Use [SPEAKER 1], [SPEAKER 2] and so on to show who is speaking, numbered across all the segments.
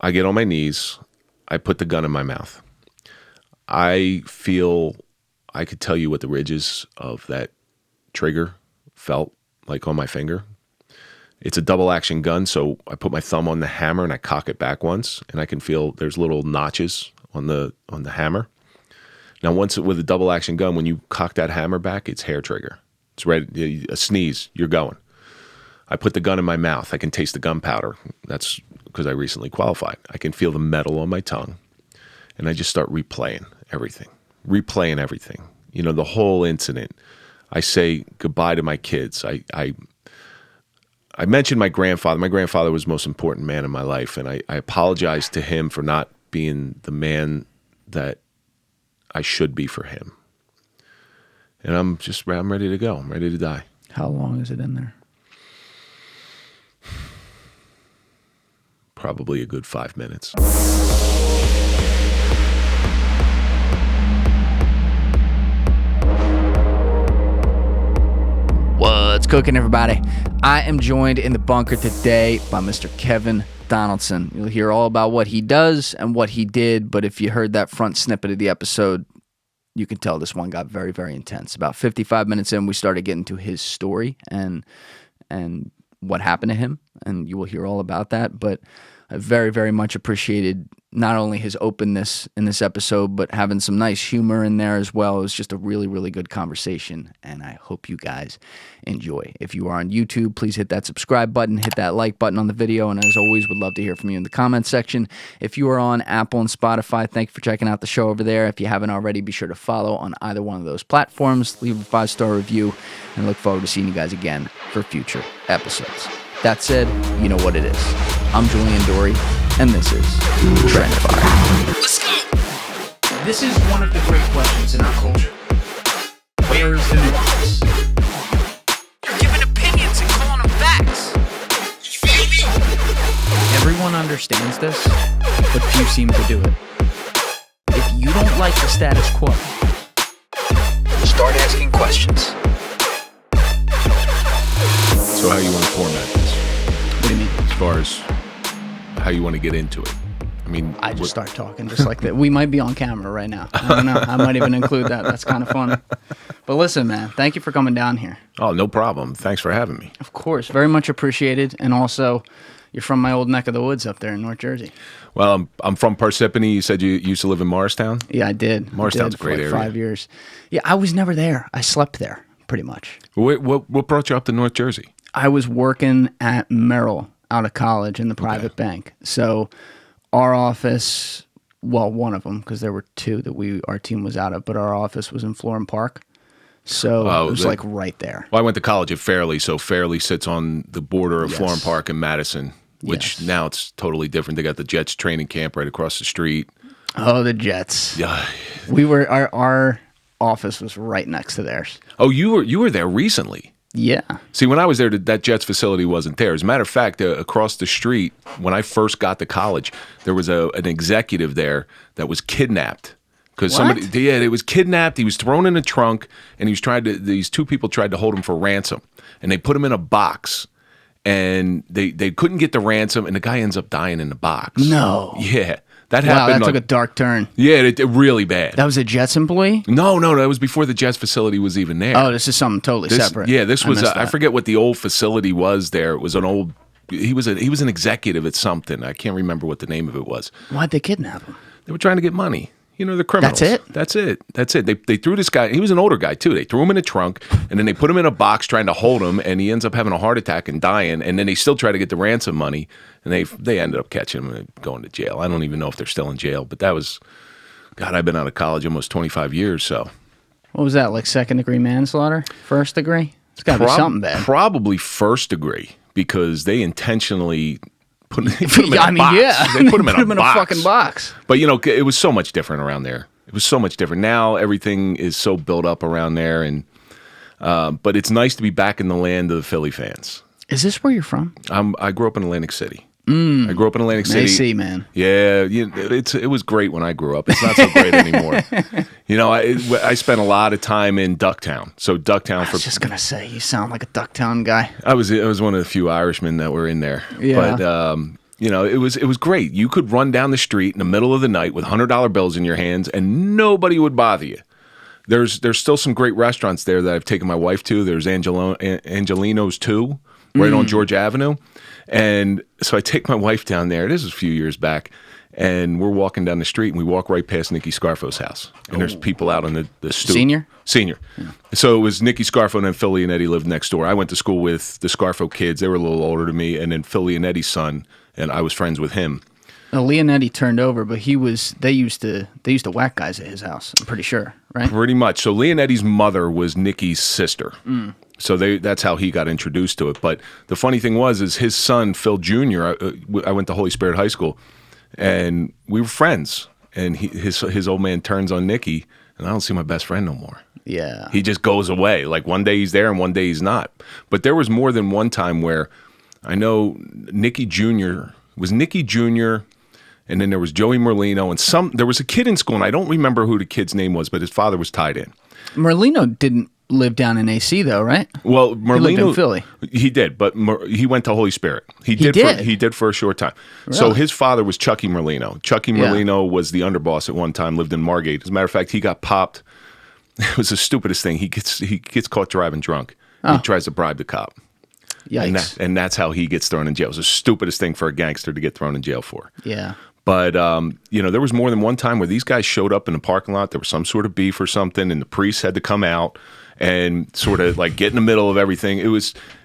[SPEAKER 1] I get on my knees. I put the gun in my mouth. I could tell you what the ridges of that trigger felt like on my finger. It's a double action gun, so I put my thumb on the hammer and I cock it back once, and I can feel there's little notches on the hammer. Now, once with a double action gun, when you cock that hammer back, it's hair trigger. It's ready. A sneeze, you're going. I put the gun in my mouth. I can taste the gunpowder. That's because I recently qualified. I can feel the metal on my tongue, and I just start replaying everything. You know, the whole incident. I say goodbye to my kids. I mentioned my grandfather. My grandfather was the most important man in my life, and I apologize to him for not being the man that I should be for him. And I'm ready to go. I'm ready to die.
[SPEAKER 2] How long is it in there?
[SPEAKER 1] Probably a good 5 minutes.
[SPEAKER 2] What's cooking, everybody? I am joined in the bunker today by Mr. Kevin Donaldson. You'll hear all about what he does and what he did, but if you heard that front snippet of the episode, you can tell this one got very, very intense. About 55 minutes in, we started getting to his story and what happened to him, and you will hear all about that, but I very, very much appreciated not only his openness in this episode, but having some nice humor in there as well. It was just a really, really good conversation, and I hope you guys enjoy. If you are on YouTube, please hit that subscribe button, hit that like button on the video, and as always, would love to hear from you in the comments section. If you are on Apple and Spotify, thank you for checking out the show over there. If you haven't already, be sure to follow on either one of those platforms, leave a 5-star review, and look forward to seeing you guys again for future episodes. That said, you know what it is. I'm Julian Dorey, and this is TRENDIFIER. Let's go! This is one of the great questions in our culture. Where is the nuance? You're giving opinions and calling them facts. You feel me? Everyone understands this, but few seem to do it. If you don't like the status quo, start asking questions.
[SPEAKER 1] So how you want to format this?
[SPEAKER 2] What do you mean?
[SPEAKER 1] As far as how you want to get into it. I mean,
[SPEAKER 2] I just start talking just like that. We might be on camera right now. I don't know. I might even include that. That's kind of fun. But listen, man, thank you for coming down here.
[SPEAKER 1] Oh, no problem. Thanks for having me.
[SPEAKER 2] Of course. Very much appreciated. And also, you're from my old neck of the woods up there in North Jersey.
[SPEAKER 1] Well, I'm from Parsippany. You said you used to live in Morristown?
[SPEAKER 2] Yeah, I did.
[SPEAKER 1] Morristown's a great
[SPEAKER 2] for
[SPEAKER 1] area.
[SPEAKER 2] 5 years. Yeah, I was never there. I slept there, pretty much.
[SPEAKER 1] What brought you up to North Jersey?
[SPEAKER 2] I was working at Merrill out of college in the private bank. So our office, well, one of them, because there were two that our team was out of, but our office was in Florham Park. So it was like right there.
[SPEAKER 1] Well, I went to college at Fairleigh, so Fairleigh sits on the border of Florham Park and Madison, which now it's totally different. They got the Jets training camp right across the street.
[SPEAKER 2] Oh, the Jets.
[SPEAKER 1] Yeah.
[SPEAKER 2] Our office was right next to theirs.
[SPEAKER 1] Oh, you were there recently?
[SPEAKER 2] Yeah.
[SPEAKER 1] See, when I was there, that Jets facility wasn't there. As a matter of fact, across the street, when I first got to college, there was an executive there that was kidnapped. Because it was kidnapped. He was thrown in a trunk, and these two people tried to hold him for ransom, and they put him in a box, and they couldn't get the ransom, and the guy ends up dying in the box.
[SPEAKER 2] No.
[SPEAKER 1] Yeah. That happened.
[SPEAKER 2] Wow, that took a dark turn.
[SPEAKER 1] Yeah, it really bad.
[SPEAKER 2] That was a Jets employee?
[SPEAKER 1] No, that was before the Jets facility was even there.
[SPEAKER 2] Oh, this is something totally separate.
[SPEAKER 1] Yeah, this was. I forget what the old facility was there. It was an old. He was an executive at something. I can't remember what the name of it was.
[SPEAKER 2] Why'd they kidnap him?
[SPEAKER 1] They were trying to get money. You know, the criminals.
[SPEAKER 2] That's it?
[SPEAKER 1] That's it. They threw this guy. He was an older guy, too. They threw him in a trunk, and then they put him in a box trying to hold him, and he ends up having a heart attack and dying, and then they still try to get the ransom money, and they ended up catching him and going to jail. I don't even know if they're still in jail, but that was, God, I've been out of college almost 25 years, so.
[SPEAKER 2] What was that, like second-degree manslaughter? First degree? It's got to be something bad.
[SPEAKER 1] Probably first degree, because they intentionally put him in a box.
[SPEAKER 2] Yeah.
[SPEAKER 1] They put him in
[SPEAKER 2] a fucking box.
[SPEAKER 1] But, you know, it was so much different around there. It was so much different. Now everything is so built up around there, and but it's nice to be back in the land of the Philly fans.
[SPEAKER 2] Is this where you're from?
[SPEAKER 1] I grew up in Atlantic City. I grew up in Atlantic City.
[SPEAKER 2] AC, man.
[SPEAKER 1] Yeah, it was great when I grew up. It's not so great anymore. You know, I spent a lot of time in Ducktown. So Ducktown.
[SPEAKER 2] I was just gonna say, you sound like a Ducktown guy.
[SPEAKER 1] I was one of the few Irishmen that were in there.
[SPEAKER 2] Yeah.
[SPEAKER 1] But it was great. You could run down the street in the middle of the night with $100 bills in your hands, and nobody would bother you. There's still some great restaurants there that I've taken my wife to. There's Angelino's too, right on George Avenue. And so I take my wife down there. This is a few years back. And we're walking down the street, and we walk right past Nicky Scarfo's house. And there's people out on the stoop. Senior. Yeah. So it was Nicky Scarfo, and then Philly and Eddie lived next door. I went to school with the Scarfo kids. They were a little older than me. And then Philly and Eddie's son, and I was friends with him.
[SPEAKER 2] Leonetti turned over, but they used to whack guys at his house, I'm pretty sure, right?
[SPEAKER 1] Pretty much. So Leonetti's mother was Nicky's sister. So that's how he got introduced to it. But the funny thing is his son, Phil Jr., I went to Holy Spirit High School, and we were friends. And his old man turns on Nicky, and I don't see my best friend no more.
[SPEAKER 2] Yeah.
[SPEAKER 1] He just goes away. Like one day he's there and one day he's not. But there was more than one time where I know Nicky Jr. was Nicky Jr., and then there was Joey Merlino, and there was a kid in school, and I don't remember who the kid's name was, but his father was tied in.
[SPEAKER 2] Merlino didn't live down in AC though, right?
[SPEAKER 1] Well, Merlino,
[SPEAKER 2] he lived in Philly.
[SPEAKER 1] He did, but he went to Holy Spirit. He did for a short time. Really? So his father was Chucky Merlino. Chucky Merlino was the underboss at one time, lived in Margate. As a matter of fact, he got popped. It was the stupidest thing. He gets caught driving drunk. He tries to bribe the cop.
[SPEAKER 2] Yikes.
[SPEAKER 1] And that's how he gets thrown in jail. It was the stupidest thing for a gangster to get thrown in jail for.
[SPEAKER 2] Yeah.
[SPEAKER 1] But, there was more than one time where these guys showed up in the parking lot. There was some sort of beef or something, and the priest had to come out and sort of like get in the middle of everything.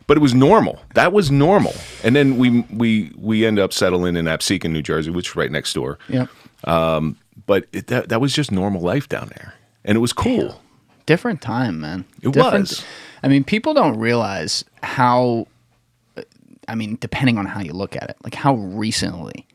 [SPEAKER 1] But it was normal. That was normal. And then we end up settling in Absecon, New Jersey, which is right next door.
[SPEAKER 2] Yep.
[SPEAKER 1] But that was just normal life down there. And it was cool.
[SPEAKER 2] Yeah. Different time, man.
[SPEAKER 1] It was.
[SPEAKER 2] I mean, people don't realize how, depending on how you look at it, like how recently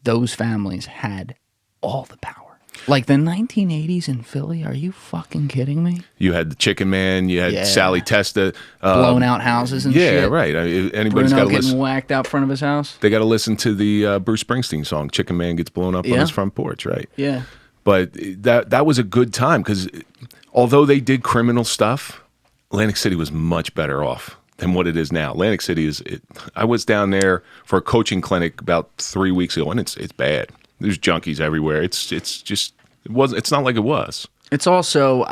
[SPEAKER 2] those families had all the power. Like the 1980s in Philly, are you fucking kidding me?
[SPEAKER 1] You had the Chicken Man, you had Sally Testa.
[SPEAKER 2] Blown out houses and shit.
[SPEAKER 1] Yeah, right. Anybody's got to listen.
[SPEAKER 2] Getting whacked out front of his house.
[SPEAKER 1] They got to listen to the Bruce Springsteen song, Chicken Man Gets Blown Up on His Front Porch, right?
[SPEAKER 2] Yeah.
[SPEAKER 1] But that was a good time because although they did criminal stuff, Atlantic City was much better off than what it is now. Atlantic City I was down there for a coaching clinic about 3 weeks ago, and it's bad. There's junkies everywhere. It's not like it was.
[SPEAKER 2] It's also,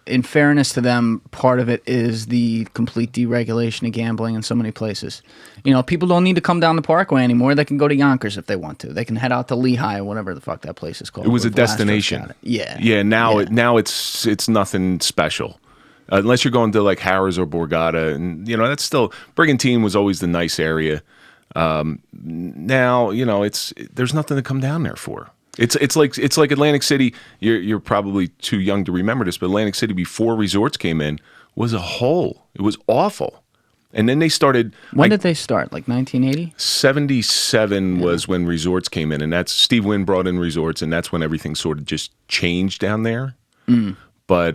[SPEAKER 2] in fairness to them, part of it is the complete deregulation of gambling in so many places. People don't need to come down the Parkway anymore. They can go to Yonkers if they want to. They can head out to Lehigh or whatever the fuck that place is called.
[SPEAKER 1] It was a destination.
[SPEAKER 2] Yeah.
[SPEAKER 1] Yeah. Now it's nothing special. Unless you're going to like Harrah's or Borgata, and that's still Brigantine was always the nice area. Now there's nothing to come down there for. It's like Atlantic City. You're probably too young to remember this, but Atlantic City before resorts came in was a hole. It was awful. And then they started.
[SPEAKER 2] When did they start? Like 1980?
[SPEAKER 1] 77 was when resorts came in, and that's Steve Wynn brought in resorts, and that's when everything sort of just changed down there. But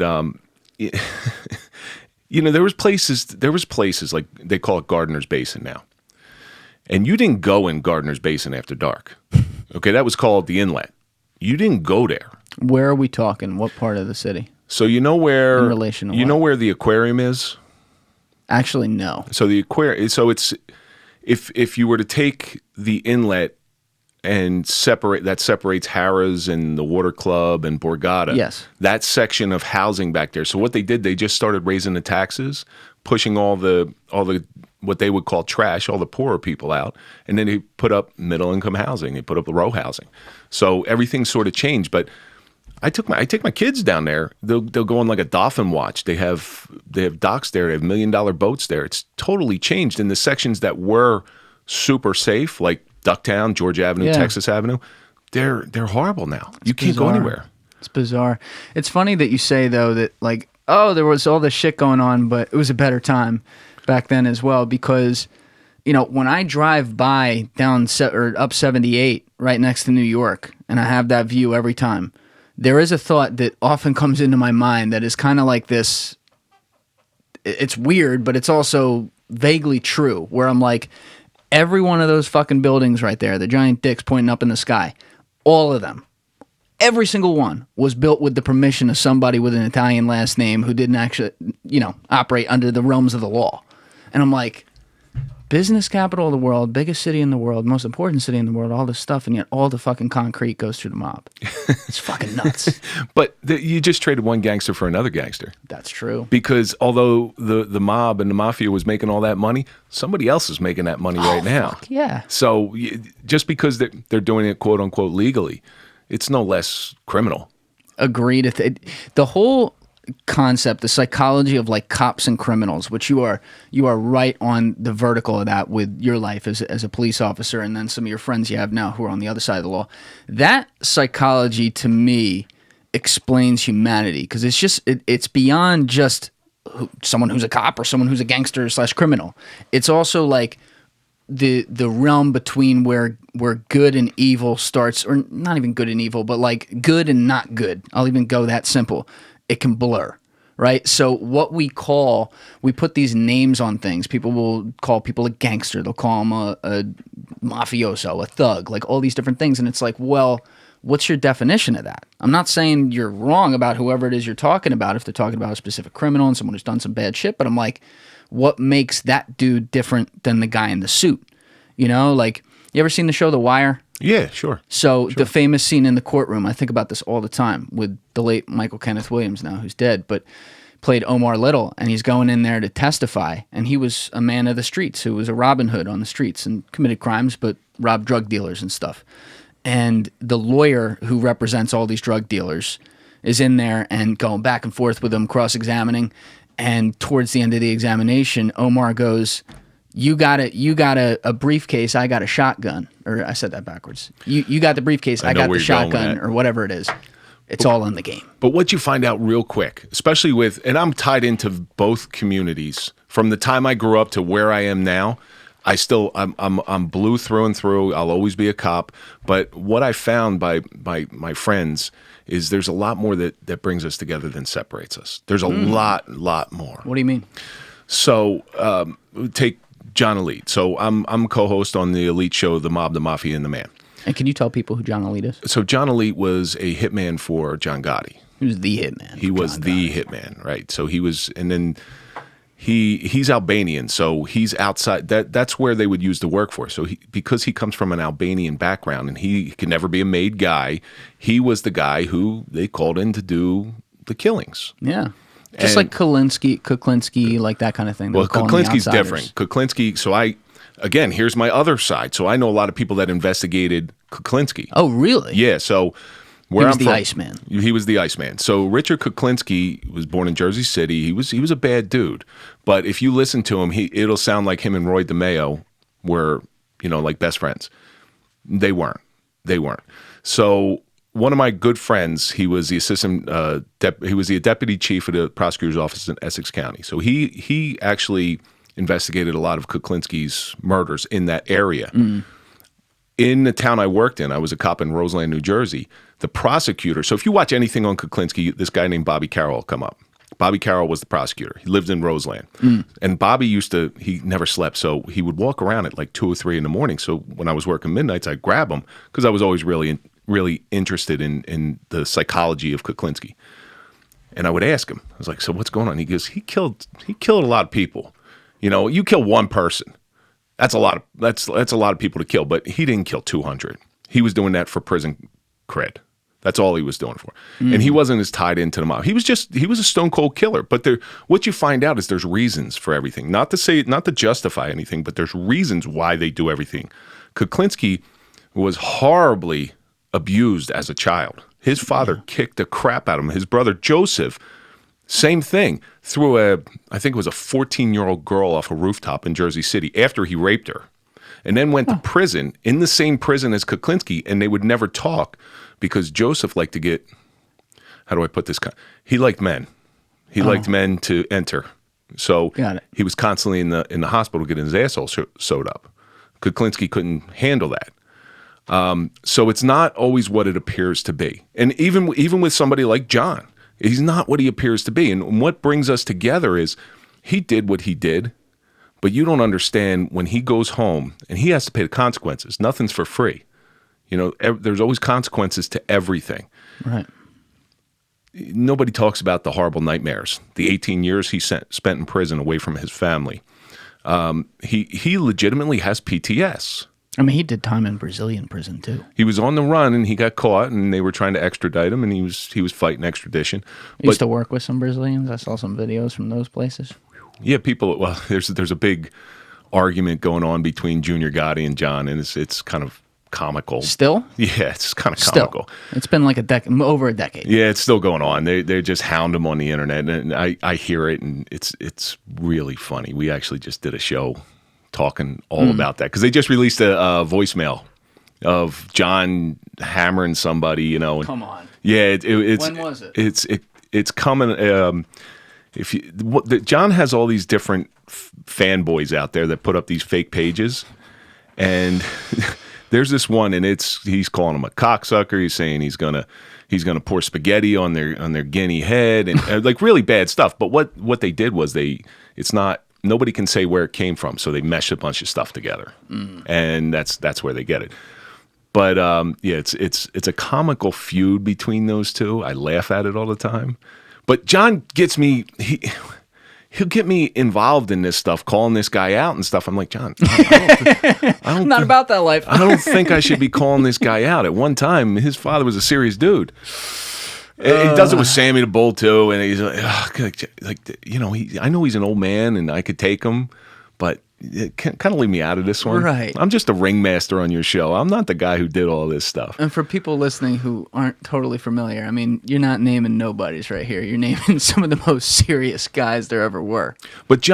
[SPEAKER 1] there was places like they call it Gardner's Basin now. And you didn't go in Gardner's Basin after dark. Okay, that was called the Inlet. You didn't go there. Where
[SPEAKER 2] are we talking? What part of the city?
[SPEAKER 1] So in relation to where the aquarium is?
[SPEAKER 2] Actually, no.
[SPEAKER 1] So the aquarium. So it's if you were to take the Inlet and separates Harrah's and the Water Club and Borgata.
[SPEAKER 2] Yes.
[SPEAKER 1] That section of housing back there. So what they did, they just started raising the taxes, pushing all the what they would call trash, all the poorer people out, and then they put up middle income housing. They put up the row housing. So everything sort of changed. But I take my kids down there. They'll go on like a dolphin watch. They have docks there. They have $1 million boats there. It's totally changed. In the sections that were super safe, like Ducktown, Georgia Avenue, Texas Avenue, they're horrible now. You can't go anywhere.
[SPEAKER 2] It's bizarre. It's funny that you say though that like, oh, there was all this shit going on, but it was a better time back then as well, because when I drive by up 78 right next to New York, and I have that view every time, there is a thought that often comes into my mind that is kind of like this. It's weird, but it's also vaguely true, where I'm like, every one of those fucking buildings right there, the giant dicks pointing up in the sky, all of them, every single one was built with the permission of somebody with an Italian last name who didn't actually, operate under the realms of the law. And I'm like, business capital of the world, biggest city in the world, most important city in the world, all this stuff, and yet all the fucking concrete goes through the mob. It's fucking nuts.
[SPEAKER 1] But you just traded one gangster for another gangster.
[SPEAKER 2] That's true.
[SPEAKER 1] Because although the mob and the mafia was making all that money, somebody else is making that money right now.
[SPEAKER 2] Fuck yeah.
[SPEAKER 1] So just because they're doing it quote unquote legally, it's no less criminal.
[SPEAKER 2] Agreed. The whole concept, the psychology of like cops and criminals, which you are right on the vertical of that with your life as a police officer, and then some of your friends you have now who are on the other side of the law. That psychology to me explains humanity, because it's just it's beyond just someone who's a cop or someone who's a gangster / criminal. It's also like the realm between where good and evil starts, or not even good and evil, but like good and not good. I'll even go that simple. It can blur, right? So what we put these names on things. People will call people a gangster. They'll call them a mafioso, a thug, like all these different things. And it's like, well, what's your definition of that? I'm not saying you're wrong about whoever it is you're talking about, if they're talking about a specific criminal and someone who's done some bad shit, but I'm like, what makes that dude different than the guy in the suit? You know, like, you ever seen the show The Wire?
[SPEAKER 1] Yeah, sure.
[SPEAKER 2] So the famous scene in the courtroom, I think about this all the time with the late Michael Kenneth Williams now, who's dead, but played Omar Little, and he's going in there to testify, and he was a man of the streets who was a Robin Hood on the streets and committed crimes, but robbed drug dealers and stuff. And the lawyer who represents all these drug dealers is in there and going back and forth with them, cross-examining, and towards the end of the examination, Omar goes, You got a briefcase, I got a shotgun. Or I said that backwards. You got the briefcase, I got the shotgun, or whatever it is. It's all in the game. But
[SPEAKER 1] what you find out real quick, especially with, and I'm tied into both communities from the time I grew up to where I am now. I'm blue through and through. I'll always be a cop. But what I found by my friends is there's a lot more that brings us together than separates us. There's a lot more.
[SPEAKER 2] What do you mean?
[SPEAKER 1] So take John Alite. So I'm co-host on the Elite show, The Mob, the Mafia, and the Man.
[SPEAKER 2] And can you tell people who John Alite is?
[SPEAKER 1] So John Alite was a hitman for John Gotti.
[SPEAKER 2] He was the hitman.
[SPEAKER 1] He was the hitman, right? So he was, and then he's Albanian, so he's outside. That's where they would use the workforce. So because he comes from an Albanian background and he could never be a made guy, he was the guy who they called in to do the killings.
[SPEAKER 2] Yeah. Just like Kuklinski, like that kind of thing.
[SPEAKER 1] Well, Kuklinski's different. Kuklinski, so again, here's my other side. So I know a lot of people that investigated Kuklinski.
[SPEAKER 2] Oh, really?
[SPEAKER 1] Yeah, so
[SPEAKER 2] where I'm from. He was the Iceman.
[SPEAKER 1] He was the Iceman. So Richard Kuklinski was born in Jersey City. He was a bad dude. But if you listen to him, it'll sound like him and Roy DeMeo were, like best friends. They weren't. So one of my good friends, he was the he was the deputy chief of the prosecutor's office in Essex County. So he actually investigated a lot of Kuklinski's murders in that area. Mm. In the town I worked in, I was a cop in Roseland, New Jersey. The prosecutor, so if you watch anything on Kuklinski, this guy named Bobby Carroll will come up. Bobby Carroll was the prosecutor. He lived in Roseland. Mm. And Bobby he never slept, so he would walk around at like 2 or 3 in the morning. So when I was working midnights, I'd grab him because I was always really interested in the psychology of Kuklinski. And I would ask him, I was like, so what's going on? He goes, he killed a lot of people. You kill one person. That's a lot of people to kill, but he didn't kill 200. He was doing that for prison cred. That's all he was doing for. Mm. And he wasn't as tied into the mob. He was a stone cold killer. But what you find out is there's reasons for everything. Not to justify anything, but there's reasons why they do everything. Kuklinski was horribly abused as a child. His father kicked the crap out of him. His brother Joseph, same thing, threw I think it was a 14-year-old girl off a rooftop in Jersey City after he raped her. And then went to prison, in the same prison as Kuklinski, and they would never talk because Joseph liked to get, how do I put this? He liked men. He liked men to enter. So he was constantly in the hospital getting his asshole sewed up. Kuklinski couldn't handle that. So it's not always what it appears to be. And even with somebody like John, he's not what he appears to be. And what brings us together is he did what he did, but you don't understand when he goes home and he has to pay the consequences. Nothing's for free. There's always consequences to everything.
[SPEAKER 2] Right.
[SPEAKER 1] Nobody talks about the horrible nightmares, the 18 years he spent in prison away from his family. He legitimately has PTS.
[SPEAKER 2] I mean, he did time in Brazilian prison too.
[SPEAKER 1] He was on the run and he got caught, and they were trying to extradite him, and he was fighting extradition.
[SPEAKER 2] I used to work with some Brazilians. I saw some videos from those places.
[SPEAKER 1] Yeah, people. Well, there's a big argument going on between Junior Gotti and John, and it's kind of comical.
[SPEAKER 2] Still?
[SPEAKER 1] Yeah, it's kind of comical.
[SPEAKER 2] It's been like over a decade.
[SPEAKER 1] Yeah, it's still going on. They just hound him on the internet, and I hear it, and it's really funny. We actually just did a show talking all about that because they just released a voicemail of John hammering somebody.
[SPEAKER 2] Come on.
[SPEAKER 1] Yeah,
[SPEAKER 2] when was it?
[SPEAKER 1] It's coming. John has all these different fanboys out there that put up these fake pages, and there's this one, and he's calling him a cocksucker. He's saying he's gonna pour spaghetti on their guinea head, and like really bad stuff. But what they did was nobody can say where it came from, so they meshed a bunch of stuff together, and that's where they get it. But yeah, it's a comical feud between those two. I laugh at it all the time. But John gets me. He'll get me involved in this stuff, calling this guy out and stuff. I'm like, John, I'm
[SPEAKER 2] not about that life.
[SPEAKER 1] I don't think I should be calling this guy out. At one time, his father was a serious dude. He does it with Sammy the Bull too, and he's I know he's an old man, and I could take him, but kind of leave me out of this one.
[SPEAKER 2] Right.
[SPEAKER 1] I'm just a ringmaster on your show. I'm not the guy who did all this stuff.
[SPEAKER 2] And for people listening who aren't totally familiar, I mean, you're not naming nobodies right here. You're naming some of the most serious guys there ever were.
[SPEAKER 1] But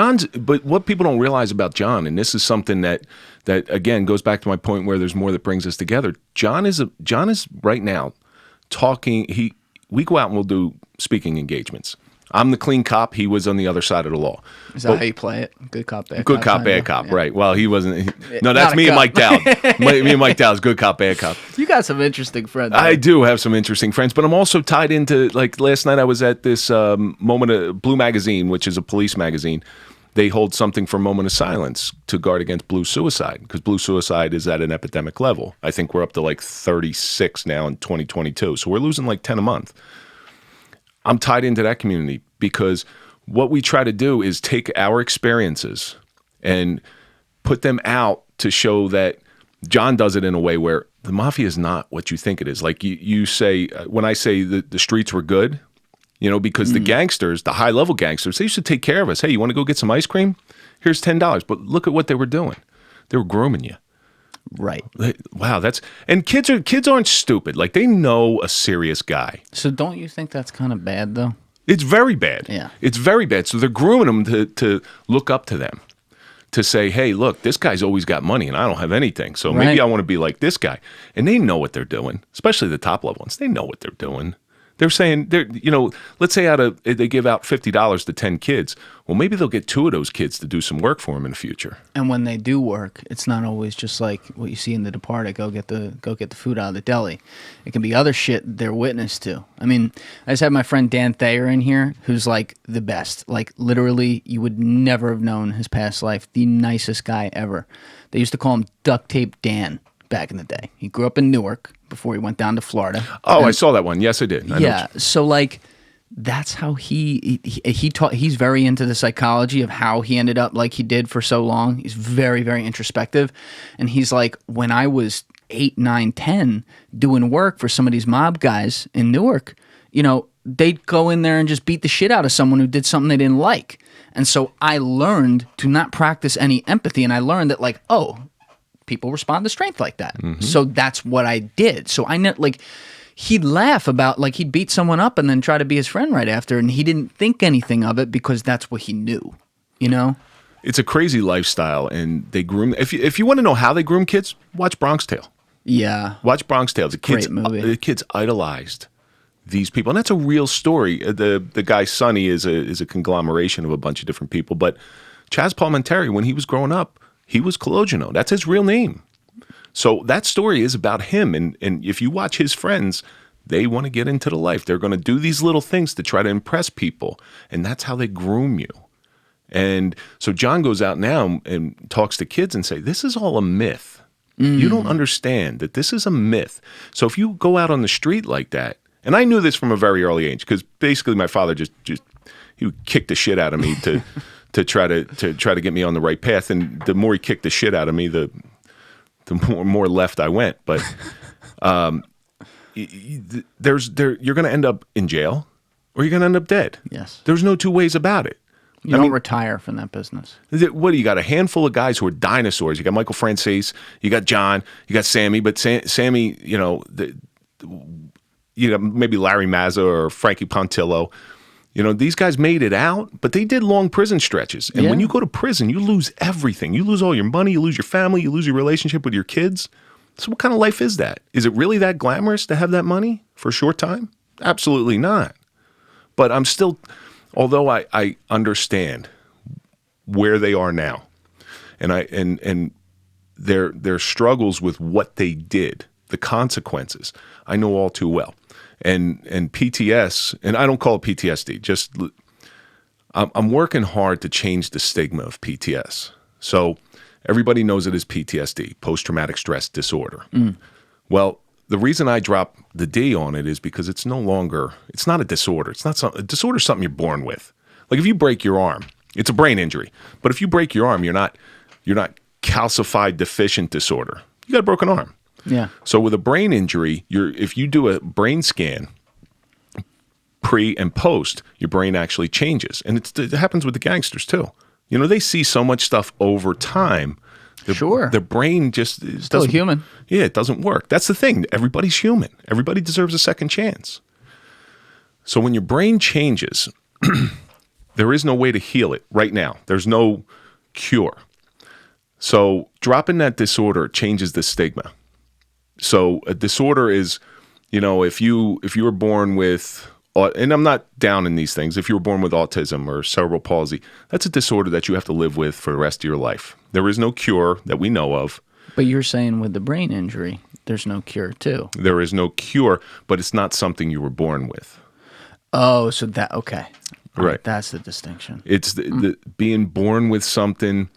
[SPEAKER 1] what people don't realize about John, and this is something that again goes back to my point where there's more that brings us together. John is right now talking. We go out and we'll do speaking engagements. I'm the clean cop. He was on the other side of the law.
[SPEAKER 2] Is that how you play it? Good cop, bad cop.
[SPEAKER 1] Good cop, bad cop. Yeah. Right. Well, he wasn't. No,
[SPEAKER 2] that's
[SPEAKER 1] me and Mike Dowd. Me and Mike Dowd is good cop, bad cop.
[SPEAKER 2] You got some interesting friends.
[SPEAKER 1] I do have some interesting friends, but I'm also tied into, like last night I was at this Moment of Blue Magazine, which is a police magazine. They hold something for Moment of Silence to guard against blue suicide, because blue suicide is at an epidemic level. I think we're up to like 36 now in 2022. So we're losing like 10 a month. I'm tied into that community because what we try to do is take our experiences and put them out to show that John does it in a way where the mafia is not what you think it is. Like you say, when I say the streets were good, because the gangsters, the high level gangsters, they used to take care of us. Hey, you want to go get some ice cream? Here's $10. But look at what they were doing. They were grooming you.
[SPEAKER 2] Right.
[SPEAKER 1] Wow, and kids aren't stupid. Like, they know a serious guy.
[SPEAKER 2] So don't you think that's kind of bad though?
[SPEAKER 1] It's very bad.
[SPEAKER 2] Yeah.
[SPEAKER 1] It's very bad. So they're grooming them to look up to them, to say, hey, look, this guy's always got money and I don't have anything. So maybe I want to be like this guy. And they know what they're doing, especially the top level ones. They know what they're doing. They're saying, let's say they give out $50 to 10 kids. Well, maybe they'll get 2 of those kids to do some work for them in the future.
[SPEAKER 2] And when they do work, it's not always just like what you see in The Departed, go get the food out of the deli. It can be other shit they're witness to. I mean, I just had my friend Dan Thayer in here, who's like the best. Like, literally, you would never have known his past life. The nicest guy ever. They used to call him Duct Tape Dan back in the day. He grew up in Newark before he went down to Florida.
[SPEAKER 1] Oh, I saw that one. Yes, I did.
[SPEAKER 2] So like that's how he taught. He's very into the psychology of how he ended up like he did for so long. He's very, very introspective. And he's like, when I was 8, 9, 10 doing work for some of these mob guys in Newark, they'd go in there and just beat the shit out of someone who did something they didn't like. And so I learned to not practice any empathy. And I learned that like, people respond to strength like that. Mm-hmm. So that's what I did. So I know, like, he'd laugh about, like, he'd beat someone up and then try to be his friend right after, and he didn't think anything of it because that's what he knew, It's
[SPEAKER 1] a crazy lifestyle, and they groom. If you want to know how they groom kids, watch Bronx Tale.
[SPEAKER 2] Yeah.
[SPEAKER 1] Watch Bronx Tale.
[SPEAKER 2] Great movie.
[SPEAKER 1] The kids idolized these people, and that's a real story. The guy Sonny is a conglomeration of a bunch of different people, but Chaz Palminteri, when he was growing up, he was Cologino. That's his real name. So that story is about him. And if you watch his friends, they want to get into the life. They're going to do these little things to try to impress people. And that's how they groom you. And so John goes out now and talks to kids and say, this is all a myth. You don't understand that this is a myth. So if you go out on the street like that, and I knew this from a very early age, because basically my father just he would kick the shit out of me to to try to get me on the right path. And the more he kicked the shit out of me, the more left I went. But you're going to end up in jail, or you're going to end up dead.
[SPEAKER 2] Yes.
[SPEAKER 1] There's no two ways about it.
[SPEAKER 2] You don't retire from that business.
[SPEAKER 1] What do you got? A handful of guys who are dinosaurs. You got Michael Francis, you got John, you got Sammy. But Sammy, you know, maybe Larry Mazza or Frankie Pontillo. You know, these guys made it out, but they did long prison stretches. And when you go to prison, you lose everything. You lose all your money, you lose your family, you lose your relationship with your kids. So what kind of life is that? Is it really that glamorous to have that money for a short time? Absolutely not. But I'm still, although I understand where they are now, and their struggles with what they did, the consequences, I know all too well. And PTS, and I don't call it PTSD, just I'm working hard to change the stigma of PTS. So everybody knows it as PTSD, post-traumatic stress disorder. Well, the reason I drop the D on it is because it's not a disorder. A disorder is something you're born with. Like if you break your arm, it's a brain injury. But if you break your arm, you're not calcified deficient disorder. You got a broken arm.
[SPEAKER 2] Yeah.
[SPEAKER 1] So with a brain injury, if you do a brain scan pre and post, your brain actually changes. And it happens with the gangsters too. You know, they see so much stuff over time. Their brain just
[SPEAKER 2] still human.
[SPEAKER 1] Yeah, it doesn't work. That's the thing. Everybody's human. Everybody deserves a second chance. So when your brain changes, there is no way to heal it right now. There's no cure. So dropping that disorder changes the stigma. So a disorder is, you know, if you were born with, and I'm not down in these things, if you were born with autism or cerebral palsy, that's a disorder that you have to live with for the rest of your life. There is no cure that we know of.
[SPEAKER 2] But you're saying with the brain injury, there's no cure too.
[SPEAKER 1] There is no cure, but it's not something you were born with.
[SPEAKER 2] Oh, so that, okay.
[SPEAKER 1] Right.
[SPEAKER 2] That's the distinction.
[SPEAKER 1] It's the being born with something,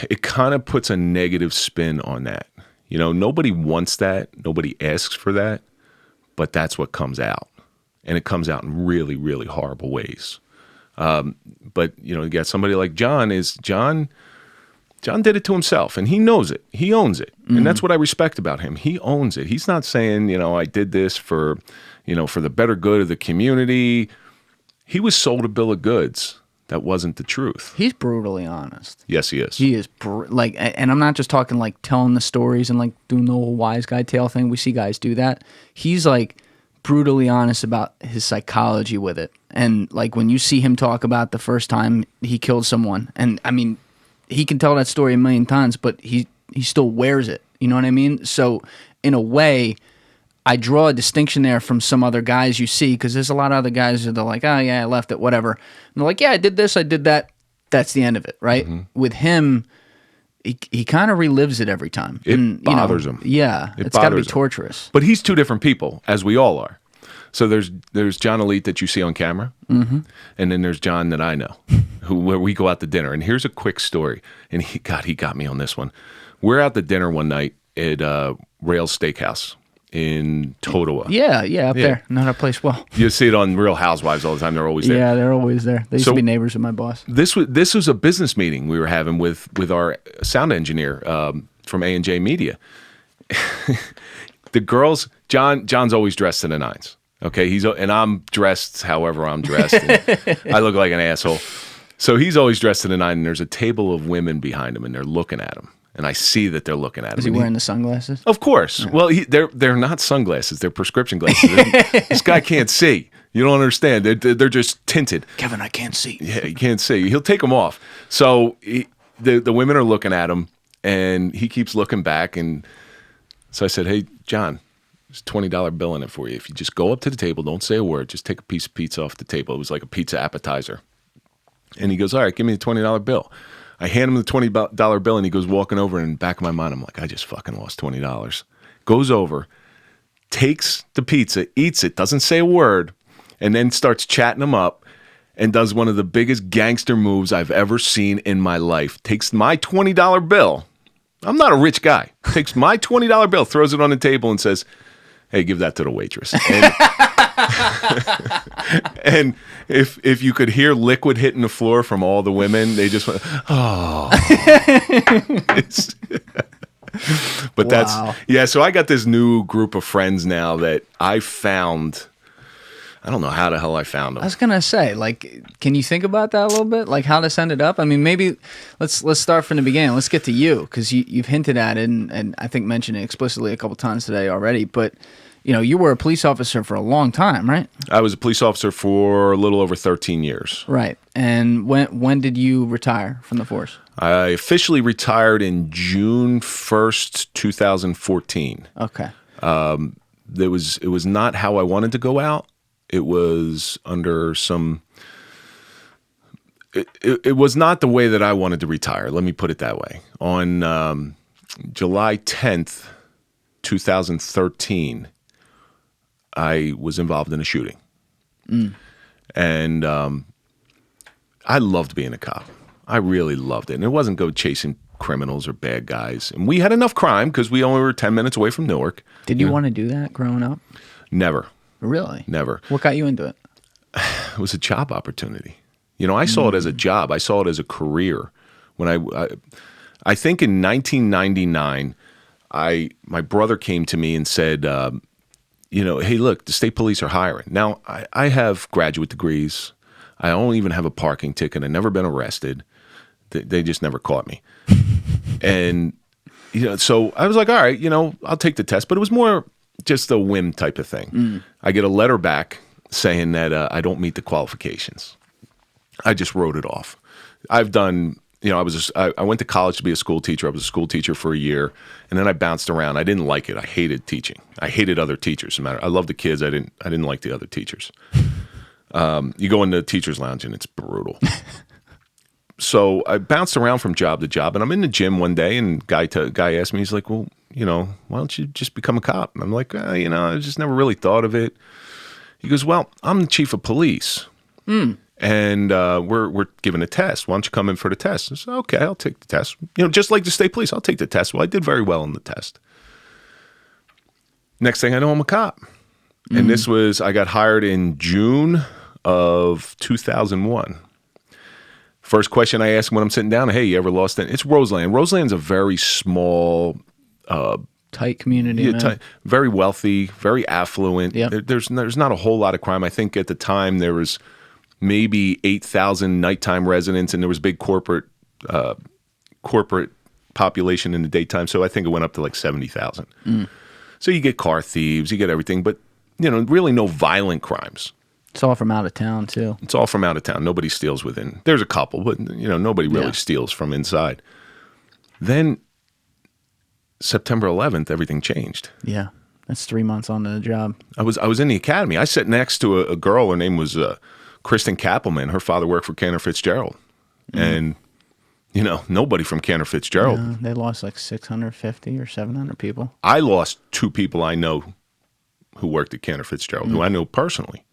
[SPEAKER 1] it kind of puts a negative spin on that. You know, nobody wants that. Nobody asks for that, but that's what comes out. And it comes out in really, really horrible ways. But, you know, you got somebody like John did it to himself, and he knows it. He owns it. And that's what I respect about him. He owns it. He's not saying, you know, I did this for the better good of the community. He was sold a bill of goods that wasn't the truth.
[SPEAKER 2] He's brutally honest.
[SPEAKER 1] Yes, he is.
[SPEAKER 2] He is and I'm not just talking like telling the stories and like doing the whole wise guy tale thing. We see guys do that. He's like brutally honest about his psychology with it. And like when you see him talk about the first time he killed someone, and I mean, he can tell that story a million times, but he still wears it. You know what I mean? So in a way, I draw a distinction there from some other guys you see, because there's a lot of other guys that are like, oh yeah, I left it, whatever. And they're like, yeah, I did this, I did that. That's the end of it, right? With him, he kind of relives it every time.
[SPEAKER 1] It bothers him.
[SPEAKER 2] Yeah, it's got to be torturous.
[SPEAKER 1] But he's two different people, as we all are. So there's John Alite that you see on camera, and then there's John that I know, where we go out to dinner. And here's a quick story. And he got me on this one. We're out to dinner one night at Rails Steakhouse in Totowa.
[SPEAKER 2] Yeah, up there. Know that place well.
[SPEAKER 1] You see it on Real Housewives all the time. They're always there.
[SPEAKER 2] Yeah, they're always there. They used to be neighbors with my boss.
[SPEAKER 1] This was a business meeting we were having with our sound engineer from A&J Media. The girls, John's always dressed to the nines. Okay, and I'm dressed however I'm dressed. I look like an asshole. So he's always dressed to the nine, and there's a table of women behind him, and they're looking at him. And I see that they're looking at him.
[SPEAKER 2] Is he wearing the sunglasses?
[SPEAKER 1] Of course. Yeah. Well, they're not sunglasses. They're prescription glasses. This guy can't see. You don't understand. They're just tinted.
[SPEAKER 2] Kevin, I can't see.
[SPEAKER 1] Yeah, he can't see. He'll take them off. So the women are looking at him, and he keeps looking back. And so I said, hey, John, there's a $20 bill in it for you. If you just go up to the table, don't say a word, just take a piece of pizza off the table. It was like a pizza appetizer. And he goes, all right, give me the $20 bill. I hand him the $20 bill, and he goes walking over, and in the back of my mind, I'm like, I just fucking lost $20. Goes over, takes the pizza, eats it, doesn't say a word, and then starts chatting him up and does one of the biggest gangster moves I've ever seen in my life. Takes my $20 bill. I'm not a rich guy. Takes my $20 bill, throws it on the table, and says, hey, give that to the waitress. And And if you could hear liquid hitting the floor from all the women, they just went, oh. But
[SPEAKER 2] Wow.
[SPEAKER 1] so I got this new group of friends now that I found. I don't know how the hell I found them.
[SPEAKER 2] I was gonna say, like, can you think about that a little bit? Like, how this ended up? I mean, maybe let's start from the beginning. Let's get to you, because you've hinted at it, and I think mentioned it explicitly a couple times today already. But you were a police officer for a long time, right?
[SPEAKER 1] I was a police officer for a little over 13 years.
[SPEAKER 2] Right. And when did you retire from the force?
[SPEAKER 1] I officially retired in June 1st, 2014.
[SPEAKER 2] Okay.
[SPEAKER 1] It was not how I wanted to go out. It was under some. It was not the way that I wanted to retire. Let me put it that way. On July 10th, 2013, I was involved in a shooting, and I loved being a cop. I really loved it, and it wasn't go chasing criminals or bad guys. And we had enough crime because we only were 10 minutes away from Newark.
[SPEAKER 2] Did you want to do that growing up?
[SPEAKER 1] Never.
[SPEAKER 2] Really?
[SPEAKER 1] Never.
[SPEAKER 2] What got you into it?
[SPEAKER 1] It was a job opportunity. I saw it as a job. I saw it as a career. When I think in 1999, my brother came to me and said, hey, look, the state police are hiring. Now, I have graduate degrees. I don't even have a parking ticket. I've never been arrested. They just never caught me. And, so I was like, all right, I'll take the test. But it was more just a whim type of thing. I get a letter back saying that I don't meet the qualifications. I just wrote it off. I've done, I went to college to be a school teacher. I was a school teacher for a year, and then I bounced around. I didn't like it. I hated teaching. I hated other teachers. I loved the kids. I didn't like the other teachers. You go in the teacher's lounge and it's brutal. So I bounced around from job to job, and I'm in the gym one day, and guy asked me, he's like, well, why don't you just become a cop? And I'm like, I just never really thought of it. He goes, well, I'm the chief of police, and we're giving a test. Why don't you come in for the test? I said, okay, I'll take the test. Just like the state police, I'll take the test. Well, I did very well on the test. Next thing I know, I'm a cop. And I got hired in June of 2001. First question I ask when I'm sitting down, hey, you ever lost it? It's Roseland. Roseland's a very small,
[SPEAKER 2] tight community,
[SPEAKER 1] very wealthy, very affluent.
[SPEAKER 2] Yep.
[SPEAKER 1] There's not a whole lot of crime. I think at the time there was maybe 8,000 nighttime residents, and there was big corporate population in the daytime. So I think it went up to like 70,000. So you get car thieves, you get everything, but really no violent crimes.
[SPEAKER 2] It's all from out of town, too.
[SPEAKER 1] It's all from out of town. Nobody steals within. There's a couple, but nobody really steals from inside. Then September 11th, everything changed.
[SPEAKER 2] Yeah, that's 3 months on the job.
[SPEAKER 1] I was in the academy. I sat next to a girl. Her name was Kristen Kappelman. Her father worked for Cantor Fitzgerald, and nobody from Cantor Fitzgerald.
[SPEAKER 2] They lost like 650 or 700 people.
[SPEAKER 1] I lost 2 people I know who worked at Cantor Fitzgerald, who I know personally.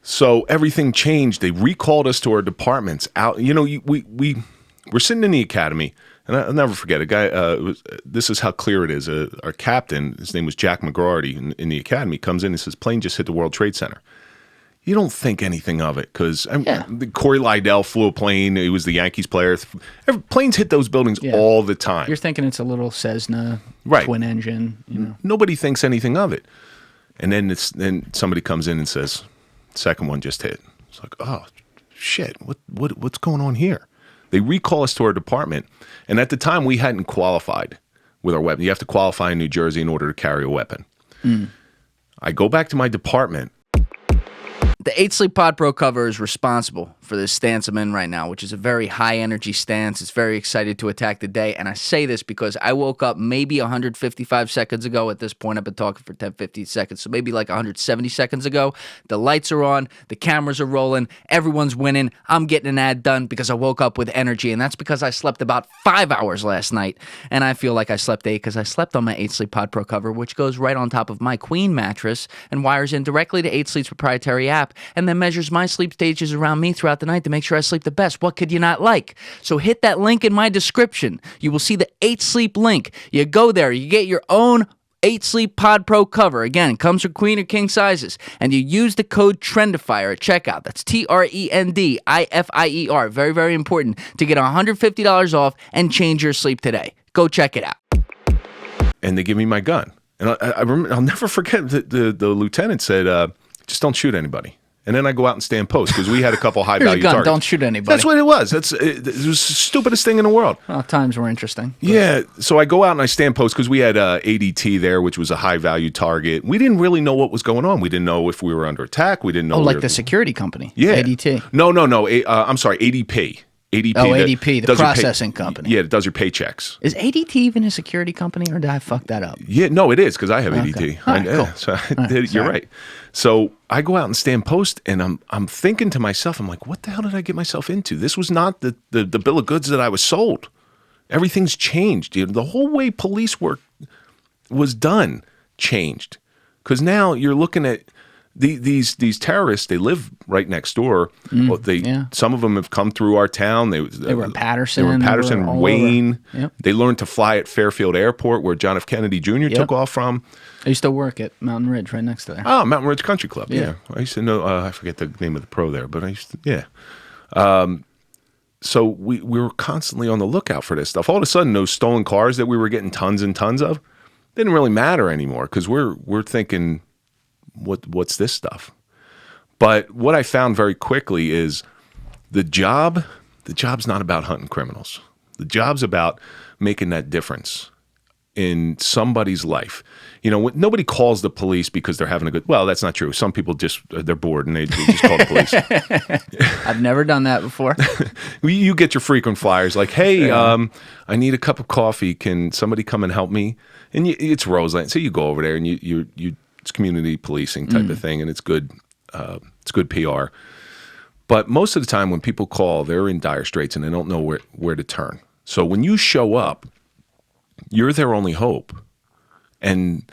[SPEAKER 1] So everything changed. They recalled us to our departments. Out, we're sitting in the academy, and I'll never forget a guy. This is how clear it is. Our captain, his name was Jack McGrarty, in the academy, comes in and says, "Plane just hit the World Trade Center." You don't think anything of it because Corey Liddell flew a plane. He was the Yankees player. Planes hit those buildings all the time.
[SPEAKER 2] You're thinking it's a little Cessna, twin engine.
[SPEAKER 1] Nobody thinks anything of it, and then somebody comes in and says, "Second one just hit." It's like, oh shit, what's going on here? They recall us to our department, and at the time we hadn't qualified with our weapon. You have to qualify in New Jersey in order to carry a weapon. I go back to my department.
[SPEAKER 2] The 8 Sleep Pod Pro cover is responsible for this stance I'm in right now, which is a very high energy stance. It's very excited to attack the day. And I say this because I woke up maybe 155 seconds ago. At this point, I've been talking for 10, 15 seconds. So maybe like 170 seconds ago. The lights are on. The cameras are rolling. Everyone's winning. I'm getting an ad done because I woke up with energy. And that's because I slept about 5 hours last night. And I feel like I slept 8 because I slept on my 8 Sleep Pod Pro cover, which goes right on top of my Queen mattress and wires in directly to 8 Sleep's proprietary app, and then measures my sleep stages around me throughout the night to make sure I sleep the best. What could you not like? So hit that link in my description. You will see the 8 Sleep link. You go there, you get your own 8 Sleep Pod Pro cover. Again, it comes with queen or king sizes. And you use the code TRENDIFIER at checkout. That's TRENDIFIER. Very, very important to get $150 off and change your sleep today. Go check it out.
[SPEAKER 1] And they give me my gun. And I remember, I'll never forget the lieutenant said, just don't shoot anybody. And then I go out and stand post because we had a couple high value targets.
[SPEAKER 2] Don't shoot anybody.
[SPEAKER 1] That's what it was. It was the stupidest thing in the world.
[SPEAKER 2] Well, times were interesting. But.
[SPEAKER 1] Yeah. So I go out and I stand post because we had ADT there, which was a high value target. We didn't really know what was going on. We didn't know if we were under attack. We didn't know.
[SPEAKER 2] Oh, like the security company.
[SPEAKER 1] Yeah.
[SPEAKER 2] ADT.
[SPEAKER 1] No. I'm sorry. ADP. ADP.
[SPEAKER 2] Oh, ADP, the processing company.
[SPEAKER 1] Yeah, it does your paychecks.
[SPEAKER 2] Is ADT even a security company, or did I fuck that up?
[SPEAKER 1] Yeah, no, it is because I have ADT.
[SPEAKER 2] Okay. All right, cool.
[SPEAKER 1] So you're right. So I go out and stand post, and I'm thinking to myself, I'm like, what the hell did I get myself into? This was not the bill of goods that I was sold. Everything's changed. The whole way police work was done changed because now you're looking at these terrorists. They live right next door. Some of them have come through our town. They
[SPEAKER 2] were in Patterson.
[SPEAKER 1] They were in Patterson, Wayne.
[SPEAKER 2] Yep.
[SPEAKER 1] They learned to fly at Fairfield Airport, where John F. Kennedy Jr. took off from.
[SPEAKER 2] I used to work at Mountain Ridge, right next to there.
[SPEAKER 1] Oh, Mountain Ridge Country Club. Yeah, I used to know. I forget the name of the pro there, but I used to. Yeah. So we were constantly on the lookout for this stuff. All of a sudden, those stolen cars that we were getting tons and tons of didn't really matter anymore because we're thinking, what's this stuff? But what I found very quickly is the job's not about hunting criminals. The job's about making that difference in somebody's life. Nobody calls the police because they're having a good. Well, that's not true. Some people they're bored and they just call the police.
[SPEAKER 2] I've never done that before.
[SPEAKER 1] You get your frequent flyers like, hey, I need a cup of coffee. Can somebody come and help me? And it's Roseland, so you go over there and you it's community policing type of thing, and it's good. It's good PR. But most of the time when people call, they're in dire straits and they don't know where to turn. So when you show up, you're their only hope. And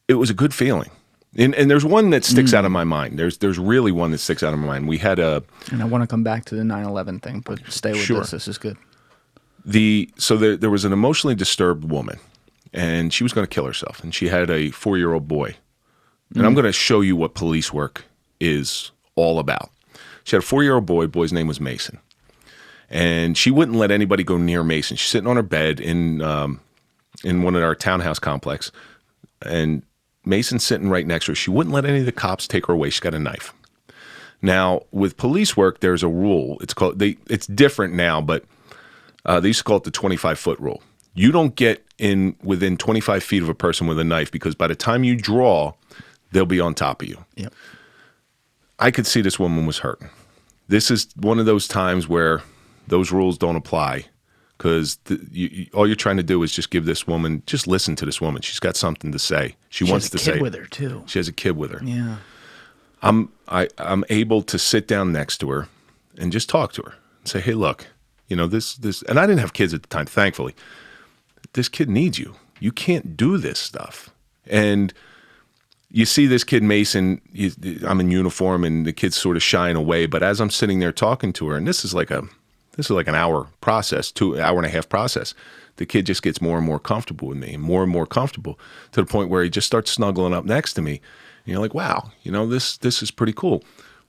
[SPEAKER 1] it was a good feeling. And there's one that sticks out of my mind. There's really one that sticks out of my mind. We had and
[SPEAKER 2] I want to come back to the 9/11 thing, but stay with this. This is good.
[SPEAKER 1] So there was an emotionally disturbed woman, and she was going to kill herself, and she had a 4-year-old boy. And I'm going to show you what police work is all about. She had a 4-year-old boy. Boy's name was Mason. And she wouldn't let anybody go near Mason. She's sitting on her bed in one of our townhouse complex. And Mason's sitting right next to her. She wouldn't let any of the cops take her away. She's got a knife. Now, with police work, there's a rule. It's different now, but they used to call it the 25-foot rule. You don't get in within 25 feet of a person with a knife because by the time you draw, they'll be on top of you.
[SPEAKER 2] Yep.
[SPEAKER 1] I could see this woman was hurting. This is one of those times where those rules don't apply because all you're trying to do is just listen to this woman. She's got something to say. She wants to say.
[SPEAKER 2] She has a kid with her too.
[SPEAKER 1] She has a kid with her.
[SPEAKER 2] Yeah.
[SPEAKER 1] I'm able to sit down next to her and just talk to her and say, hey, look, this, and I didn't have kids at the time, thankfully. This kid needs you. You can't do this stuff. And you see this kid, Mason, I'm in uniform and the kid's sort of shying away. But as I'm sitting there talking to her, and this is like an hour process, 2 hour and a half process, the kid just gets more and more comfortable with me and more comfortable to the point where he just starts snuggling up next to me. And you're like, wow, this is pretty cool.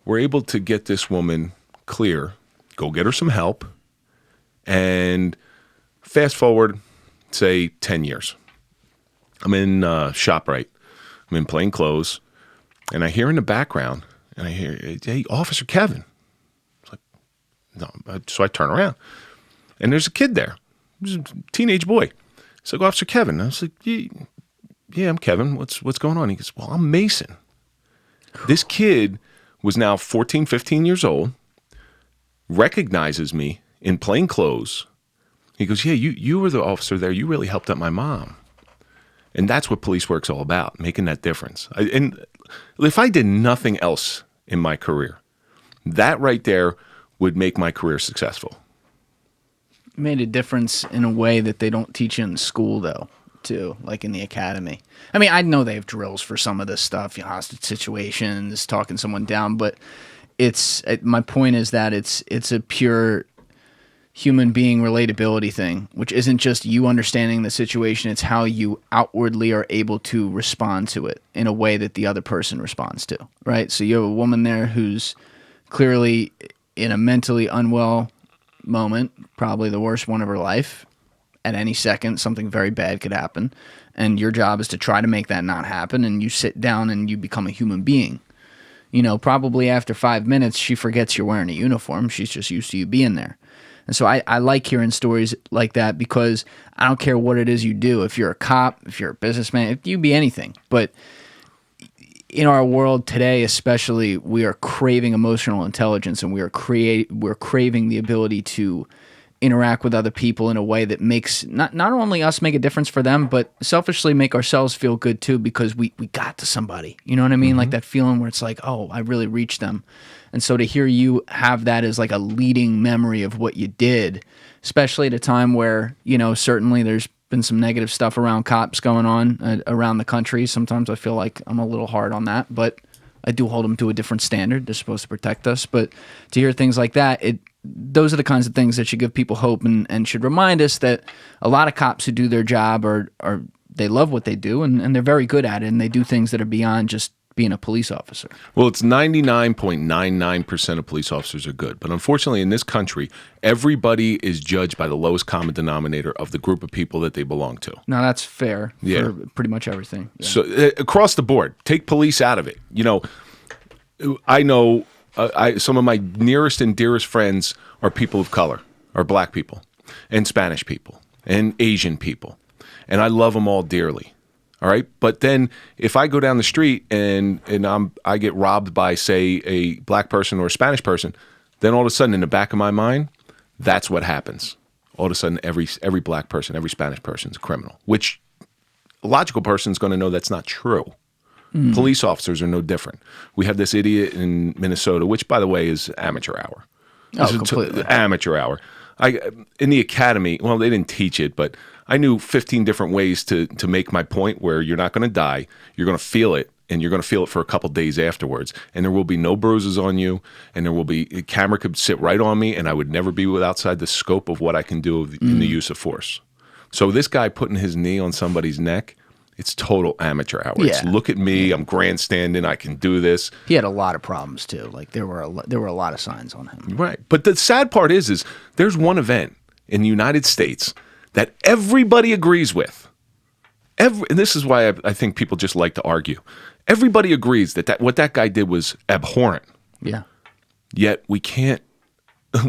[SPEAKER 1] We're able to get this woman clear, go get her some help, and fast forward, say 10 years. I'm in ShopRite. I'm in plain clothes, and I hear in the background, and I hear, hey, Officer Kevin. It's like, no. So I turn around, and there's a kid there. There's a teenage boy. He's like, Officer Kevin. I was like, yeah, I'm Kevin. What's going on? He goes, well, I'm Mason. This kid was now 14, 15 years old, recognizes me in plain clothes. He goes, yeah, you were the officer there. You really helped out my mom. And that's what police work's all about, making that difference. And if I did nothing else in my career, that right there would make my career successful.
[SPEAKER 2] Made a difference in a way that they don't teach in school, though, too, like in the academy. I mean, I know they have drills for some of this stuff, hostage situations, talking someone down, but my point is that it's a pure human being relatability thing, which isn't just you understanding the situation, it's how you outwardly are able to respond to it in a way that the other person responds to, right? So you have a woman there who's clearly in a mentally unwell moment, probably the worst one of her life. At any second, something very bad could happen, and your job is to try to make that not happen, and you sit down and you become a human being. You know, probably after 5 minutes, she forgets you're wearing a uniform. She's just used to you being there. And so I like hearing stories like that, because I don't care what it is you do. If you're a cop, if you're a businessman, if you be anything. But in our world today, especially, we are craving emotional intelligence, and we're craving the ability to interact with other people in a way that makes not only us make a difference for them, but selfishly make ourselves feel good too, because we got to somebody. You know what I mean? Like that feeling where it's like, oh, I really reached them. And so to hear you have that as like a leading memory of what you did, especially at a time where, you know, certainly there's been some negative stuff around cops going on around the country. Sometimes I feel like I'm a little hard on that, but I do hold them to a different standard. They're supposed to protect us. But to hear things like that, those are the kinds of things that should give people hope, and should remind us that a lot of cops who do their job are they love what they do, and they're very good at it, and they do things that are beyond just being a police officer.
[SPEAKER 1] Well, it's 99.99% of police officers are good. But unfortunately, in this country, everybody is judged by the lowest common denominator of the group of people that they belong to.
[SPEAKER 2] Now, that's fair for pretty much everything. Yeah.
[SPEAKER 1] So across the board, take police out of it. You know, I know some of my nearest and dearest friends are people of color, are black people, and Spanish people, and Asian people. And I love them all dearly. All right. But then if I go down the street and I get robbed by, say, a black person or a Spanish person, then all of a sudden in the back of my mind, that's what happens. All of a sudden, every black person, every Spanish person is a criminal, which a logical person is going to know that's not true. Police officers are no different. We have this idiot in Minnesota, which, by the way, is amateur hour.
[SPEAKER 2] Oh, completely.
[SPEAKER 1] Amateur hour. In the academy, well, they didn't teach it, but I knew 15 different ways to make my point where you're not going to die, you're going to feel it, and you're going to feel it for a couple days afterwards. And there will be no bruises on you, and there will be a camera could sit right on me, and I would never be outside the scope of what I can do in the use of force. So this guy putting his knee on somebody's neck, it's total amateur hour.
[SPEAKER 2] Yeah.
[SPEAKER 1] It's look at me, I'm grandstanding, I can do this.
[SPEAKER 2] He had a lot of problems too. Like there were a lot of signs on him.
[SPEAKER 1] Right. But the sad part is there's one event in the United States that everybody agrees with. And this is why I think people just like to argue. Everybody agrees that what that guy did was abhorrent.
[SPEAKER 2] Yeah.
[SPEAKER 1] Yet we can't.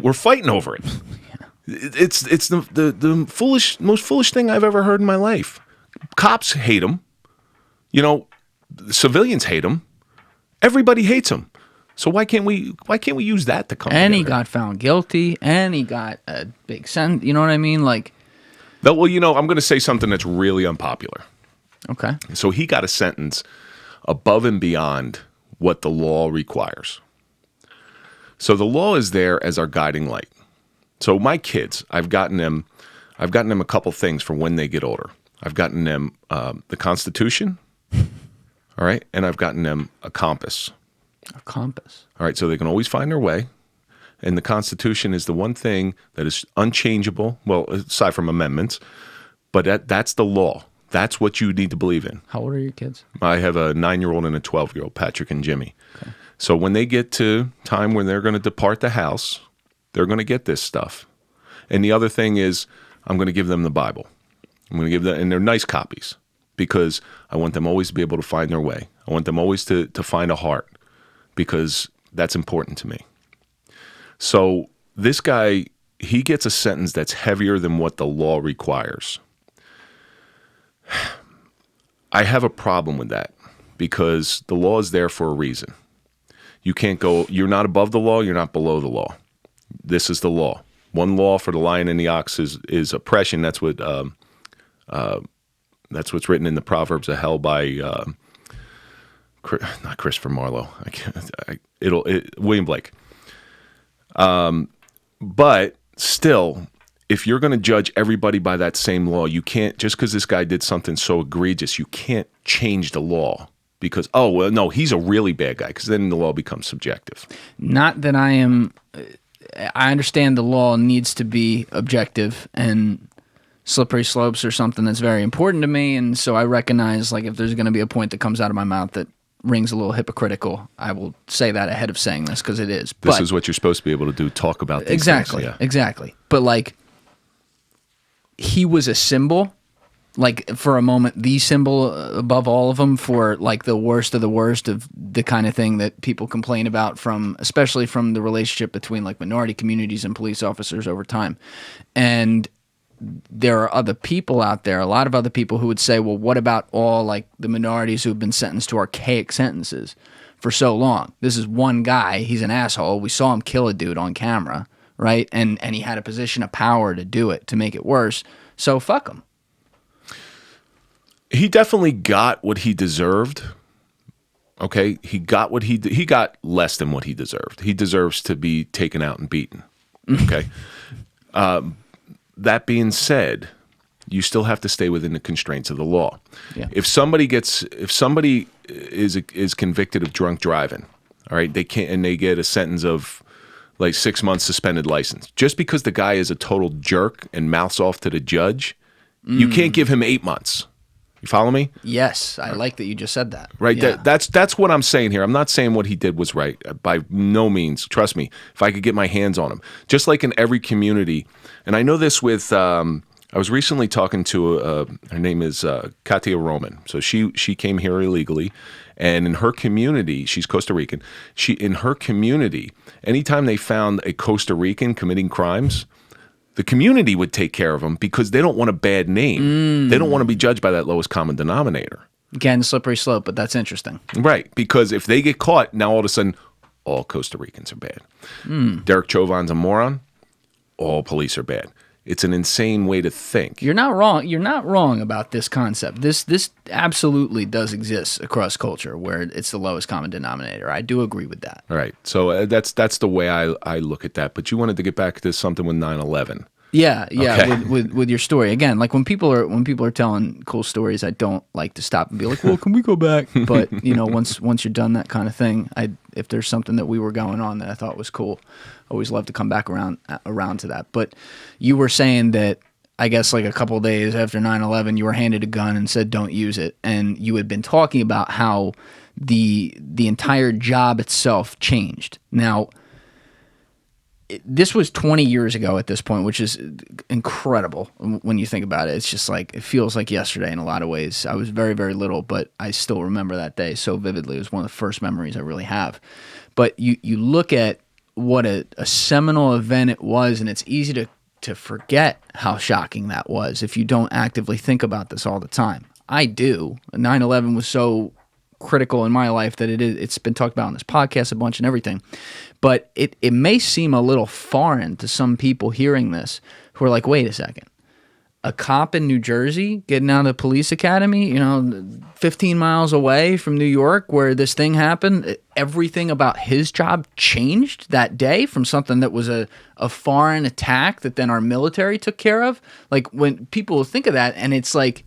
[SPEAKER 1] We're fighting over it. Yeah. It's the most foolish thing I've ever heard in my life. Cops hate him. You know, civilians hate him. Everybody hates him. So why can't we use that to come
[SPEAKER 2] And
[SPEAKER 1] together?
[SPEAKER 2] He got found guilty, and he got a big sentence. You know what I mean? Like.
[SPEAKER 1] Well, you know, I'm going to say something that's really unpopular.
[SPEAKER 2] Okay.
[SPEAKER 1] So he got a sentence above and beyond what the law requires. So the law is there as our guiding light. So my kids, I've gotten them a couple things for when they get older. I've gotten them the Constitution, all right, and I've gotten them a compass.
[SPEAKER 2] A compass.
[SPEAKER 1] All right, so they can always find their way. And the Constitution is the one thing that is unchangeable, well, aside from amendments, but that's the law. That's what you need to believe in.
[SPEAKER 2] How old are your kids?
[SPEAKER 1] I have a 9-year-old and a 12-year-old, Patrick and Jimmy. Okay. So when they get to time when they're going to depart the house, they're going to get this stuff. And the other thing is I'm going to give them the Bible. I'm going to give them, and they're nice copies, because I want them always to be able to find their way. I want them always to find a heart, because that's important to me. So this guy, he gets a sentence that's heavier than what the law requires. I have a problem with that, because the law is there for a reason. You're not above the law, you're not below the law. This is the law. One law for the lion and the ox is oppression. That's what's written in the Proverbs of Hell by not Christopher Marlowe. William Blake. But still, if you're going to judge everybody by that same law, you can't, just because this guy did something so egregious, you can't change the law because, oh, well, no, he's a really bad guy, because then the law becomes subjective.
[SPEAKER 2] Not that I am I understand the law needs to be objective, and slippery slopes are something that's very important to me. And so I recognize, like, if there's going to be a point that comes out of my mouth that rings a little hypocritical, I will say that ahead of saying this, because it is.
[SPEAKER 1] This is what you're supposed to be able to do, talk about these
[SPEAKER 2] exactly,
[SPEAKER 1] things. Yeah.
[SPEAKER 2] Exactly. But, like, he was a symbol, like, for a moment, the symbol above all of them for, like, the worst of the kind of thing that people complain about, from, especially from the relationship between, like, minority communities and police officers over time. And there are other people out there, a lot of other people, who would say, well, what about all, like, the minorities who have been sentenced to archaic sentences for so long? This is one guy. He's an asshole. We saw him kill a dude on camera, right? And he had a position of power to do it, to make it worse. So fuck him.
[SPEAKER 1] He definitely got what he deserved. Okay? He got he got less than what he deserved. He deserves to be taken out and beaten. Okay? That being said, you still have to stay within the constraints of the law.
[SPEAKER 2] Yeah.
[SPEAKER 1] If somebody is convicted of drunk driving, all right, they get a sentence of like 6 months suspended license. Just because the guy is a total jerk and mouths off to the judge, you can't give him 8 months. You follow me?
[SPEAKER 2] Yes, I like that you just said that.
[SPEAKER 1] Right.
[SPEAKER 2] Yeah.
[SPEAKER 1] That's what I'm saying here. I'm not saying what he did was right. By no means. Trust me. If I could get my hands on him, just like in every community, and I know this with. I was recently talking to her name is Katia Roman. So she came here illegally, and in her community, she's Costa Rican. In her community, anytime they found a Costa Rican committing crimes, the community would take care of them because they don't want a bad name. They don't want to be judged by that lowest common denominator.
[SPEAKER 2] Again, slippery slope, but that's interesting.
[SPEAKER 1] Right, because if they get caught, now all of a sudden, all Costa Ricans are bad. Derek Chauvin's a moron. All police are bad. It's an insane way to think.
[SPEAKER 2] You're not wrong. You're not wrong about this concept. This absolutely does exist across culture, where it's the lowest common denominator. I do agree with that.
[SPEAKER 1] All right. So that's the way I look at that. But you wanted to get back to something with 9/11.
[SPEAKER 2] Yeah.
[SPEAKER 1] Okay.
[SPEAKER 2] With your story again. Like when people are telling cool stories, I don't like to stop and be like, "Well, can we go back?" But once you're done that kind of thing, if there's something that we were going on that I thought was cool, I always love to come back around to that. But you were saying that, I guess, like a couple of days after 9/11, you were handed a gun and said, "Don't use it." And you had been talking about how the entire job itself changed. Now, this was 20 years ago at this point, which is incredible when you think about it. It's just like, it feels like yesterday in a lot of ways. I was very, very little, but I still remember that day so vividly. It was one of the first memories I really have. But you look at what a seminal event it was, and it's easy to forget how shocking that was if you don't actively think about this all the time. I do. 9/11 was so critical in my life that it's been talked about on this podcast a bunch and everything. But it may seem a little foreign to some people hearing this, who are like, wait a second. A cop in New Jersey getting out of the police academy, 15 miles away from New York where this thing happened, everything about his job changed that day from something that was a foreign attack that then our military took care of. Like, when people think of that, and it's like,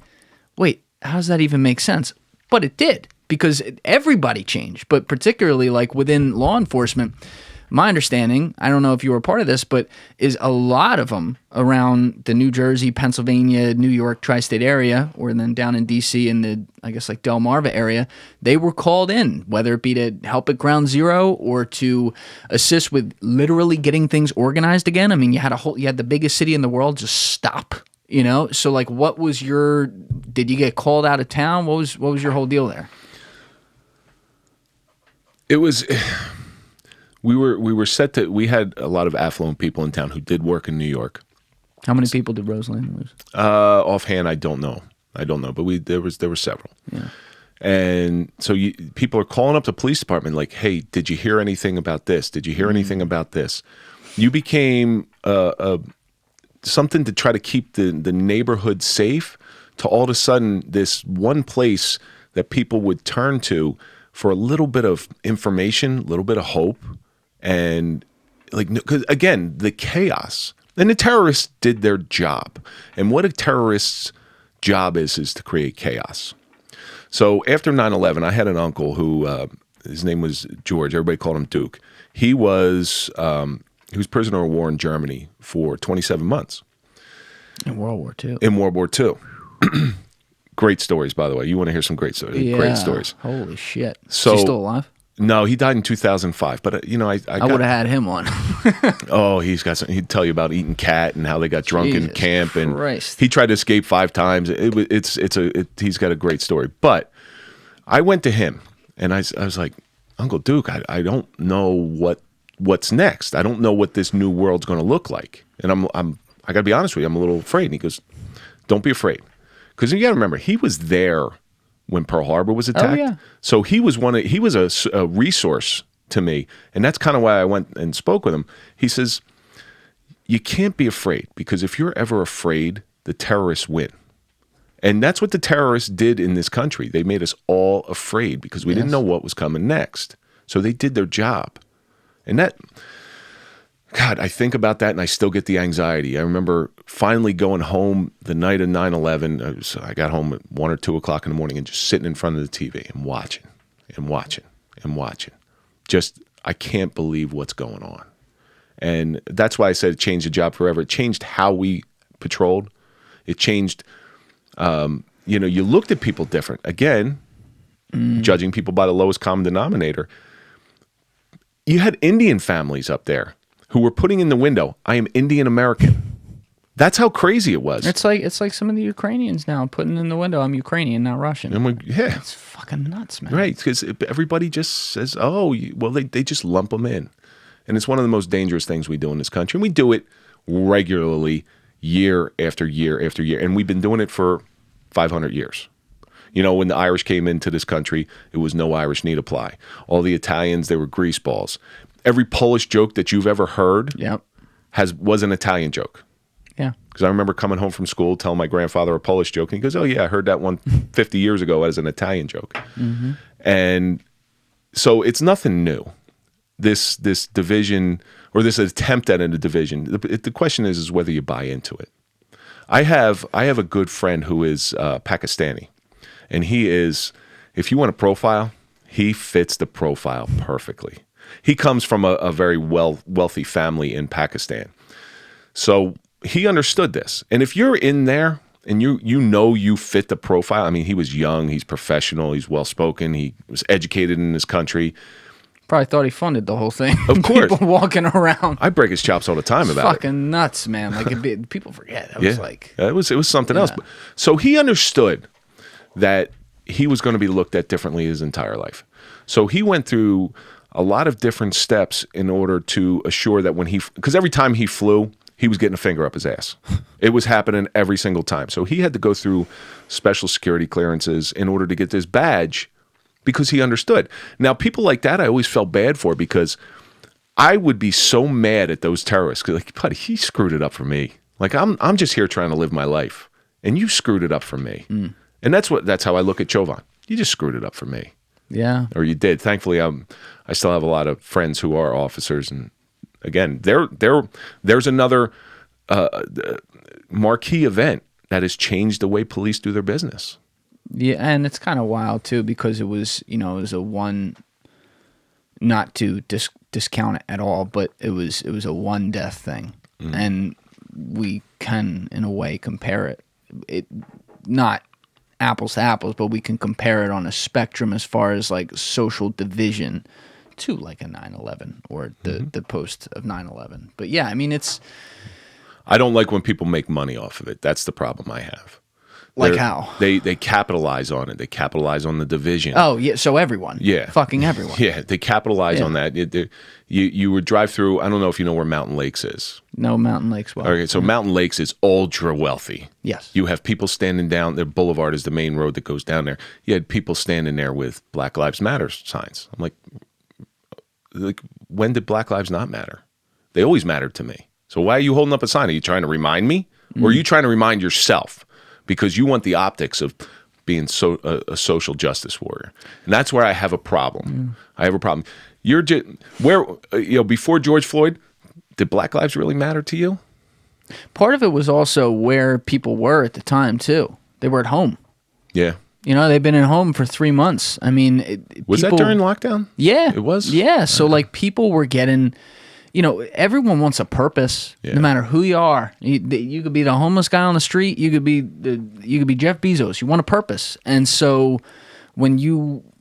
[SPEAKER 2] wait, how does that even make sense? But it did, because everybody changed, but particularly like within law enforcement. My understanding, I don't know if you were a part of this, but is a lot of them around the New Jersey, Pennsylvania, New York, tri-state area, or then down in D.C. in the, I guess, like Delmarva area, they were called in, whether it be to help at ground zero or to assist with literally getting things organized again. I mean, you had the biggest city in the world just stop, So like, did you get called out of town? What was your whole deal there?
[SPEAKER 1] It was. We were set to. We had a lot of affluent people in town who did work in New York.
[SPEAKER 2] How many people did Roseland lose?
[SPEAKER 1] Offhand, I don't know, but there were several. Yeah. And so people are calling up the police department like, "Hey, did you hear anything about this? Did you hear anything about this?" You became something to try to keep the neighborhood safe. To all of a sudden, this one place that people would turn to for a little bit of information, a little bit of hope. And because again, the chaos, and the terrorists did their job. And what a terrorist's job is to create chaos. So after 9/11, I had an uncle who, his name was George. Everybody called him Duke. He was He was prisoner of war in Germany for 27 months.
[SPEAKER 2] In World War II.
[SPEAKER 1] In World War II. Great stories, by the way. You want to hear some great stories?
[SPEAKER 2] Yeah.
[SPEAKER 1] Great stories.
[SPEAKER 2] Holy shit.
[SPEAKER 1] So,
[SPEAKER 2] is he still alive?
[SPEAKER 1] No, he died in 2005. But, I
[SPEAKER 2] would have had him on.
[SPEAKER 1] Oh, he's got some. He'd tell you about eating cat and how they got drunk in camp, and
[SPEAKER 2] Christ.
[SPEAKER 1] he tried to escape 5 times. He's got a great story. But I went to him, and I was like, Uncle Duke, I don't know what's next. I don't know what this new world's going to look like, and I got to be honest with you, I'm a little afraid. And he goes, "Don't be afraid," because you got to remember, he was there when Pearl Harbor was attacked.
[SPEAKER 2] Oh, yeah.
[SPEAKER 1] So he was a resource to me, and that's kind of why I went and spoke with him. He says, you can't be afraid, because if you're ever afraid, the terrorists win. And that's what the terrorists did in this country. They made us all afraid because we didn't know what was coming next. So they did their job. And that, God, I think about that and I still get the anxiety. I remember finally going home the night of 9/11. I got home at 1 or 2 o'clock in the morning and just sitting in front of the TV and watching and watching and watching. Just, I can't believe what's going on. And that's why I said it changed the job forever. It changed how we patrolled. It changed, you looked at people different. Again, judging people by the lowest common denominator. You had Indian families up there who were putting in the window, I am Indian American. That's how crazy it was.
[SPEAKER 2] It's like some of the Ukrainians now putting in the window, I'm Ukrainian, not Russian.
[SPEAKER 1] And yeah.
[SPEAKER 2] It's fucking nuts, man.
[SPEAKER 1] Right, because everybody just says, they just lump them in. And it's one of the most dangerous things we do in this country. And we do it regularly, year after year after year. And we've been doing it for 500 years. When the Irish came into this country, it was no Irish need apply. All the Italians, they were grease balls. Every Polish joke that you've ever heard was an Italian joke.
[SPEAKER 2] Yeah.
[SPEAKER 1] Because I remember coming home from school, telling my grandfather a Polish joke, and he goes, oh yeah, I heard that one 50 years ago as an Italian joke. Mm-hmm. And so it's nothing new. This division, or this attempt at a division. The question is whether you buy into it. I have a good friend who is Pakistani, and he is, if you want a profile, he fits the profile perfectly. He comes from a very wealthy family in Pakistan, so he understood this. And if you're in there and you fit the profile, I mean, he was young, he's professional, he's well spoken, he was educated in this country.
[SPEAKER 2] Probably thought he funded the whole thing.
[SPEAKER 1] Of course.
[SPEAKER 2] People walking around.
[SPEAKER 1] I break his chops all the time about it.
[SPEAKER 2] Fucking nuts, man. Like, people forget.
[SPEAKER 1] It was something else. So he understood that he was going to be looked at differently his entire life. So he went through a lot of different steps in order to assure that because every time he flew, he was getting a finger up his ass. It was happening every single time. So he had to go through special security clearances in order to get this badge, because he understood. Now, people like that, I always felt bad for, because I would be so mad at those terrorists. Cause like, buddy, he screwed it up for me. Like, I'm just here trying to live my life, and you screwed it up for me. Mm. And that's how I look at Chauvin. You just screwed it up for me.
[SPEAKER 2] Yeah.
[SPEAKER 1] Or you did. Thankfully, I still have a lot of friends who are officers, and again, there's another marquee event that has changed the way police do their business.
[SPEAKER 2] Yeah, and it's kind of wild too, because it was a one, not to discount it at all, but it was a one death thing, and we can in a way compare it not apples to apples, but we can compare it on a spectrum as far as like social division to like a 9/11 or the post of 9/11. But yeah, I mean,
[SPEAKER 1] I don't like when people make money off of it. That's the problem I have.
[SPEAKER 2] Like how?
[SPEAKER 1] They capitalize on it. They capitalize on the division.
[SPEAKER 2] Oh, yeah. So everyone.
[SPEAKER 1] Yeah.
[SPEAKER 2] Fucking everyone.
[SPEAKER 1] Yeah. They capitalize on that. You would drive through, I don't know if you know where Mountain Lakes is.
[SPEAKER 2] No, Mountain Lakes. Well.
[SPEAKER 1] Okay, so Mountain Lakes is ultra wealthy.
[SPEAKER 2] Yes.
[SPEAKER 1] You have people standing down, their boulevard is the main road that goes down there. You had people standing there with Black Lives Matter signs. I'm like, when did Black Lives not matter? They always mattered to me. So why are you holding up a sign? Are you trying to remind me? Or are you trying to remind yourself? Because you want the optics of being a social justice warrior, and that's where I have a problem. I have a problem. Before George Floyd, did Black lives really matter to you?
[SPEAKER 2] Part of it was also where people were at the time too. They were at home.
[SPEAKER 1] Yeah.
[SPEAKER 2] They've been at home for 3 months. I mean,
[SPEAKER 1] was that during lockdown?
[SPEAKER 2] Yeah,
[SPEAKER 1] it was.
[SPEAKER 2] Yeah, so like people were getting, everyone wants a purpose, no matter who you are. You could be the homeless guy on the street. You could be Jeff Bezos. You want a purpose. And so when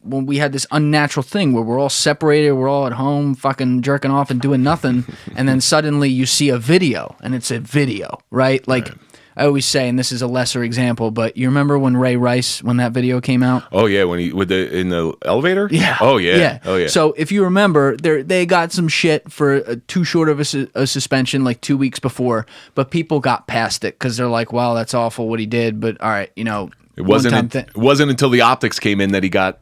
[SPEAKER 2] we had this unnatural thing where we're all separated, we're all at home fucking jerking off and doing nothing, and then suddenly you see a video, and it's a video, right? Like, right. I always say, and this is a lesser example, but you remember when Ray Rice, when that video came out?
[SPEAKER 1] Oh yeah, when he in the elevator?
[SPEAKER 2] Yeah.
[SPEAKER 1] Oh yeah. Oh yeah.
[SPEAKER 2] So if you remember, they got some shit for too short of a suspension like 2 weeks before, but people got past it because they're like, "Wow, that's awful what he did." But all right,
[SPEAKER 1] it wasn't until the optics came in that he got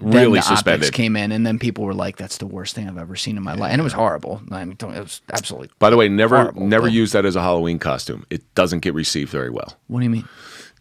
[SPEAKER 1] really suspended.
[SPEAKER 2] Optics came in, and then people were like, "That's the worst thing I've ever seen in my life," and it was horrible. I mean, it was absolutely.
[SPEAKER 1] By the way, never use that as a Halloween costume. It doesn't get received very well.
[SPEAKER 2] What do you mean?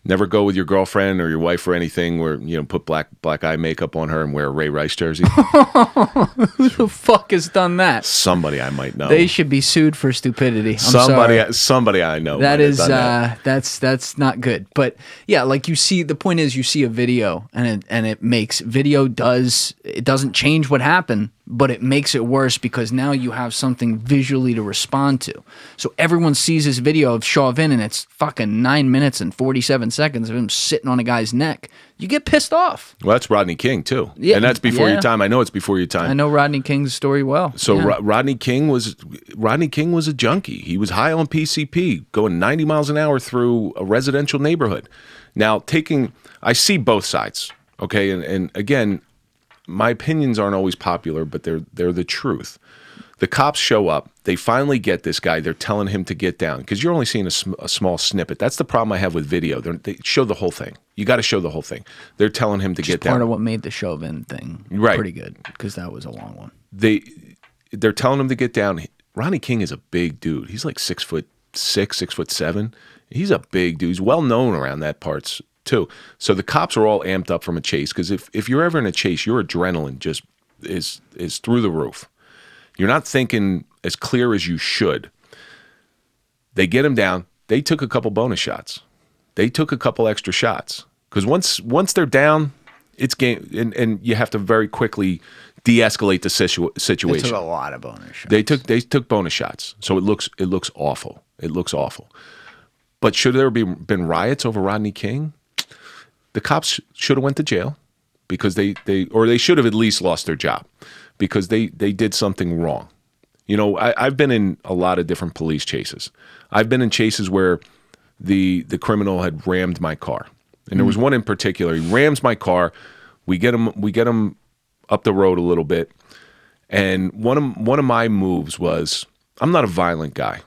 [SPEAKER 1] Never go with your girlfriend or your wife or anything where put black eye makeup on her and wear a Ray Rice jersey.
[SPEAKER 2] Who the fuck has done that?
[SPEAKER 1] Somebody I might know.
[SPEAKER 2] They should be sued for stupidity.
[SPEAKER 1] Somebody I know.
[SPEAKER 2] That is that's not good. But yeah, like the point is you see a video and it makes it doesn't change what happened, but it makes it worse because now you have something visually to respond to. So everyone sees this video of Chauvin and it's fucking 9 minutes and 47 seconds of him sitting on a guy's neck. You get pissed off.
[SPEAKER 1] Well, that's Rodney King too.
[SPEAKER 2] Yeah,
[SPEAKER 1] and that's before your time. I know it's before your time.
[SPEAKER 2] I know Rodney King's story well.
[SPEAKER 1] So Rodney King was a junkie. He was high on PCP, going 90 miles an hour through a residential neighborhood. Now, I see both sides, okay? And again, my opinions aren't always popular, but they're the truth. The cops show up. They finally get this guy. They're telling him to get down because you're only seeing a small snippet. That's the problem I have with video. They show the whole thing. You got to show the whole thing. They're telling him to get down.
[SPEAKER 2] Part of what made the Chauvin thing pretty good because that was a long one.
[SPEAKER 1] They're telling him to get down. Rodney King is a big dude. He's like 6'6", 6'7". He's a big dude. He's well known around that parts too. So the cops are all amped up from a chase because if you're ever in a chase, your adrenaline just is through the roof. You're not thinking as clear as you should. They get him down. They took a couple bonus shots. They took a couple extra shots because once they're down, it's game, and you have to very quickly de-escalate the situation.
[SPEAKER 2] They took a lot of bonus shots.
[SPEAKER 1] They took bonus shots, so it looks awful. It looks awful. But should there been riots over Rodney King? The cops should have went to jail because they should have at least lost their job because they did something wrong. I've been in a lot of different police chases. I've been in chases where the criminal had rammed my car. And there was one in particular. He rams my car. We get him up the road a little bit. And one of my moves was, I'm not a violent guy.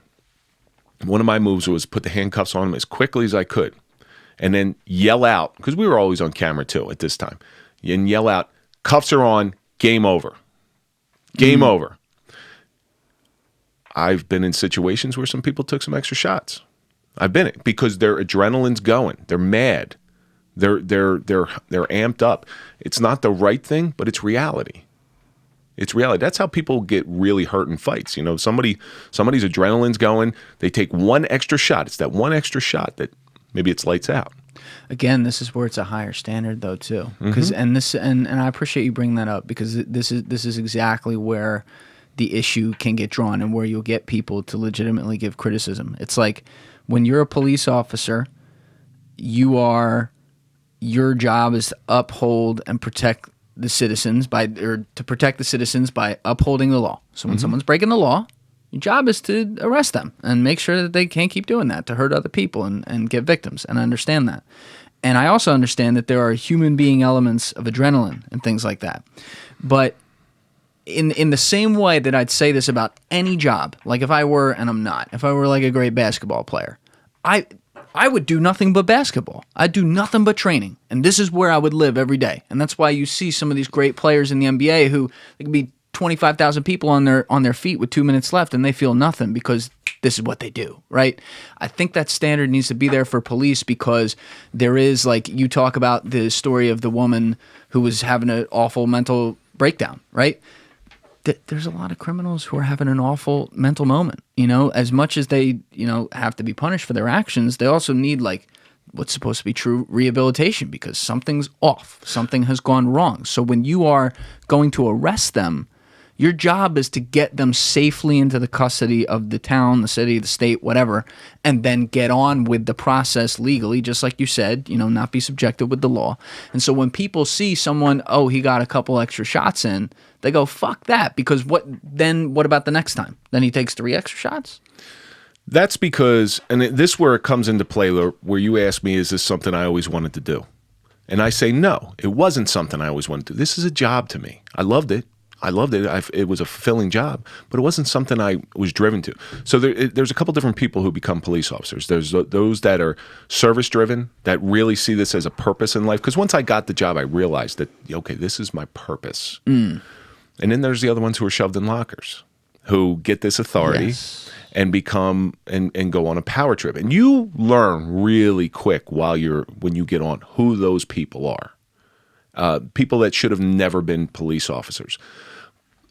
[SPEAKER 1] One of my moves was put the handcuffs on him as quickly as I could. And then yell out, because we were always on camera too at this time, and yell out, cuffs are on, game over. Game over. I've been in situations where some people took some extra shots. I've been it because their adrenaline's going. They're mad. They're amped up. It's not the right thing, but it's reality. It's reality. That's how people get really hurt in fights. Somebody's adrenaline's going. They take one extra shot. It's that one extra shot that maybe it's lights out.
[SPEAKER 2] Again, this is where it's a higher standard, though, too. Because and I appreciate you bringing that up because this is exactly where the issue can get drawn and where you'll get people to legitimately give criticism. It's like when you're a police officer, your job is to uphold and protect the citizens by upholding the law. So when someone's breaking the law, your job is to arrest them and make sure that they can't keep doing that to hurt other people and get victims. And I understand that. And I also understand that there are human being elements of adrenaline and things like that. But in the same way that I'd say this about any job, like if I were, and I'm not, if I were like a great basketball player, I would do nothing but basketball. I'd do nothing but training. And this is where I would live every day. And that's why you see some of these great players in the NBA who they could be 25,000 people on their feet with 2 minutes left and they feel nothing because this is what they do, right? I think that standard needs to be there for police because there is, like you talk about the story of the woman who was having an awful mental breakdown, right? There's a lot of criminals who are having an awful mental moment, as much as they, have to be punished for their actions, they also need like what's supposed to be true rehabilitation because something's off, something has gone wrong. So when you are going to arrest them, Your job is to get them safely into the custody of the town, the city, the state, whatever, and then get on with the process legally, just like you said, not be subjected with the law. And so when people see someone, oh, he got a couple extra shots in, they go, fuck that, because what about the next time? Then he takes 3 extra shots?
[SPEAKER 1] That's because, and this where it comes into play, where you ask me, is this something I always wanted to do? And I say, no, it wasn't something I always wanted to do. This is a job to me. I loved it. It was a fulfilling job, but it wasn't something I was driven to. So there's a couple different people who become police officers. There's those that are service-driven, that really see this as a purpose in life. Because once I got the job, I realized that, okay, this is my purpose. And then there's the other ones who are shoved in lockers, who get this authority and become and go on a power trip. And you learn really quick when you get on who those people are. People that should have never been police officers.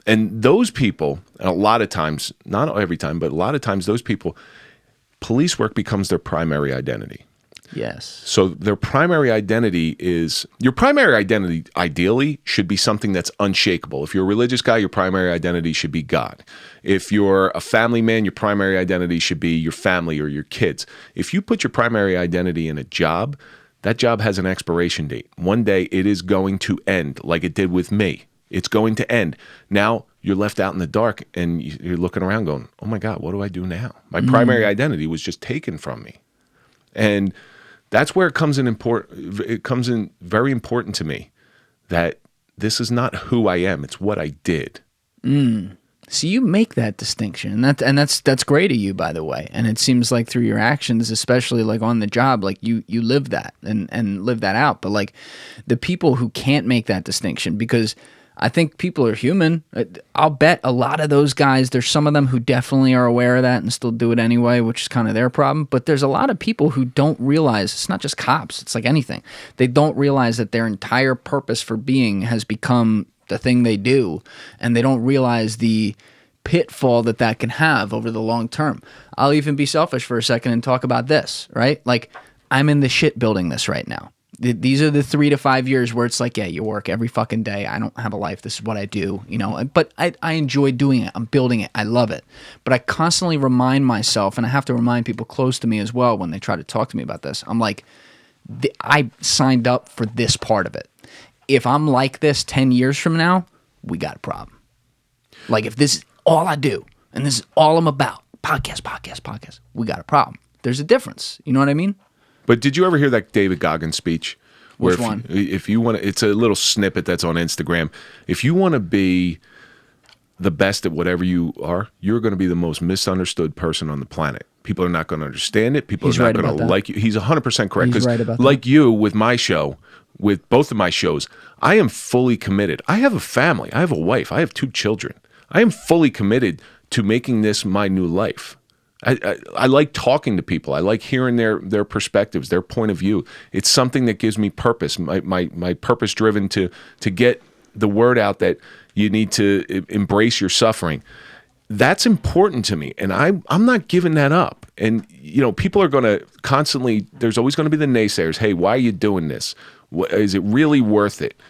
[SPEAKER 1] And those people, and a lot of times, not every time, but a lot of times those people, police work becomes their primary identity.
[SPEAKER 2] Yes.
[SPEAKER 1] So their primary identity is, your primary identity ideally should be something that's unshakable. If you're a religious guy, your primary identity should be God. If you're a family man, your primary identity should be your family or your kids. If you put your primary identity in a job, that job has an expiration date. One day it is going to end, like it did with me. It's going to end. Now you're left out in the dark and you're looking around going, oh my God, what do I do now? My primary identity was just taken from me. And that's where it comes in important. It comes in very important to me that this is not who I am. It's what I did.
[SPEAKER 2] So you make that distinction, and that's great of you, by the way. And it seems like through your actions, especially like on the job, like you live that and live that out. But like the people who can't make that distinction, because I think people are human. I'll bet a lot of those guys, there's some of them who definitely are aware of that and still do it anyway, which is kind of their problem. But there's a lot of people who don't realize, it's not just cops, it's like anything. They don't realize that their entire purpose for being has become the thing they do, and they don't realize the pitfall that can have over the long term. I'll even be selfish for a second and talk about this, right? Like, I'm in the shit building this right now. These are the 3 to 5 years where it's like, yeah, you work every fucking day. I don't have a life. This is what I do, but I enjoy doing it. I'm building it. I love it. But I constantly remind myself, and I have to remind people close to me as well when they try to talk to me about this. I'm like, I signed up for this part of it. If I'm like this 10 years from now, we got a problem. Like, if this is all I do and this is all I'm about, podcast, we got a problem. There's a difference. You know what I mean?
[SPEAKER 1] But did you ever hear that David Goggins speech?
[SPEAKER 2] Which one?
[SPEAKER 1] If you want to, it's a little snippet that's on Instagram. If you want to be the best at whatever you are, you're going to be the most misunderstood person on the planet. People are not going to understand it. People are not going to like you. He's 100% correct.
[SPEAKER 2] He's right about that.
[SPEAKER 1] Like you, with my show, with both of my shows, I am fully committed. I have a family. I have a wife. I have 2 children. I am fully committed to making this my new life. I like talking to people. I like hearing their perspectives, their point of view. It's something that gives me purpose. My purpose driven to get the word out that you need to embrace your suffering. That's important to me, and I'm not giving that up. And people are going to constantly. There's always going to be the naysayers. Hey, why are you doing this? Is it really worth it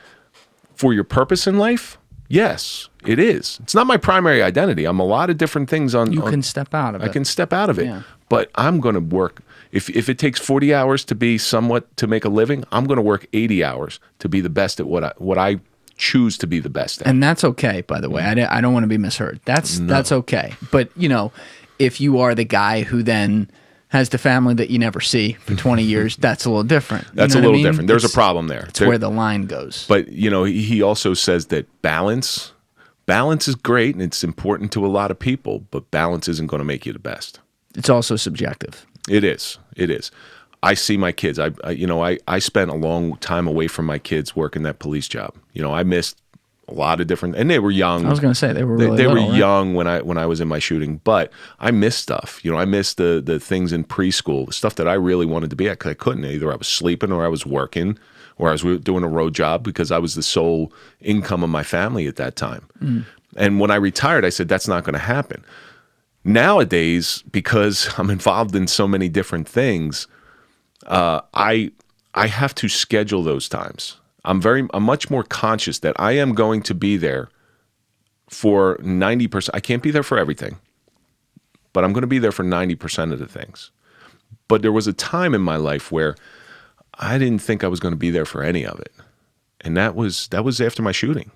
[SPEAKER 1] for your purpose in life? Yes, it is. It's not my primary identity. I'm a lot of different things on.
[SPEAKER 2] You can step out of it.
[SPEAKER 1] I can step out of it,
[SPEAKER 2] yeah.
[SPEAKER 1] But I'm going to work. If it takes 40 hours to be somewhat to make a living, I'm going to work 80 hours to be the best at what I choose to be the best at.
[SPEAKER 2] And that's okay, by the way. I don't want to be misheard. That's okay. But if you are the guy who then has the family that you never see for 20 years, that's a little different.
[SPEAKER 1] That's a little different. There's a problem there.
[SPEAKER 2] It's where the line goes.
[SPEAKER 1] But, he also says that balance is great and it's important to a lot of people, but balance isn't going to make you the best.
[SPEAKER 2] It's also subjective.
[SPEAKER 1] It is. I see my kids. I spent a long time away from my kids working that police job. I missed a lot of different, and they were young.
[SPEAKER 2] I was going to say they were really
[SPEAKER 1] they
[SPEAKER 2] little,
[SPEAKER 1] were young when I was in my shooting, but I missed stuff. I missed the things in preschool, the stuff that I really wanted to be at because I couldn't. Either I was sleeping or I was working or I was doing a road job because I was the sole income of my family at that time. And when I retired, I said, that's not going to happen. Nowadays, because I'm involved in so many different things, I have to schedule those times. I'm much more conscious that I am going to be there for 90%. I can't be there for everything, but I'm going to be there for 90% of the things. But there was a time in my life where I didn't think I was going to be there for any of it. And that was after my shooting.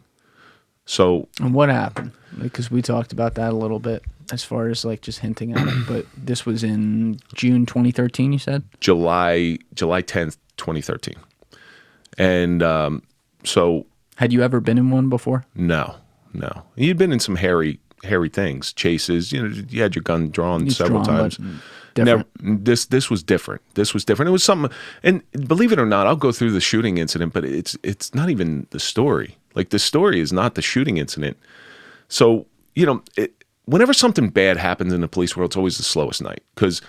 [SPEAKER 1] So,
[SPEAKER 2] and what happened? Because we talked about that a little bit as far as like just hinting at it, but this was in June 2013, you said?
[SPEAKER 1] July 10th, 2013. And so...
[SPEAKER 2] Had you ever been in one before?
[SPEAKER 1] No. You'd been in some hairy things, chases. You had your gun drawn several times. Never, this was different. This was different. It was something, and believe it or not, I'll go through the shooting incident, but it's not even the story. Like, the story is not the shooting incident. So, whenever something bad happens in the police world, it's always the slowest night. Because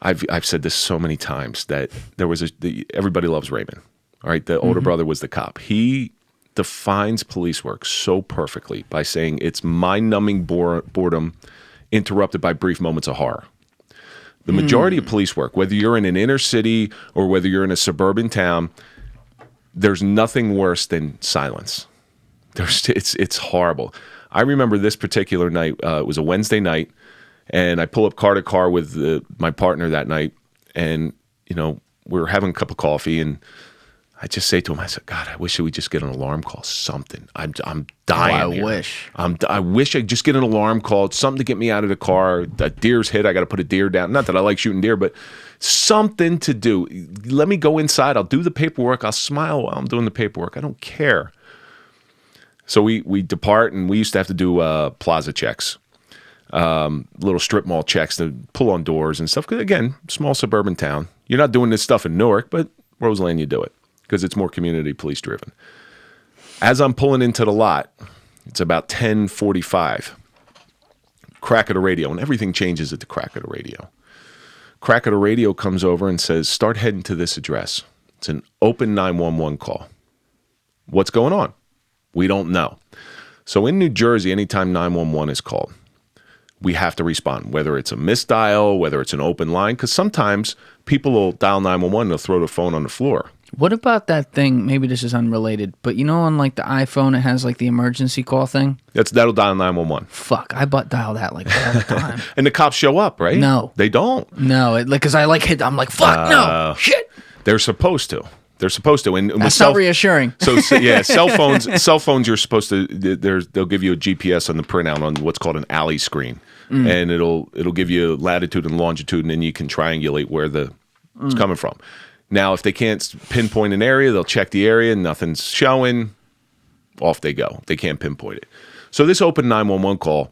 [SPEAKER 1] I've said this so many times that there was everybody loves Raymond. All right, the older brother was the cop. He defines police work so perfectly by saying it's mind-numbing boredom interrupted by brief moments of horror. The majority of police work, whether you're in an inner city or whether you're in a suburban town, there's nothing worse than silence. It's horrible. I remember this particular night. It was a Wednesday night, and I pull up car to car with my partner that night, and we were having a cup of coffee, and I just say to him, I said, God, I wish we just get an alarm call, something. I'm dying here. I wish I'd just get an alarm call, something to get me out of the car. A deer's hit, I got to put a deer down. Not that I like shooting deer, but something to do. Let me go inside. I'll do the paperwork. I'll smile while I'm doing the paperwork. I don't care. So we depart, and we used to have to do plaza checks, little strip mall checks to pull on doors and stuff. Because, again, small suburban town. You're not doing this stuff in Newark, but Roseland, you do it. Because it's more community police driven. As I'm pulling into the lot, it's about 10:45. Crack of the radio, and everything changes at the crack of the radio. Crack of the radio comes over and says, start heading to this address. It's an open 911 call. What's going on? We don't know. So in New Jersey, anytime 911 is called, we have to respond, whether it's a misdial, whether it's an open line, because sometimes people will dial 911 and they'll throw the phone on the floor.
[SPEAKER 2] What about that thing? Maybe this is unrelated, but on like the iPhone, it has like the emergency call thing.
[SPEAKER 1] That'll dial 911.
[SPEAKER 2] Fuck, I dial that like all the time.
[SPEAKER 1] And the cops show up, right?
[SPEAKER 2] No,
[SPEAKER 1] they don't.
[SPEAKER 2] No, because I like hit. I'm like, fuck, no, shit.
[SPEAKER 1] They're supposed to. And
[SPEAKER 2] that's not reassuring.
[SPEAKER 1] So yeah, cell phones. You're supposed to. They'll give you a GPS on the printout on what's called an alley screen, and it'll give you latitude and longitude, and then you can triangulate where it's coming from. Now, if they can't pinpoint an area, they'll check the area. Nothing's showing. Off they go. They can't pinpoint it. So this open 911 call,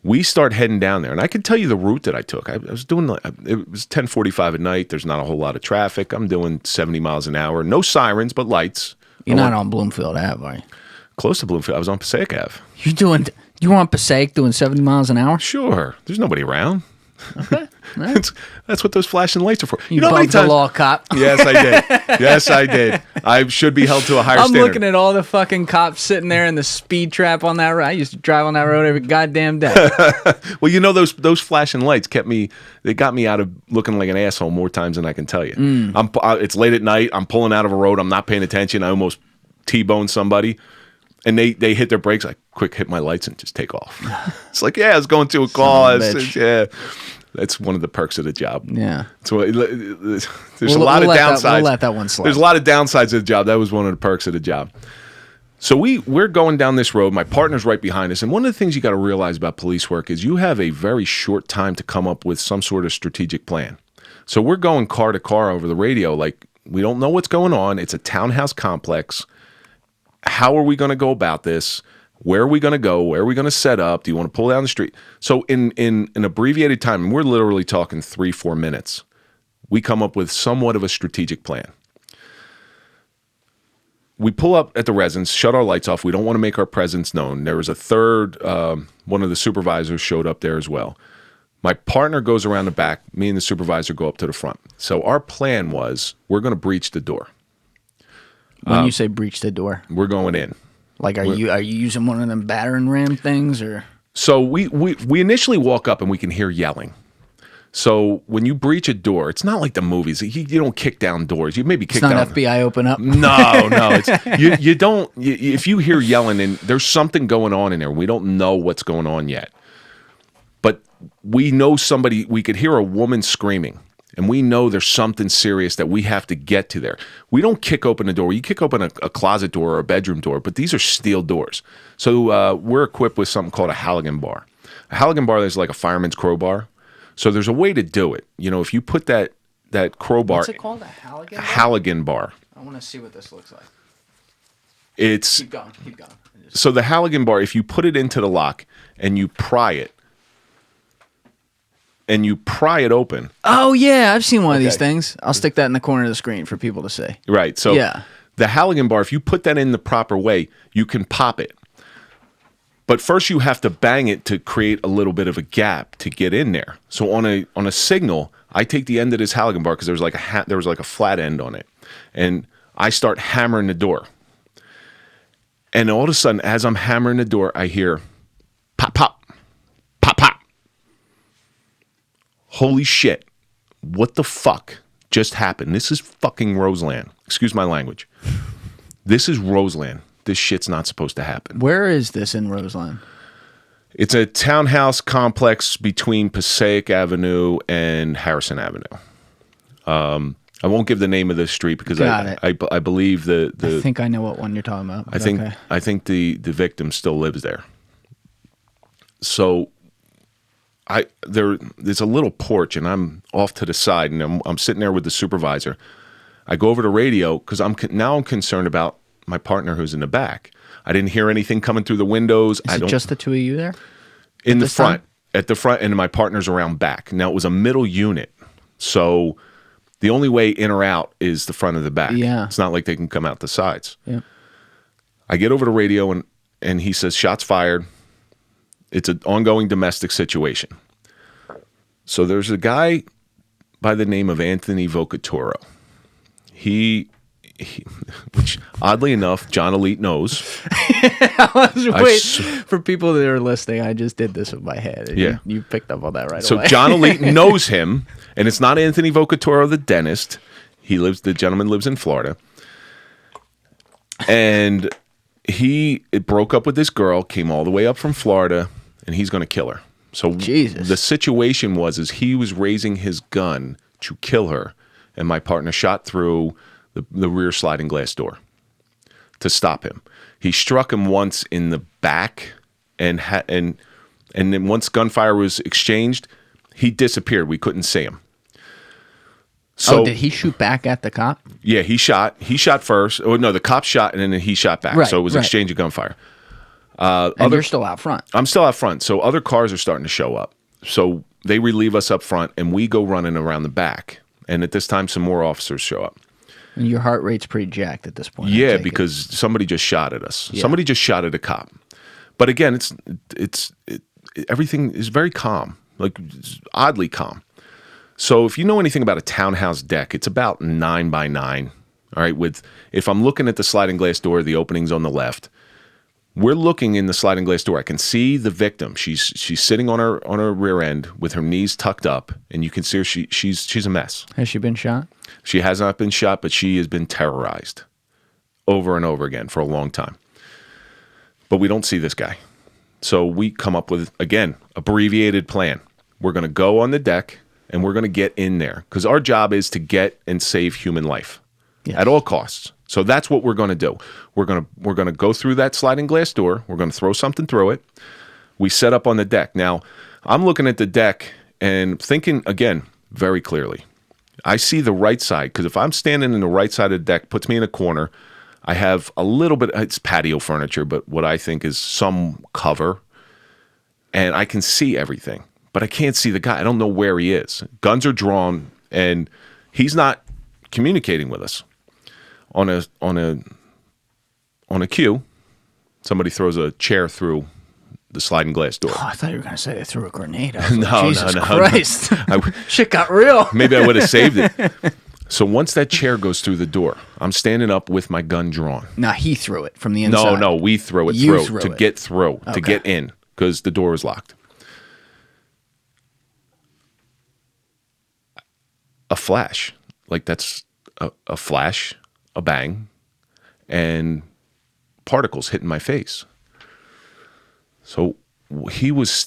[SPEAKER 1] we start heading down there. And I can tell you the route that I took. I was doing, it was 10:45 at night. There's not a whole lot of traffic. I'm doing 70 miles an hour. No sirens, but lights.
[SPEAKER 2] You're not on Bloomfield Ave, are you?
[SPEAKER 1] Close to Bloomfield. I was on Passaic Ave.
[SPEAKER 2] You were on Passaic doing 70 miles an hour?
[SPEAKER 1] Sure. There's nobody around.
[SPEAKER 2] Okay. Right.
[SPEAKER 1] That's what those flashing lights are for.
[SPEAKER 2] You know how many times the law, cop?
[SPEAKER 1] Yes, I did. I should be held to a higher standard.
[SPEAKER 2] I'm looking at all the fucking cops sitting there in the speed trap on that road. I used to drive on that road every goddamn day.
[SPEAKER 1] Well, those flashing lights got me out of looking like an asshole more times than I can tell you. It's late at night. I'm pulling out of a road. I'm not paying attention. I almost T-boned somebody. And they hit their brakes. I quick hit my lights and just take off. It's like, I was going to a call. Yeah, that's one of the perks of the job.
[SPEAKER 2] Yeah.
[SPEAKER 1] So there's a lot of downsides.
[SPEAKER 2] We'll let that one slide.
[SPEAKER 1] There's a lot of downsides of the job. That was one of the perks of the job. So we're going down this road. My partner's right behind us. And one of the things you got to realize about police work is you have a very short time to come up with some sort of strategic plan. So we're going car to car over the radio. Like, we don't know what's going on. It's a townhouse complex. How are we going to go about this? Where are we going to go? Where are we going to set up? Do you want to pull down the street? So in an abbreviated time, and we're literally talking 3-4 minutes, we come up with somewhat of a strategic plan. We pull up at the residence, shut our lights off. We don't want to make our presence known. There was a third, one of the supervisors showed up there as well. My partner goes around the back. Me and the supervisor go up to the front. So our plan was we're going to breach the door.
[SPEAKER 2] When you say breach the door,
[SPEAKER 1] we're going in.
[SPEAKER 2] Like, are you using one of them battering ram things, or?
[SPEAKER 1] So we initially walk up and we can hear yelling. So when you breach a door, it's not like the movies. You don't kick down doors. You maybe kick
[SPEAKER 2] It's not
[SPEAKER 1] down.
[SPEAKER 2] FBI open up.
[SPEAKER 1] No. You don't. If you hear yelling and there's something going on in there, we don't know what's going on yet. But we know somebody. We could hear a woman screaming, and we know there's something serious that we have to get to there. We don't kick open a door. You kick open a closet door or a bedroom door, but these are steel doors. So we're equipped with something called a Halligan bar. A Halligan bar is like a fireman's crowbar. So there's a way to do it. If you put that crowbar.
[SPEAKER 2] What's it called? A Halligan bar?
[SPEAKER 1] Halligan bar.
[SPEAKER 2] I want to see what this looks like.
[SPEAKER 1] It's
[SPEAKER 2] Keep going.
[SPEAKER 1] So the Halligan bar, if you put it into the lock and you pry it open.
[SPEAKER 2] Oh yeah, I've seen one of these things. I'll stick that in the corner of the screen for people to see.
[SPEAKER 1] Right. So
[SPEAKER 2] yeah.
[SPEAKER 1] The Halligan bar, if you put that in the proper way, you can pop it. But first you have to bang it to create a little bit of a gap to get in there. So on a signal, I take the end of this Halligan bar because there was like a flat end on it. And I start hammering the door. And all of a sudden, as I'm hammering the door, I hear pop, pop, pop, pop. Holy shit. What the fuck just happened? This is fucking Roseland. Excuse my language. This is Roseland. This shit's not supposed to happen.
[SPEAKER 2] Where is this in Roseland?
[SPEAKER 1] It's a townhouse complex between Passaic Avenue and Harrison Avenue. I won't give the name of the street because I believe the
[SPEAKER 2] I think I know what one you're talking about.
[SPEAKER 1] I think the victim still lives there. So there's a little porch and I'm off to the side and I'm sitting there with the supervisor. I go over to radio because I'm concerned about my partner who's in the back. I didn't hear anything coming through the windows.
[SPEAKER 2] Is it just the two of you there?
[SPEAKER 1] In the front. At the front, and my partner's around back. Now, it was a middle unit, so the only way in or out is the front of the back.
[SPEAKER 2] Yeah.
[SPEAKER 1] It's not like they can come out the sides.
[SPEAKER 2] Yeah.
[SPEAKER 1] I get over to radio, and he says, shots fired. It's an ongoing domestic situation. So there's a guy by the name of Anthony Vocatoro. Which oddly enough, John Alite knows.
[SPEAKER 2] For people that are listening, I just did this with my head.
[SPEAKER 1] Yeah.
[SPEAKER 2] You picked up on that right away.
[SPEAKER 1] So John Alite knows him, and it's not Anthony Vocatoro, the dentist. The gentleman lives in Florida. And it broke up with this girl, came all the way up from Florida, and he's going to kill her. So
[SPEAKER 2] Jesus.
[SPEAKER 1] The situation was he was raising his gun to kill her, and my partner shot through the rear sliding glass door to stop him. He struck him once in the back, and then once gunfire was exchanged, he disappeared. We couldn't see him. So,
[SPEAKER 2] did he shoot back at the cop?
[SPEAKER 1] Yeah, he shot first. Oh no, the cop shot and then he shot back.
[SPEAKER 2] Right,
[SPEAKER 1] so it was exchange of gunfire.
[SPEAKER 2] And you're still out front.
[SPEAKER 1] I'm still out front. So other cars are starting to show up. So they relieve us up front and we go running around the back. And at this time, some more officers show up.
[SPEAKER 2] And your heart rate's pretty jacked at this point.
[SPEAKER 1] Yeah, because somebody just shot at us. Yeah. Somebody just shot at a cop. But again, everything is very calm, like oddly calm. So if you know anything about a townhouse deck, it's about 9 by 9. All right, if I'm looking at the sliding glass door, the opening's on the left. We're looking in the sliding glass door. I can see the victim. She's sitting on her rear end with her knees tucked up, and you can see her. She's a mess.
[SPEAKER 2] Has she been shot?
[SPEAKER 1] She has not been shot, but she has been terrorized over and over again for a long time. But we don't see this guy. So we come up with, again, abbreviated plan. We're going to go on the deck, and we're going to get in there because our job is to get and save human life at all costs. So that's what we're going to do. We're going to go through that sliding glass door. We're going to throw something through it. We set up on the deck. Now, I'm looking at the deck and thinking, again, very clearly. I see the right side because if I'm standing in the right side of the deck, puts me in a corner. I have a little bit, it's patio furniture, but what I think is some cover. And I can see everything, but I can't see the guy. I don't know where he is. Guns are drawn, and he's not communicating with us. On a cue, somebody throws a chair through the sliding glass door.
[SPEAKER 2] Oh, I thought you were going to say they threw a grenade.
[SPEAKER 1] No,
[SPEAKER 2] Jesus Christ. Shit got real.
[SPEAKER 1] Maybe I would have saved it. So once that chair goes through the door, I'm standing up with my gun drawn.
[SPEAKER 2] Now he threw it from the inside.
[SPEAKER 1] No, we throw it through to get through, to get in, because the door was locked. a flash. Like that's a flash, a bang, and particles hitting my face. So he was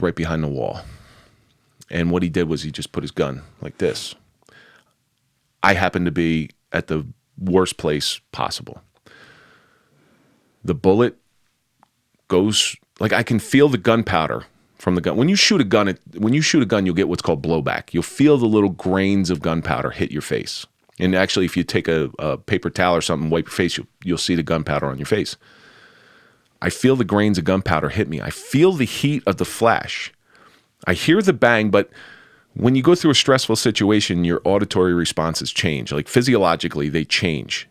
[SPEAKER 1] right behind the wall. And what he did was he just put his gun like this. I happened to be at the worst place possible. The bullet goes, like I can feel the gunpowder from the gun. When you shoot a gun, you'll get what's called blowback. You'll feel the little grains of gunpowder hit your face. And actually, if you take a paper towel or something, wipe your face, you'll see the gunpowder on your face. I feel the grains of gunpowder hit me. I feel the heat of the flash. I hear the bang, but when you go through a stressful situation, your auditory responses change. Like physiologically, they change.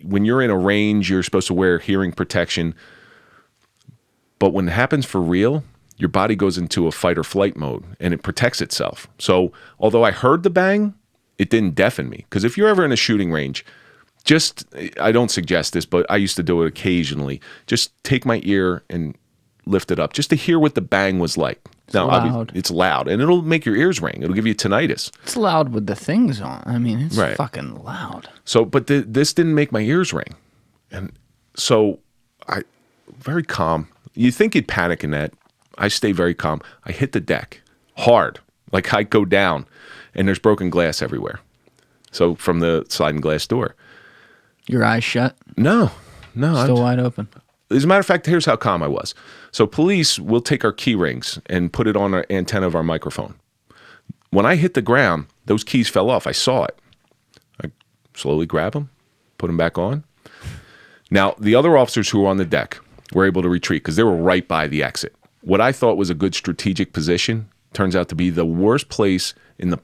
[SPEAKER 1] When you're in a range, you're supposed to wear hearing protection. But when it happens for real, your body goes into a fight or flight mode and it protects itself. So although I heard the bang, it didn't deafen me. Because if you're ever in a shooting range, I don't suggest this, but I used to do it occasionally. Just take my ear and lift it up just to hear what the bang was like. It's loud, and it'll make your ears ring. It'll give you tinnitus.
[SPEAKER 2] It's loud with the things on. I mean, it's fucking loud.
[SPEAKER 1] So, but this didn't make my ears ring. And so I, very calm. You think you'd panic in that. I stay very calm. I hit the deck hard. Like I go down, and there's broken glass everywhere. So from the sliding glass door.
[SPEAKER 2] Your eyes shut?
[SPEAKER 1] No.
[SPEAKER 2] Still wide open.
[SPEAKER 1] As a matter of fact, here's how calm I was. So police will take our key rings and put it on our antenna of our microphone. When I hit the ground, those keys fell off. I saw it. I slowly grab them, put them back on. Now, the other officers who were on the deck were able to retreat because they were right by the exit. What I thought was a good strategic position turns out to be the worst place in the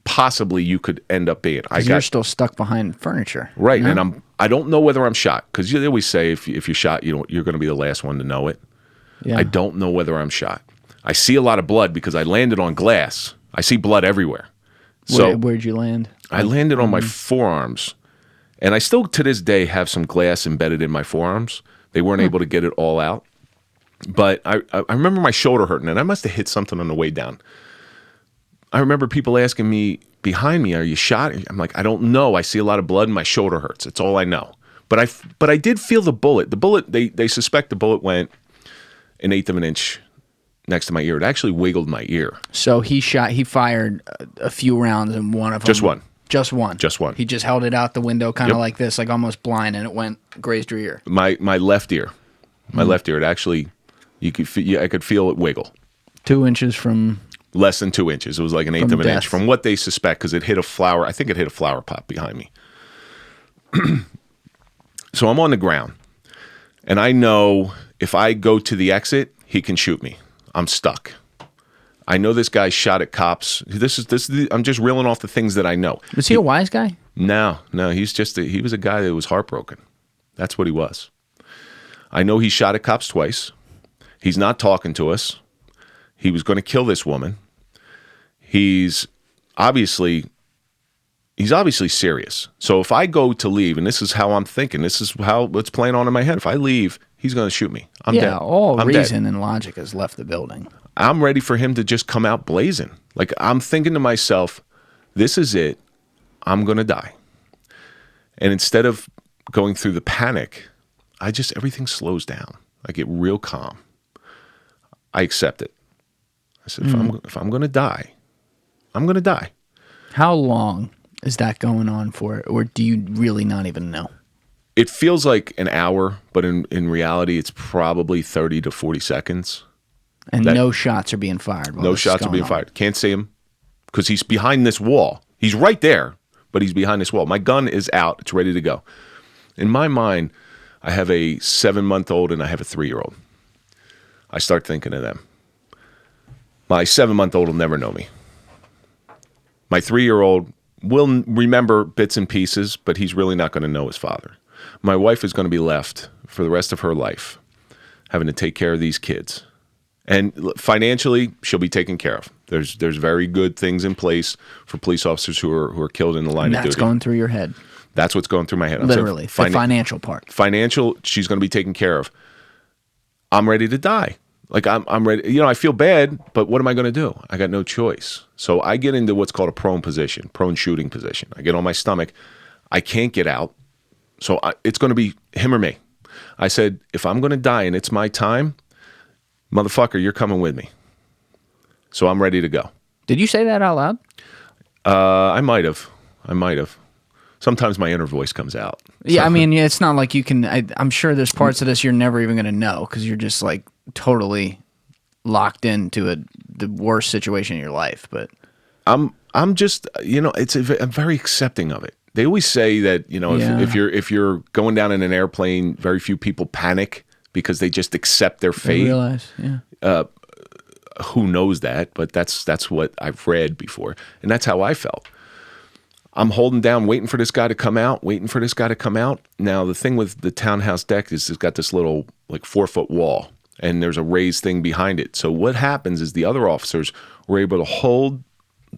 [SPEAKER 1] possibly you could end up being.
[SPEAKER 2] You're still stuck behind furniture.
[SPEAKER 1] Right, you know? And I don't know whether I'm shot because they always say if you're shot, you're going to be the last one to know it. Yeah. I don't know whether I'm shot. I see a lot of blood because I landed on glass. I see blood everywhere. So
[SPEAKER 2] where'd you land?
[SPEAKER 1] I landed on my forearms, and I still to this day have some glass embedded in my forearms. They weren't able to get it all out, but I remember my shoulder hurting, and I must have hit something on the way down. I remember people asking me behind me, "Are you shot?" I'm like, "I don't know. I see a lot of blood and my shoulder hurts. It's all I know." But I did feel the bullet. The bullet, they suspect the bullet went 1/8 of an inch next to my ear. It actually wiggled my ear.
[SPEAKER 2] So he fired a few rounds, and one of them.
[SPEAKER 1] Just one.
[SPEAKER 2] Just one.
[SPEAKER 1] Just one.
[SPEAKER 2] He just held it out the window, kind of like this, like almost blind, and it grazed your ear.
[SPEAKER 1] My left ear, left ear. It actually, I could feel it wiggle.
[SPEAKER 2] 2 inches from.
[SPEAKER 1] Less than 2 inches. It was like 1/8 of an inch from what they suspect because it hit a flower. I think it hit a flower pot behind me. So I'm on the ground, and I know if I go to the exit, he can shoot me. I'm stuck. I know this guy shot at cops. I'm just reeling off the things that I know.
[SPEAKER 2] Was he a wise guy?
[SPEAKER 1] No. He was a guy that was heartbroken. That's what he was. I know he shot at cops twice. He's not talking to us. He was going to kill this woman. He's obviously serious. So if I go to leave, and this is how I'm thinking, this is how it's playing on in my head. If I leave, he's going to shoot me. I'm dead.
[SPEAKER 2] All reason and logic has left the building.
[SPEAKER 1] I'm ready for him to just come out blazing. Like I'm thinking to myself, this is it. I'm going to die. And instead of going through the panic, everything slows down. I get real calm. I accept it. I said, if I'm going to die, I'm going to die.
[SPEAKER 2] How long is that going on for? Or do you really not even know?
[SPEAKER 1] It feels like an hour, but in reality, it's probably 30 to 40 seconds.
[SPEAKER 2] And no shots are being fired.
[SPEAKER 1] No shots are being fired. Can't see him because he's behind this wall. He's right there, but he's behind this wall. My gun is out. It's ready to go. In my mind, I have a 7-month-old and I have a 3-year-old. I start thinking of them. My 7-month-old will never know me. My 3-year-old will remember bits and pieces, but he's really not going to know his father. My wife is going to be left for the rest of her life having to take care of these kids. And financially, she'll be taken care of. There's very good things in place for police officers who are killed in the line of duty.
[SPEAKER 2] That's going through your head.
[SPEAKER 1] That's what's going through my head.
[SPEAKER 2] Literally, the financial part.
[SPEAKER 1] Financial, she's going to be taken care of. I'm ready to die. Like I'm ready. You know, I feel bad, but what am I going to do? I got no choice. So I get into what's called a prone position, prone shooting position. I get on my stomach. I can't get out. So it's going to be him or me. I said, if I'm going to die and it's my time, motherfucker, you're coming with me. So I'm ready to go.
[SPEAKER 2] Did you say that out loud?
[SPEAKER 1] I might have. Sometimes my inner voice comes out.
[SPEAKER 2] Yeah,
[SPEAKER 1] So-
[SPEAKER 2] I mean, it's not like you can. I'm sure there's parts of this you're never even going to know because you're just like totally locked into the worst situation in your life. But
[SPEAKER 1] I'm just, you know, I'm very accepting of it. They always say that, you know,
[SPEAKER 2] Yeah.
[SPEAKER 1] if you're going down in an airplane, very few people panic because they just accept their
[SPEAKER 2] I
[SPEAKER 1] fate.
[SPEAKER 2] realize, yeah.
[SPEAKER 1] Who knows that? But that's what I've read before, and that's how I felt. I'm holding down, waiting for this guy to come out. Now the thing with the townhouse deck is it's got this little like 4-foot wall, and there's a raised thing behind it. So what happens is the other officers were able to hold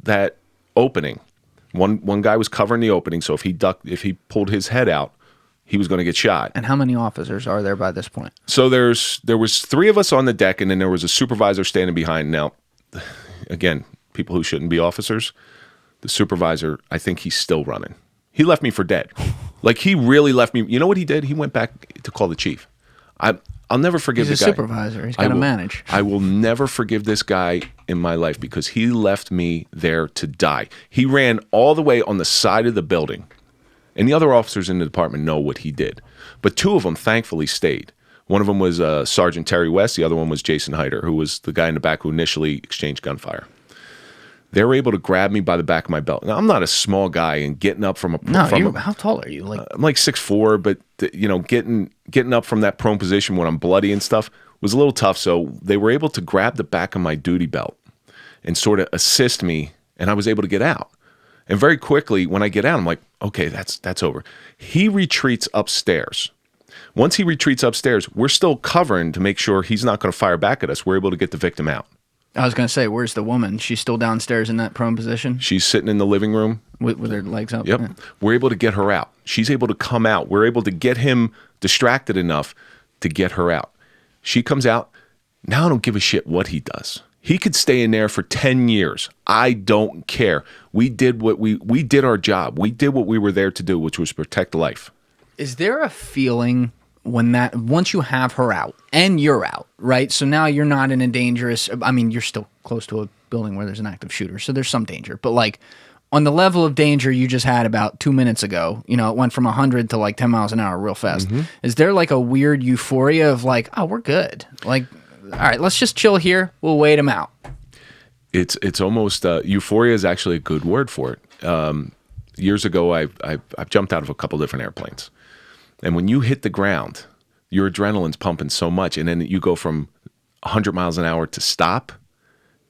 [SPEAKER 1] that opening. One guy was covering the opening, so if he pulled his head out, he was going to get shot.
[SPEAKER 2] And how many officers are there by this point?
[SPEAKER 1] So there was 3 of us on the deck, and then there was a supervisor standing behind. Now, again, people who shouldn't be officers, the supervisor, I think he's still running. He left me for dead. Like, he really left me. You know what he did? He went back to call the chief. I'll never forgive
[SPEAKER 2] He's
[SPEAKER 1] the
[SPEAKER 2] a
[SPEAKER 1] guy.
[SPEAKER 2] supervisor. He's got to manage.
[SPEAKER 1] I will never forgive this guy in my life because he left me there to die. He ran all the way on the side of the building, and the other officers in the department know what he did. But 2 of them thankfully stayed. One of them was Sergeant Terry West. The other one was Jason Hyder, who was the guy in the back who initially exchanged gunfire. They were able to grab me by the back of my belt. Now, I'm not a small guy, and getting up from a
[SPEAKER 2] How tall are you? Like
[SPEAKER 1] I'm like 6'4", but you know, getting up from that prone position when I'm bloody and stuff was a little tough. So they were able to grab the back of my duty belt and sort of assist me, and I was able to get out. And very quickly, when I get out, I'm like, okay, that's over. He retreats upstairs. Once he retreats upstairs, we're still covering to make sure he's not going to fire back at us. We're able to get the victim out.
[SPEAKER 2] I was going to say, where's the woman? She's still downstairs in that prone position
[SPEAKER 1] She's sitting in the living room.
[SPEAKER 2] with her legs up.
[SPEAKER 1] Yep.
[SPEAKER 2] Yeah.
[SPEAKER 1] We're able to get her out. She's able to come out. We're able to get him distracted enough to get her out. She comes out. Now I don't give a shit what he does. He could stay in there for 10 years. I don't care. We did we did our job. We did what we were there to do, which was protect life.
[SPEAKER 2] Is there a feeling once you have her out and you're out, right? So now you're not in a dangerous, I mean, you're still close to a building where there's an active shooter, so there's some danger. But like on the level of danger you just had about 2 minutes ago, you know, it went from 100 to like 10 miles an hour real fast.
[SPEAKER 1] Mm-hmm.
[SPEAKER 2] Is there like a weird euphoria of like, oh, we're good. Like, all right, let's just chill here. We'll wait him out.
[SPEAKER 1] It's almost euphoria is actually a good word for it. Years ago, I've jumped out of a couple different airplanes, and when you hit the ground, your adrenaline's pumping so much, and then you go from 100 miles an hour to stop.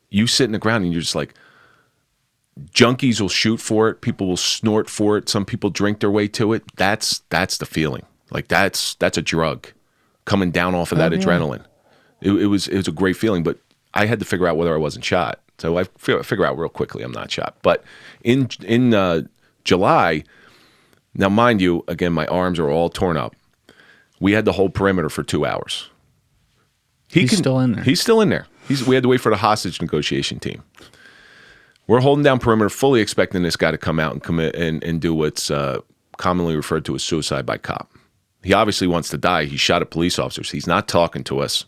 [SPEAKER 1] You sit in the ground, and you're just like, junkies will shoot for it, people will snort for it, some people drink their way to it. That's the feeling. Like that's a drug coming down off of that adrenaline. It was a great feeling, but I had to figure out whether I wasn't shot. So I figure out real quickly I'm not shot. But in July, now mind you, again, my arms are all torn up. We had the whole perimeter for 2 hours.
[SPEAKER 2] He's still in there.
[SPEAKER 1] He's still in there. We had to wait for the hostage negotiation team. We're holding down perimeter, fully expecting this guy to come out and commit and do what's commonly referred to as suicide by cop. He obviously wants to die. He shot at police officers. He's not talking to us.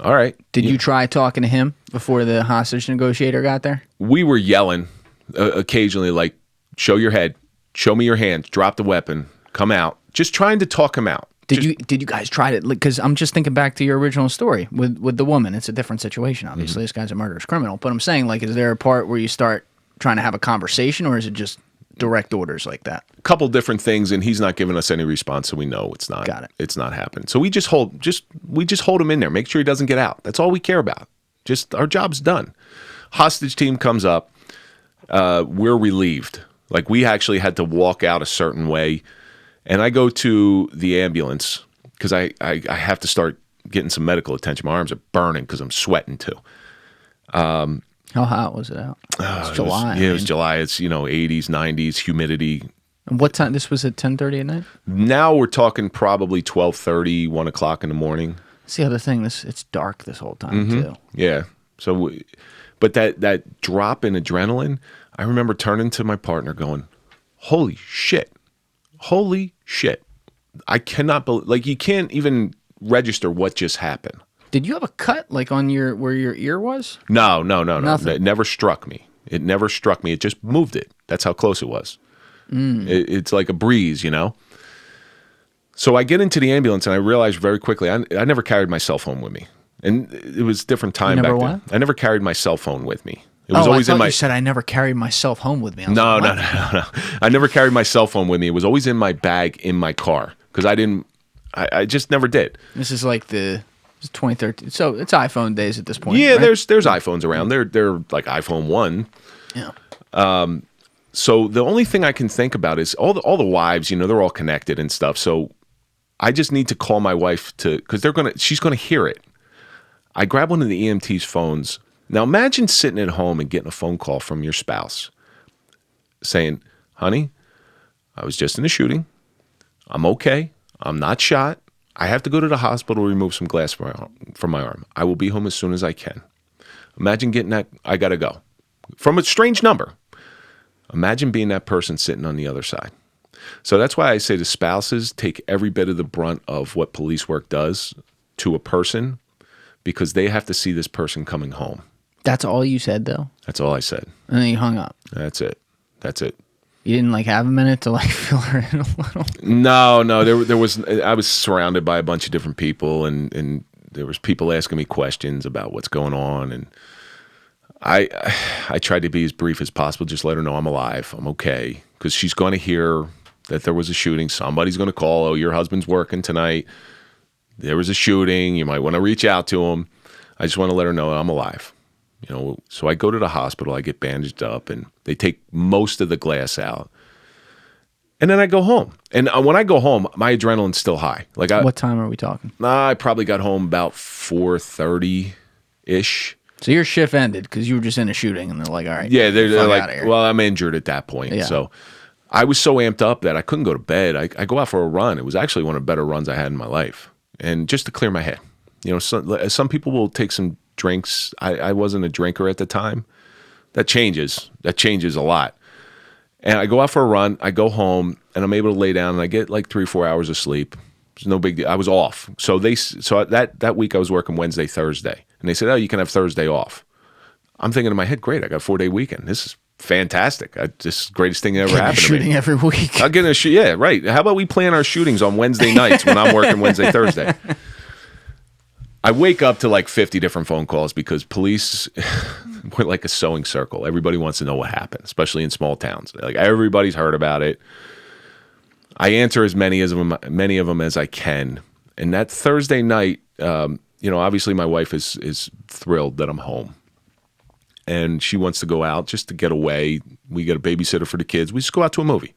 [SPEAKER 1] All right.
[SPEAKER 2] Did you try talking to him before the hostage negotiator got there?
[SPEAKER 1] We were yelling occasionally, like, show your head, show me your hands, drop the weapon, come out. Just trying to talk him out.
[SPEAKER 2] Did you guys try to, because I'm just thinking back to your original story with the woman. It's a different situation, obviously.
[SPEAKER 1] Mm-hmm.
[SPEAKER 2] This guy's a murderous criminal. But I'm saying, like, is there a part where you start trying to have a conversation, or is it just direct orders like that?
[SPEAKER 1] A couple different things, and he's not giving us any response, so we know it's not.
[SPEAKER 2] Got it.
[SPEAKER 1] It's not happening. So we just hold him in there. Make sure he doesn't get out. That's all we care about. Just our job's done. Hostage team comes up. We're relieved. Like, we actually had to walk out a certain way. And I go to the ambulance because I have to start getting some medical attention. My arms are burning because I'm sweating too.
[SPEAKER 2] How hot was it out? It's July.
[SPEAKER 1] It was July. It's 80s, 90s, humidity.
[SPEAKER 2] And what time? This was at 10:30 at night?
[SPEAKER 1] Now we're talking probably 12:30, 1 o'clock in the morning.
[SPEAKER 2] That's the other thing. It's dark this whole time too.
[SPEAKER 1] Yeah. So, but that drop in adrenaline, I remember turning to my partner going, holy shit. I cannot believe, like, you can't even register what just happened.
[SPEAKER 2] Did you have a cut like on where your ear was?
[SPEAKER 1] No.
[SPEAKER 2] Nothing.
[SPEAKER 1] It never struck me. It just moved it. That's how close it was. It's like a breeze, you know? So I get into the ambulance and I realized very quickly, I never carried my cell phone with me. And it was a different time back then. I never carried my cell phone with me. It was always
[SPEAKER 2] I thought
[SPEAKER 1] in my.
[SPEAKER 2] You said I never carried myself home with me.
[SPEAKER 1] No. I never carried my cell phone with me. It was always in my bag in my car because I just never did.
[SPEAKER 2] This is like the 2013. So it's iPhone days at this point.
[SPEAKER 1] Yeah,
[SPEAKER 2] right?
[SPEAKER 1] there's iPhones around. They're like iPhone 1.
[SPEAKER 2] Yeah.
[SPEAKER 1] So the only thing I can think about is all the wives, you know, they're all connected and stuff. So I just need to call my wife because she's gonna hear it. I grab one of the EMT's phones. Now imagine sitting at home and getting a phone call from your spouse saying, honey, I was just in a shooting. I'm okay. I'm not shot. I have to go to the hospital to remove some glass from my arm. I will be home as soon as I can. Imagine getting that, I gotta go. From a strange number. Imagine being that person sitting on the other side. So that's why I say the spouses take every bit of the brunt of what police work does to a person because they have to see this person coming home.
[SPEAKER 2] That's all you said, though?
[SPEAKER 1] That's all I said.
[SPEAKER 2] And then you hung up.
[SPEAKER 1] That's it.
[SPEAKER 2] You didn't like have a minute to like fill her in a little?
[SPEAKER 1] No. There was. I was surrounded by a bunch of different people, and there was people asking me questions about what's going on, and I tried to be as brief as possible. Just let her know I'm alive. I'm okay, because she's going to hear that there was a shooting. Somebody's going to call. Oh, your husband's working tonight. There was a shooting. You might want to reach out to him. I just want to let her know I'm alive. You know, so I go to the hospital, I get bandaged up, and they take most of the glass out. And then I go home. And when I go home, my adrenaline's still high. Like,
[SPEAKER 2] what time are we talking?
[SPEAKER 1] I probably got home about 4:30-ish.
[SPEAKER 2] So your shift ended because you were just in a shooting, and they're like, all right.
[SPEAKER 1] Yeah, they're like, well, I'm injured at that point. Yeah. So I was so amped up that I couldn't go to bed. I go out for a run. It was actually one of the better runs I had in my life. And just to clear my head. You know, some people will take some drinks. I wasn't a drinker at the time. That changes a lot. And I go out for a run, I go home, and I'm able to lay down, and I get like 3 or 4 hours of sleep. It's no big deal. I was off. So that week I was working Wednesday, Thursday. And they said, oh, you can have Thursday off. I'm thinking in my head, great, I got a 4-day weekend. This is fantastic. This is the greatest thing that ever happened to me.
[SPEAKER 2] Shooting every week.
[SPEAKER 1] I'll get a shoot. Yeah, right. How about we plan our shootings on Wednesday nights when I'm working Wednesday, Thursday? I wake up to like 50 different phone calls because police were like a sewing circle. Everybody wants to know what happened, especially in small towns. Like everybody's heard about it. I answer as many of them as I can. And that Thursday night, you know, obviously my wife is thrilled that I'm home. And she wants to go out just to get away. We get a babysitter for the kids. We just go out to a movie.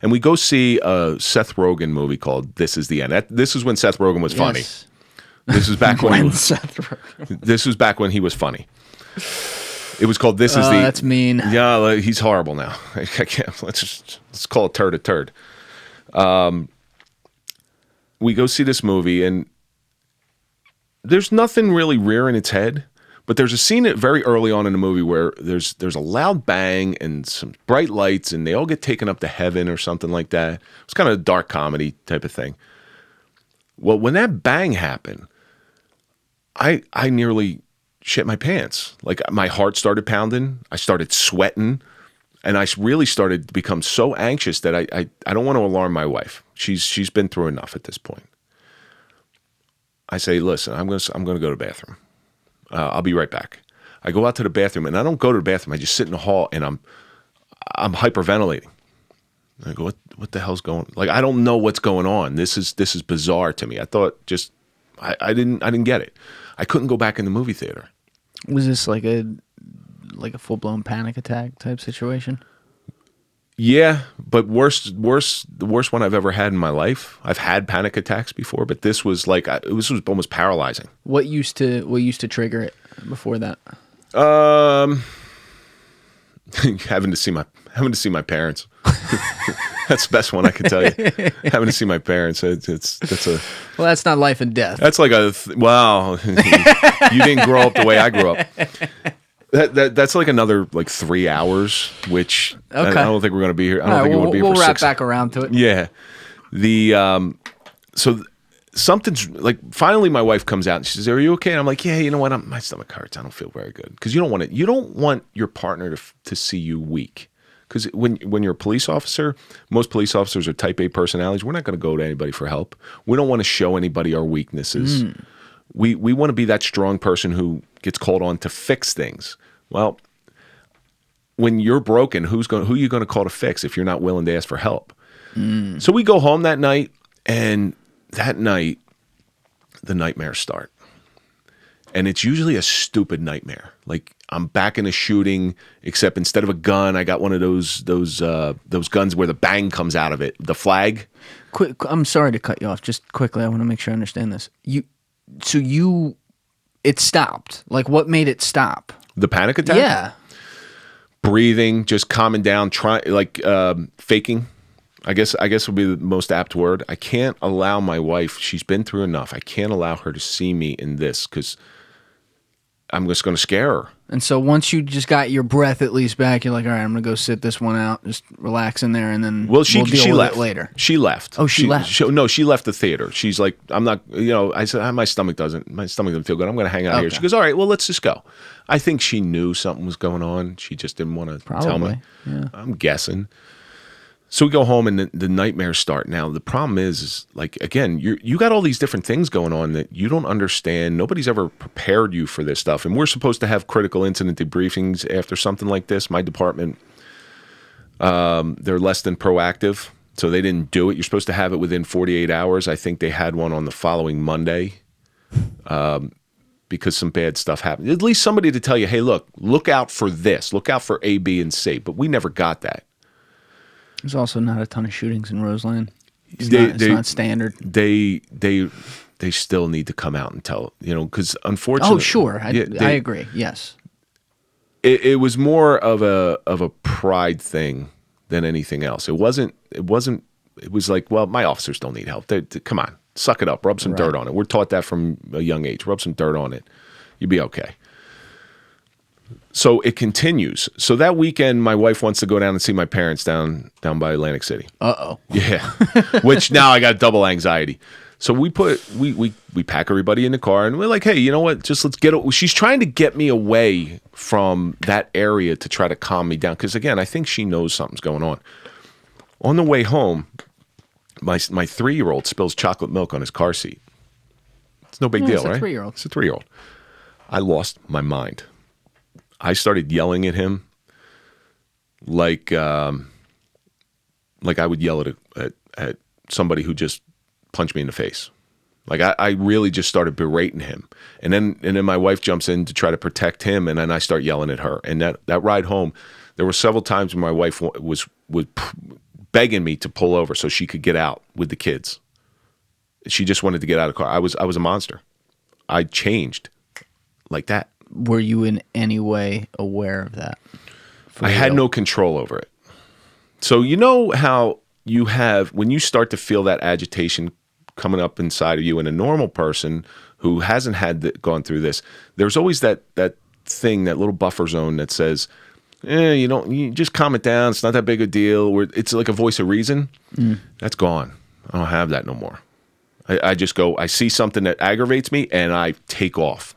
[SPEAKER 1] And we go see a Seth Rogen movie called This Is the End. This is when Seth Rogen was funny.
[SPEAKER 2] Yes.
[SPEAKER 1] This was back when this was back when he was funny. It was called This Is the.
[SPEAKER 2] That's mean.
[SPEAKER 1] Yeah, he's horrible now. I can't. Let's call it turd a turd. We go see this movie, and there's nothing really rearing its head. But there's a scene very early on in the movie where there's a loud bang and some bright lights, and they all get taken up to heaven or something like that. It's kind of a dark comedy type of thing. Well, when that bang happened, I nearly shit my pants. Like my heart started pounding. I started sweating. And I really started to become so anxious that I don't want to alarm my wife. She's been through enough at this point. I say, listen, I'm gonna go to the bathroom. I'll be right back. I go out to the bathroom, and I don't go to the bathroom. I just sit in the hall, and I'm hyperventilating. I go, what the hell's going? Like I don't know what's going on. This is bizarre to me. I thought I didn't get it. I couldn't go back in the movie theater.
[SPEAKER 2] Was this like a full-blown panic attack type situation?
[SPEAKER 1] Yeah, but the worst one I've ever had in my life. I've had panic attacks before, but this was like this was almost paralyzing.
[SPEAKER 2] What used to trigger it before that?
[SPEAKER 1] Having to see my parents. That's the best one I can tell you. Having to see my parents,
[SPEAKER 2] well, that's not life and death.
[SPEAKER 1] That's like wow. You didn't grow up the way I grew up. That's like another 3 hours, which I don't think we're going to be here. I don't think it would be for 6.
[SPEAKER 2] We'll wrap back around to it.
[SPEAKER 1] Yeah. So something's finally my wife comes out and she says, "Are you okay?" And I'm like, "Yeah, you know what? My stomach hurts. I don't feel very good." Because you don't want your partner to see you weak. Because when you're a police officer, most police officers are type A personalities. We're not going to go to anybody for help. We don't want to show anybody our weaknesses. We want to be that strong person who gets called on to fix things. Well, when you're broken, who are you going to call to fix if you're not willing to ask for help? So we go home that night, and that night, the nightmares start. And it's usually a stupid nightmare. Like I'm back in a shooting, except instead of a gun, I got one of those guns where the bang comes out of it, the flag.
[SPEAKER 2] Quick, I'm sorry to cut you off. Just quickly, I want to make sure I understand this. It stopped. Like, what made it stop?
[SPEAKER 1] The panic attack?
[SPEAKER 2] Yeah.
[SPEAKER 1] Breathing, just calming down, faking. I guess would be the most apt word. I can't allow my wife, she's been through enough. I can't allow her to see me in this because I'm just going to scare her.
[SPEAKER 2] And so once you just got your breath at least back, you're like, all right, I'm going to go sit this one out, just relax in there, and then we'll deal with
[SPEAKER 1] left
[SPEAKER 2] it later.
[SPEAKER 1] She left.
[SPEAKER 2] Oh, she left?
[SPEAKER 1] No, she left the theater. She's like, I'm not, I said, my stomach doesn't feel good. I'm going to hang out here. She goes, all right, well, let's just go. I think she knew something was going on. She just didn't want to tell me.
[SPEAKER 2] Yeah.
[SPEAKER 1] I'm guessing. So we go home and the nightmares start. Now, the problem is again, you got all these different things going on that you don't understand. Nobody's ever prepared you for this stuff. And we're supposed to have critical incident debriefings after something like this. My department, they're less than proactive. So they didn't do it. You're supposed to have it within 48 hours. I think they had one on the following Monday because some bad stuff happened. At least somebody to tell you, hey, look out for this. Look out for A, B, and C. But we never got that.
[SPEAKER 2] There's also not a ton of shootings in Roseland. It's not standard.
[SPEAKER 1] They still need to come out and tell, because unfortunately.
[SPEAKER 2] Oh, sure. I agree. Yes.
[SPEAKER 1] It was more of a pride thing than anything else. It was like, well, my officers don't need help. Come on, suck it up, rub some dirt on it. We're taught that from a young age. Rub some dirt on it. You'll be okay. So it continues. So that weekend, my wife wants to go down and see my parents down by Atlantic City.
[SPEAKER 2] Uh-oh.
[SPEAKER 1] Yeah. Which now I got double anxiety. So we pack everybody in the car and we're like, hey, you know what? Just let's get. She's trying to get me away from that area to try to calm me down. Because again, I think she knows something's going on. On the way home, my 3-year-old spills chocolate milk on his car seat. It's no big deal, right? It's a 3-year-old. I lost my mind. I started yelling at him like I would yell at somebody who just punched me in the face. Like I really just started berating him. And then my wife jumps in to try to protect him, and then I start yelling at her. And that ride home, there were several times when my wife was begging me to pull over so she could get out with the kids. She just wanted to get out of the car. I was a monster. I changed like that.
[SPEAKER 2] Were you in any way aware of that?
[SPEAKER 1] I had no control over it. So you know how you have, when you start to feel that agitation coming up inside of you, and a normal person who hasn't gone through this, there's always that thing, that little buffer zone that says, you just calm it down. It's not that big a deal. It's like a voice of reason. That's gone. I don't have that no more. I just go, I see something that aggravates me and I take off.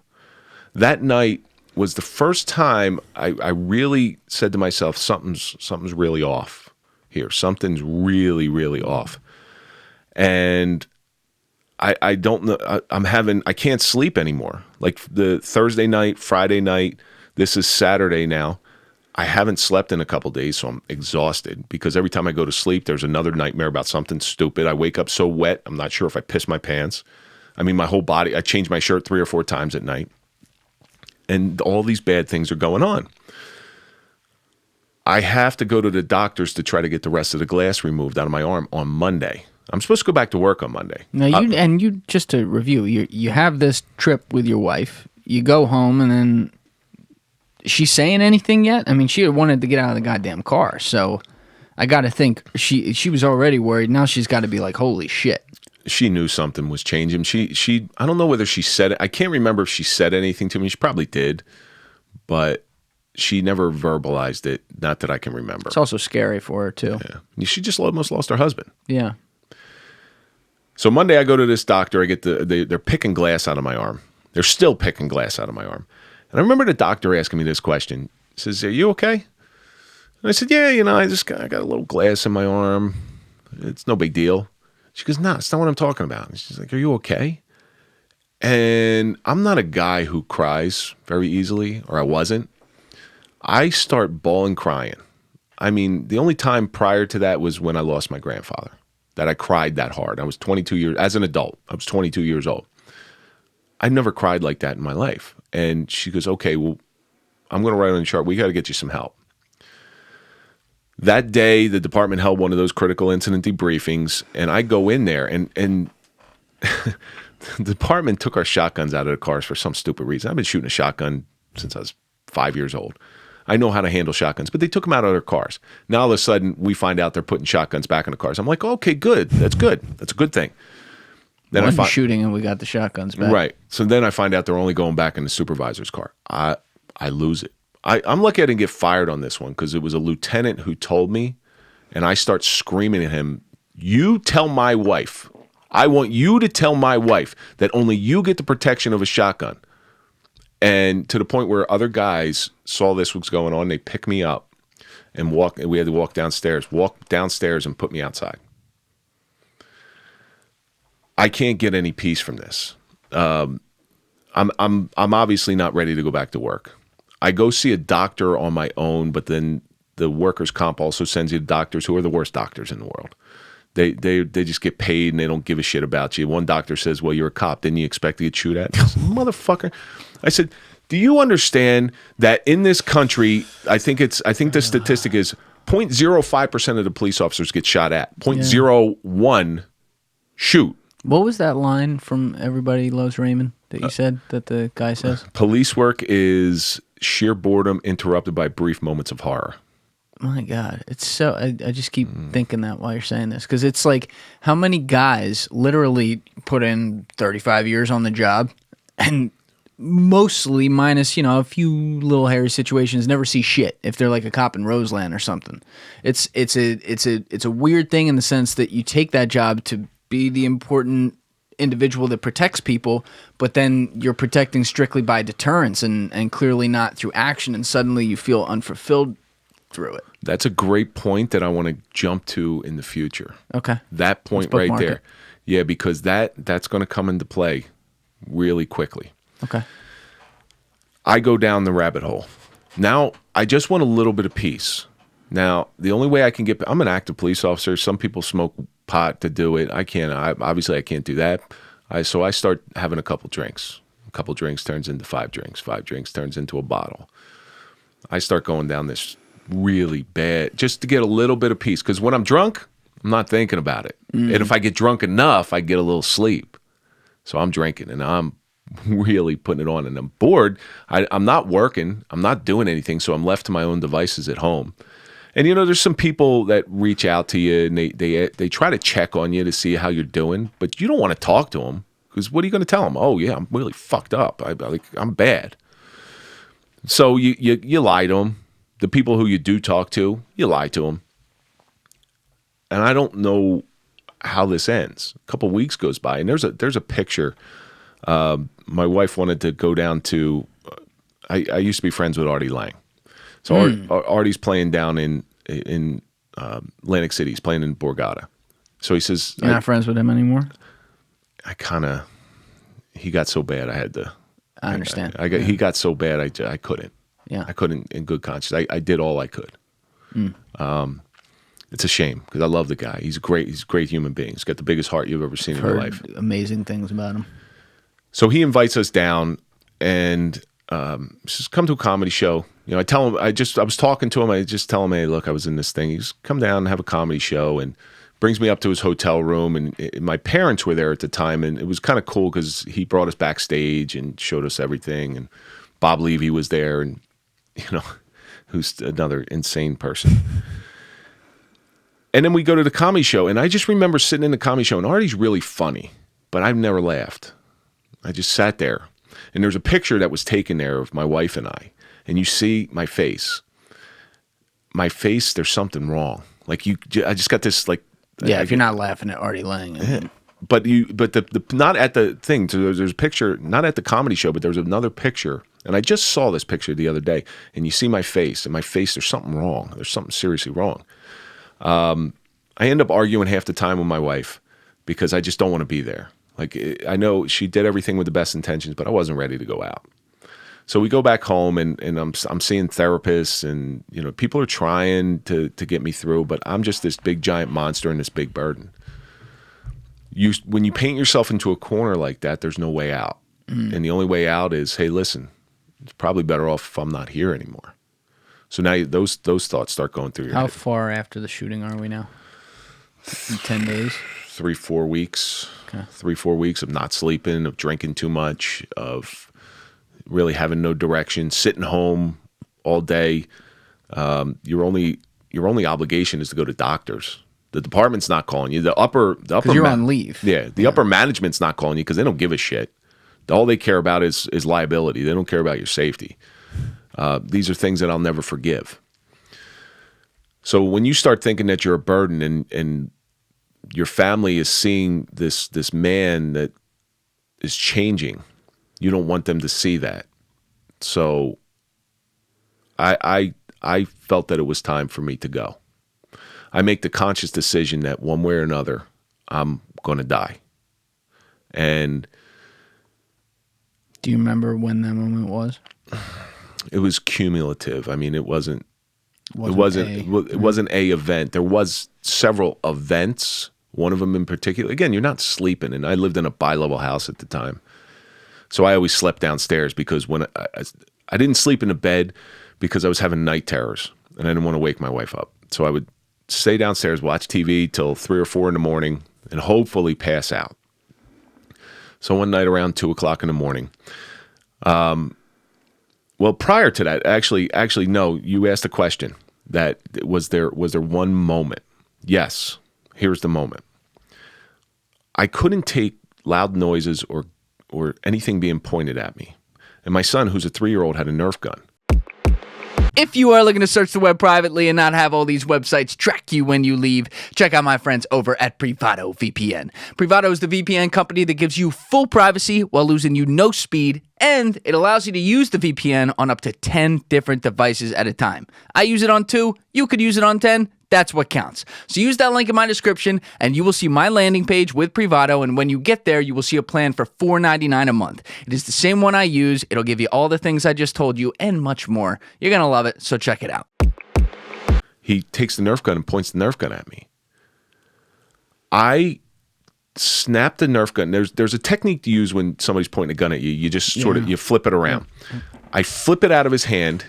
[SPEAKER 1] That night was the first time I really said to myself, something's really off here. Something's really, really off. And I don't know. I can't sleep anymore. Like the Thursday night, Friday night, this is Saturday now. I haven't slept in a couple days, so I'm exhausted because every time I go to sleep, there's another nightmare about something stupid. I wake up so wet, I'm not sure if I piss my pants. I mean, my whole body, I change my shirt 3 or 4 times at night. And all these bad things are going on. I have to go to the doctors to try to get the rest of the glass removed out of my arm on Monday. I'm supposed to go back to work on Monday.
[SPEAKER 2] Now you just to review, you have this trip with your wife. You go home, and then is she saying anything yet? I mean, she wanted to get out of the goddamn car. So, I got to think she was already worried. Now she's got to be like, holy shit.
[SPEAKER 1] She knew something was changing. She I don't know whether she said it. I can't remember if she said anything to me. She probably did, but she never verbalized it. Not that I can remember.
[SPEAKER 2] It's also scary for her too.
[SPEAKER 1] Yeah. She just almost lost her husband.
[SPEAKER 2] Yeah.
[SPEAKER 1] So Monday I go to this doctor. I get they're picking glass out of my arm. They're still picking glass out of my arm. And I remember the doctor asking me this question. He says, "Are you okay?" And I said, "Yeah, I got a little glass in my arm. It's no big deal." She goes, "No, it's not what I'm talking about." And she's like, "Are you okay?" And I'm not a guy who cries very easily, or I wasn't. I start bawling crying. I mean, the only time prior to that was when I lost my grandfather that I cried that hard. I was 22 years, as an adult, I was 22 years old. I never cried like that in my life. And she goes, "Okay, well, I'm going to write on the chart. We got to get you some help." That day, the department held one of those critical incident debriefings, and I go in there, and the department took our shotguns out of the cars for some stupid reason. I've been shooting a shotgun since I was 5 years old. I know how to handle shotguns, but they took them out of their cars. Now, all of a sudden, we find out they're putting shotguns back in the cars. I'm like, okay, good. That's good. That's a good thing. Then
[SPEAKER 2] One shooting, and we got the shotguns back.
[SPEAKER 1] Right. So then I find out they're only going back in the supervisor's car. I lose it. I'm lucky I didn't get fired on this one because it was a lieutenant who told me, and I start screaming at him, "You tell my wife. I want you to tell my wife that only you get the protection of a shotgun." And to the point where other guys saw this was going on, they picked me up and we had to walk downstairs and put me outside. I can't get any peace from this. I'm obviously not ready to go back to work. I go see a doctor on my own, but then the workers' comp also sends you to doctors who are the worst doctors in the world. They just get paid and they don't give a shit about you. One doctor says, "Well, you're a cop. Didn't you expect to get shot at?" I said, "Motherfucker." I said, "Do you understand that in this country, I think the statistic is 0.05% of the police officers get shot at. 0.01 shoot."
[SPEAKER 2] What was that line from Everybody Loves Raymond that you said that the guy says?
[SPEAKER 1] Police work is sheer boredom interrupted by brief moments of horror.
[SPEAKER 2] My God, it's so. I just keep thinking that while you're saying this, because it's like, how many guys literally put in 35 years on the job, and mostly, minus a few little hairy situations, never see shit if they're like a cop in Roseland or something. It's a weird thing in the sense that you take that job to be the important individual that protects people, but then you're protecting strictly by deterrence and clearly not through action, and suddenly you feel unfulfilled through it.
[SPEAKER 1] That's a great point that I want to jump to in the future.
[SPEAKER 2] Okay.
[SPEAKER 1] That point right there. Yeah, because that's going to come into play really quickly.
[SPEAKER 2] Okay.
[SPEAKER 1] I go down the rabbit hole. Now, I just want a little bit of peace. Now, the only way I can I'm an active police officer. Some people smoke pot to do it. I can't. Obviously, I can't do that. So I start having a couple drinks. A couple drinks turns into 5 drinks. 5 drinks turns into a bottle. I start going down this really bad, just to get a little bit of peace. Because when I'm drunk, I'm not thinking about it. And if I get drunk enough, I get a little sleep. So I'm drinking and I'm really putting it on. And I'm bored. I'm not working. I'm not doing anything. So I'm left to my own devices at home. And there's some people that reach out to you and they try to check on you to see how you're doing, but you don't want to talk to them because what are you going to tell them? "Oh yeah, I'm really fucked up. I'm bad." So you lie to them. The people who you do talk to, you lie to them. And I don't know how this ends. A couple weeks goes by, and there's a picture. My wife wanted to go down to. I used to be friends with Artie Lang, so Artie's playing down in Atlantic City. He's playing in Borgata. So he says,
[SPEAKER 2] "You're not friends with him anymore?"
[SPEAKER 1] He got so bad. I had to.
[SPEAKER 2] I understand.
[SPEAKER 1] He got so bad. I couldn't.
[SPEAKER 2] Yeah.
[SPEAKER 1] I couldn't in good conscience. I did all I could. It's a shame because I love the guy. He's a great human being. He's got the biggest heart you've ever seen in your life.
[SPEAKER 2] Amazing things about him.
[SPEAKER 1] So he invites us down and says, "Come to a comedy show." I tell him, I was talking to him. I just tell him, "Hey, look, I was in this thing." He's come down and have a comedy show and brings me up to his hotel room. And my parents were there at the time. And it was kind of cool because he brought us backstage and showed us everything. And Bob Levy was there and, who's another insane person. And then we go to the comedy show, and I just remember sitting in the comedy show, and Artie's really funny, but I've never laughed. I just sat there, and there's a picture that was taken there of my wife and I, and you see my face. My face, there's something wrong. Like I just got this like.
[SPEAKER 2] Yeah, if you're not laughing at Artie Lang.
[SPEAKER 1] Yeah. But the not at the thing. So there's a picture, not at the comedy show, but there's another picture, and I just saw this picture the other day, and you see my face, and my face, there's something wrong. There's something seriously wrong. I end up arguing half the time with my wife because I just don't want to be there. Like, I know she did everything with the best intentions, but I wasn't ready to go out. So we go back home, and I'm seeing therapists, and people are trying to get me through, but I'm just this big giant monster and this big burden. When you paint yourself into a corner like that, there's no way out. And the only way out is, hey, listen, it's probably better off if I'm not here anymore. So now those thoughts start going through your head.
[SPEAKER 2] How far after the shooting are we now? 10 days?
[SPEAKER 1] 3-4 weeks. Okay. 3-4 weeks of not sleeping, of drinking too much, of really having no direction, sitting home all day. Your only obligation is to go to doctors. The department's not calling you. The upper
[SPEAKER 2] you're on leave.
[SPEAKER 1] Yeah, the upper management's not calling you because they don't give a shit. All they care about is liability. They don't care about your safety. These are things that I'll never forgive. So when you start thinking that you're a burden and your family is seeing this man that is changing, you don't want them to see that. So I felt that it was time for me to go. I make the conscious decision that one way or another, I'm going to die. And
[SPEAKER 2] do you remember when that moment was?
[SPEAKER 1] It was cumulative. I mean, it wasn't a event. There was several events. One of them in particular. Again, you're not sleeping, and I lived in a bi-level house at the time, so I always slept downstairs because when I didn't sleep in the bed because I was having night terrors and I didn't want to wake my wife up. So I would stay downstairs, watch TV till 3 or 4 in the morning, and hopefully pass out. So one night around 2 o'clock in the morning. Well, prior to that, actually, no. You asked a question. That was there one moment? Yes. Here's the moment. I couldn't take loud noises or anything being pointed at me. And my son, who's a 3-year-old, had a Nerf gun.
[SPEAKER 2] If you are looking to search the web privately and not have all these websites track you when you leave, check out my friends over at Privado VPN. Privado is the VPN company that gives you full privacy while losing you no speed, and it allows you to use the VPN on up to 10 different devices at a time. I use it on 2. You could use it on 10. That's what counts. So use that link in my description, and you will see my landing page with Privado, and when you get there, you will see a plan for $4.99 a month. It is the same one I use. It'll give you all the things I just told you and much more. You're going to love it, so check it out.
[SPEAKER 1] He takes the Nerf gun and points the Nerf gun at me. I snapped the Nerf gun. There's a technique to use when somebody's pointing a gun at you. You just sort of, you flip it around. I flip it out of his hand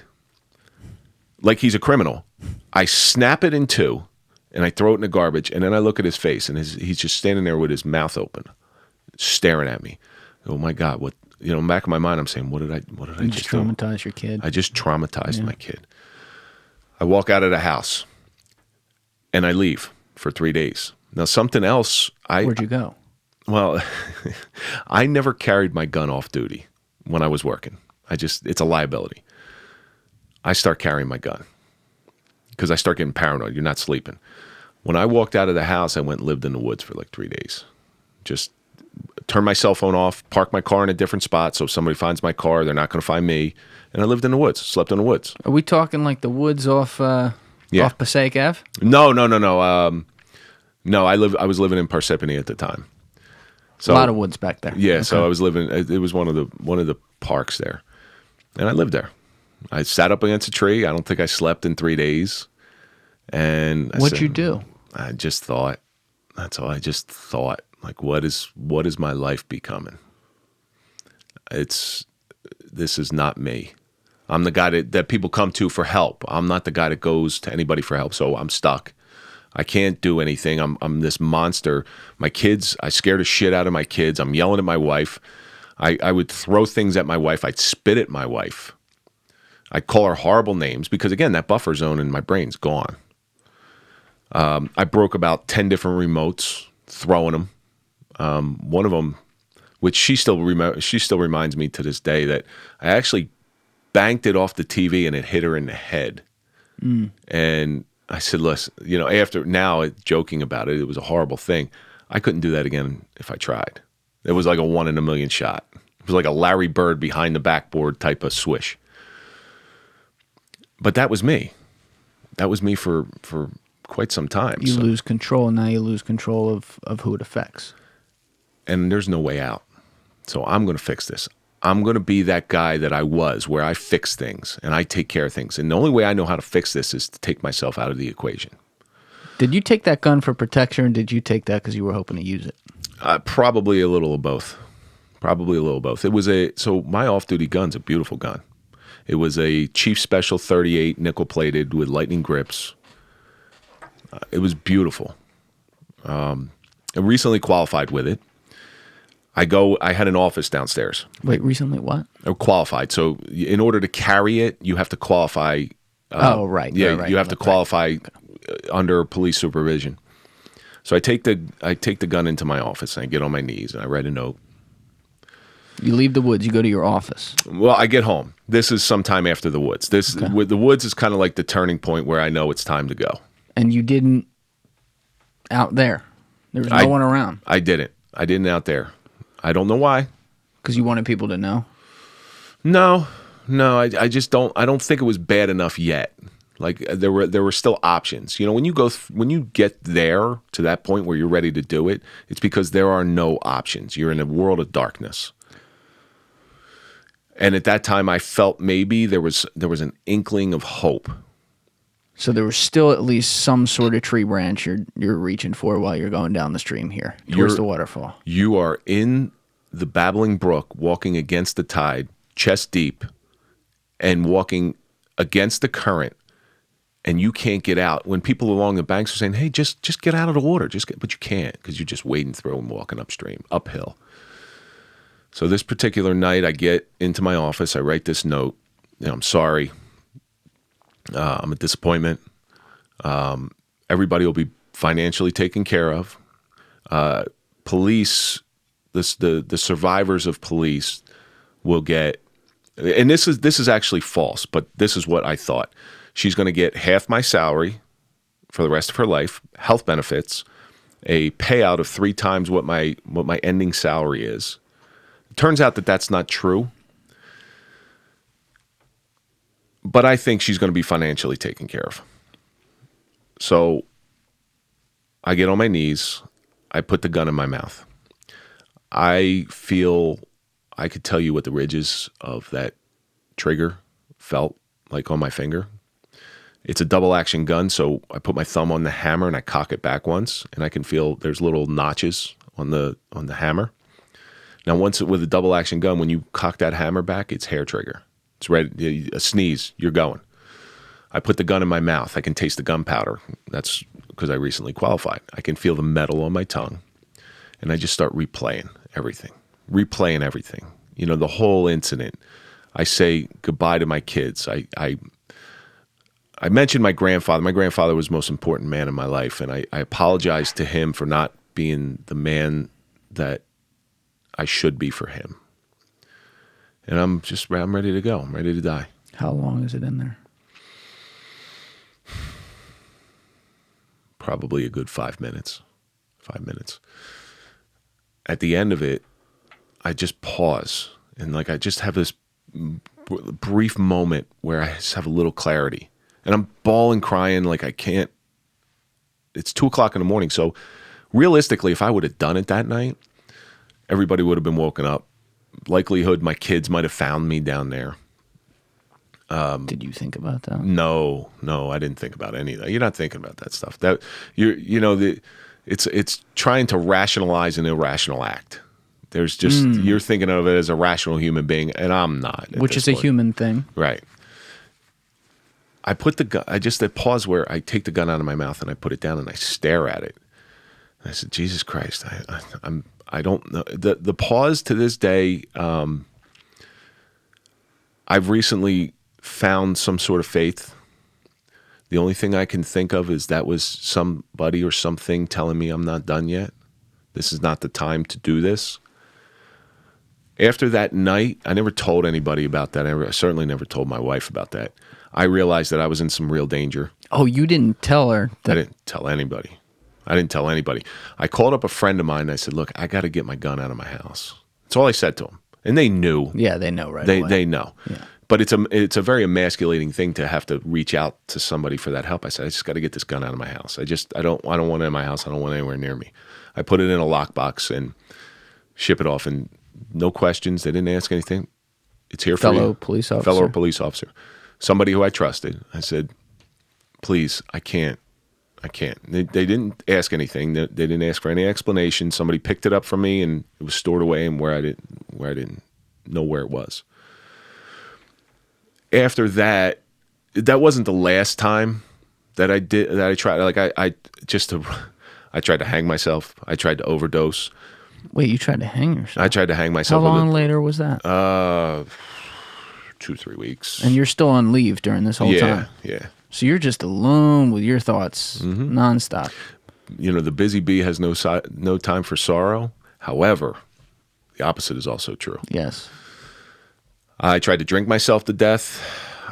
[SPEAKER 1] like he's a criminal. I snap it in 2, and I throw it in the garbage, and then I look at his face, and he's just standing there with his mouth open, staring at me. Oh my God, what? In the back of my mind, I'm saying, what did I just
[SPEAKER 2] traumatize your kid?
[SPEAKER 1] I just traumatized my kid. I walk out of the house, and I leave for 3 days. Now, something else.
[SPEAKER 2] Where'd you go?
[SPEAKER 1] Well, I never carried my gun off duty when I was working. It's a liability. I start carrying my gun because I start getting paranoid. You're not sleeping. When I walked out of the house, I went and lived in the woods for like 3 days. Just turn my cell phone off, park my car in a different spot so if somebody finds my car, they're not going to find me. And I lived in the woods, slept in the woods.
[SPEAKER 2] Are we talking like the woods off Passaic Ave?
[SPEAKER 1] No. No, I was living in Parsippany at the time. So,
[SPEAKER 2] a lot of woods back there.
[SPEAKER 1] Yeah, okay. So I was living. It was one of the parks there, and I lived there. I sat up against a tree. I don't think I slept in 3 days. And
[SPEAKER 2] what'd you do?
[SPEAKER 1] I just thought. That's all. I just thought. Like, what is my life becoming? This is not me. I'm the guy that people come to for help. I'm not the guy that goes to anybody for help. So I'm stuck. I can't do anything. I'm this monster. My kids, I scared the shit out of my kids. I'm yelling at my wife. I would throw things at my wife. I'd spit at my wife. I'd call her horrible names because, again, that buffer zone in my brain's gone. I broke about 10 different remotes, throwing them. One of them, which she still reminds me to this day, that I actually banked it off the TV and it hit her in the head. And I said, listen, after now joking about it, it was a horrible thing. I couldn't do that again if I tried. It was like a 1 in a million shot. It was like a Larry Bird behind the backboard type of swish. But that was me. That was me for quite some time.
[SPEAKER 2] You lose control, and now you lose control of who it affects.
[SPEAKER 1] And there's no way out. So I'm going to fix this. I'm going to be that guy that I was, where I fix things and I take care of things. And the only way I know how to fix this is to take myself out of the equation.
[SPEAKER 2] Did you take that gun for protection, or did you take that because you were hoping to use it?
[SPEAKER 1] Probably a little of both. It was so my off-duty gun's a beautiful gun. It was a Chief Special 38 nickel-plated with lightning grips. It was beautiful. I recently qualified with it. I had an office downstairs.
[SPEAKER 2] Wait, recently what?
[SPEAKER 1] Qualified. So in order to carry it, you have to qualify.
[SPEAKER 2] Right.
[SPEAKER 1] Yeah,
[SPEAKER 2] right,
[SPEAKER 1] you have to qualify under police supervision. So I take the gun into my office and I get on my knees and I write a note.
[SPEAKER 2] You leave the woods. You go to your office.
[SPEAKER 1] Well, I get home. This is sometime after the woods. The woods is kind of like the turning point where I know it's time to go.
[SPEAKER 2] And you didn't out there. There was no one around.
[SPEAKER 1] I didn't out there. I don't know why.
[SPEAKER 2] Because you wanted people to know?
[SPEAKER 1] No, I just don't. I don't think it was bad enough yet. Like there were still options. When you get there to that point where you're ready to do it, it's because there are no options. You're in a world of darkness. And at that time, I felt maybe there was an inkling of hope.
[SPEAKER 2] So there was still at least some sort of tree branch you're reaching for while you're going down the stream here towards the waterfall.
[SPEAKER 1] You are in the babbling brook, walking against the tide, chest deep, and walking against the current, and you can't get out. When people along the banks are saying, "Hey, just get out of the water," but you can't because you're just wading through and walking uphill. So this particular night, I get into my office. I write this note. I'm sorry. I'm a disappointment. Everybody will be financially taken care of. Police, the survivors of police will get, and this is actually false, but this is what I thought. She's going to get half my salary for the rest of her life, health benefits, a payout of 3 times what my ending salary is. It turns out that that's not true. But I think she's going to be financially taken care of. So I get on my knees. I put the gun in my mouth. I could tell you what the ridges of that trigger felt like on my finger. It's a double action gun, so I put my thumb on the hammer and I cock it back once, and I can feel there's little notches on the hammer. Now, once with a double action gun, when you cock that hammer back, it's hair trigger. It's ready. A sneeze, you're going. I put the gun in my mouth. I can taste the gunpowder. That's because I recently qualified. I can feel the metal on my tongue. And I just start replaying everything. The whole incident. I say goodbye to my kids. I mentioned my grandfather. My grandfather was the most important man in my life. And I apologize to him for not being the man that I should be for him. And I'm ready to go. I'm ready to die.
[SPEAKER 2] How long is it in there?
[SPEAKER 1] Probably a good 5 minutes. 5 minutes. At the end of it, I just pause. And I just have this brief moment where I just have a little clarity. And I'm bawling, crying like I can't. It's 2 o'clock in the morning. So realistically, if I would have done it that night, everybody would have been woken up. Likelihood my kids might have found me down there.
[SPEAKER 2] Did you think about that?
[SPEAKER 1] No, I didn't think about any of that. You're not thinking about that stuff. That it's trying to rationalize an irrational act. There's just you're thinking of it as a rational human being, and I'm not.
[SPEAKER 2] Which is a human thing,
[SPEAKER 1] right? I put the gun. I just that pause where I take the gun out of my mouth and I put it down and I stare at it. And I said, "Jesus Christ, I don't know." The pause to this day, I've recently found some sort of faith. The only thing I can think of is that was somebody or something telling me I'm not done yet. This is not the time to do this. After that night, I never told anybody about that. I certainly never told my wife about that. I realized that I was in some real danger.
[SPEAKER 2] Oh, you didn't tell her?
[SPEAKER 1] I didn't tell anybody. I called up a friend of mine and I said, look, I got to get my gun out of my house. That's all I said to them. And they knew.
[SPEAKER 2] Yeah, they know right away.
[SPEAKER 1] They know.
[SPEAKER 2] Yeah.
[SPEAKER 1] But it's a very emasculating thing to have to reach out to somebody for that help. I said, I just got to get this gun out of my house. I don't want it in my house. I don't want it anywhere near me. I put it in a lockbox and ship it off, and no questions. They didn't ask anything. It's here for you.
[SPEAKER 2] Fellow police officer.
[SPEAKER 1] Somebody who I trusted. I said, please, I can't. They didn't ask anything. They didn't ask for any explanation. Somebody picked it up from me, and it was stored away and where I didn't know where it was. After that wasn't the last time that I tried. Like I tried to hang myself. I tried to overdose.
[SPEAKER 2] Wait, you tried to hang yourself?
[SPEAKER 1] I tried to hang myself.
[SPEAKER 2] How long later was that?
[SPEAKER 1] 2-3 weeks.
[SPEAKER 2] And you're still on leave during this whole time?
[SPEAKER 1] Yeah.
[SPEAKER 2] So you're just alone with your thoughts nonstop.
[SPEAKER 1] You know, the busy bee has no time for sorrow. However, the opposite is also true.
[SPEAKER 2] Yes.
[SPEAKER 1] I tried to drink myself to death.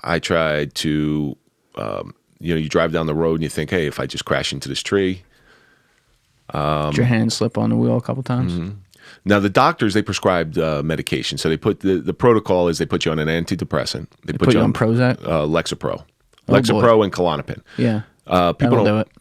[SPEAKER 1] I tried to, you drive down the road and you think, hey, if I just crash into this tree.
[SPEAKER 2] Did your hand slip on the wheel a couple times?
[SPEAKER 1] Mm-hmm. Now, the doctors, they prescribed medication. So they put the protocol is they put you on an antidepressant.
[SPEAKER 2] They put you on Prozac?
[SPEAKER 1] Lexapro.
[SPEAKER 2] Oh,
[SPEAKER 1] Lexapro and Klonopin.
[SPEAKER 2] Yeah.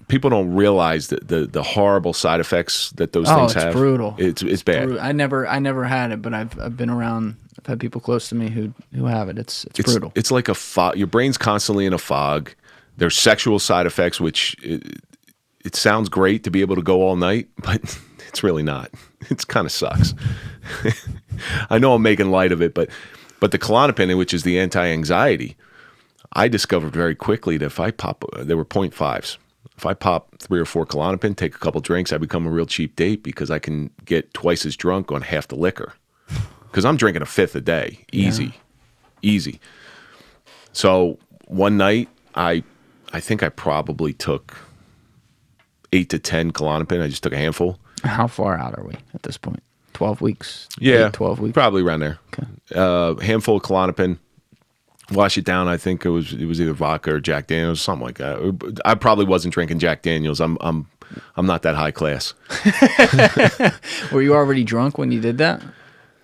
[SPEAKER 1] People don't realize the horrible side effects that those things have.
[SPEAKER 2] Oh, it's brutal.
[SPEAKER 1] It's bad.
[SPEAKER 2] Brutal. I never had it, but I've been around. I've had people close to me who have it. It's brutal.
[SPEAKER 1] It's like a fog. Your brain's constantly in a fog. There's sexual side effects, which it sounds great to be able to go all night, but it's really not. It kind of sucks. I know I'm making light of it, but the Klonopin, which is the anti-anxiety, I discovered very quickly that if I pop, they were 0.5s. If I pop 3 or 4 Klonopin, take a couple drinks, I become a real cheap date because I can get twice as drunk on half the liquor. Because I'm drinking a fifth a day, easy. So one night, I think I probably took 8 to 10 Klonopin. I just took a handful.
[SPEAKER 2] How far out are we at this point? 12 weeks?
[SPEAKER 1] Yeah,
[SPEAKER 2] 12 weeks?
[SPEAKER 1] Probably around there.
[SPEAKER 2] Okay.
[SPEAKER 1] Handful of Klonopin. Wash it down. I think it was either vodka or Jack Daniels, something like that. I probably wasn't drinking Jack Daniels. I'm not that high class.
[SPEAKER 2] Were you already drunk when you did that?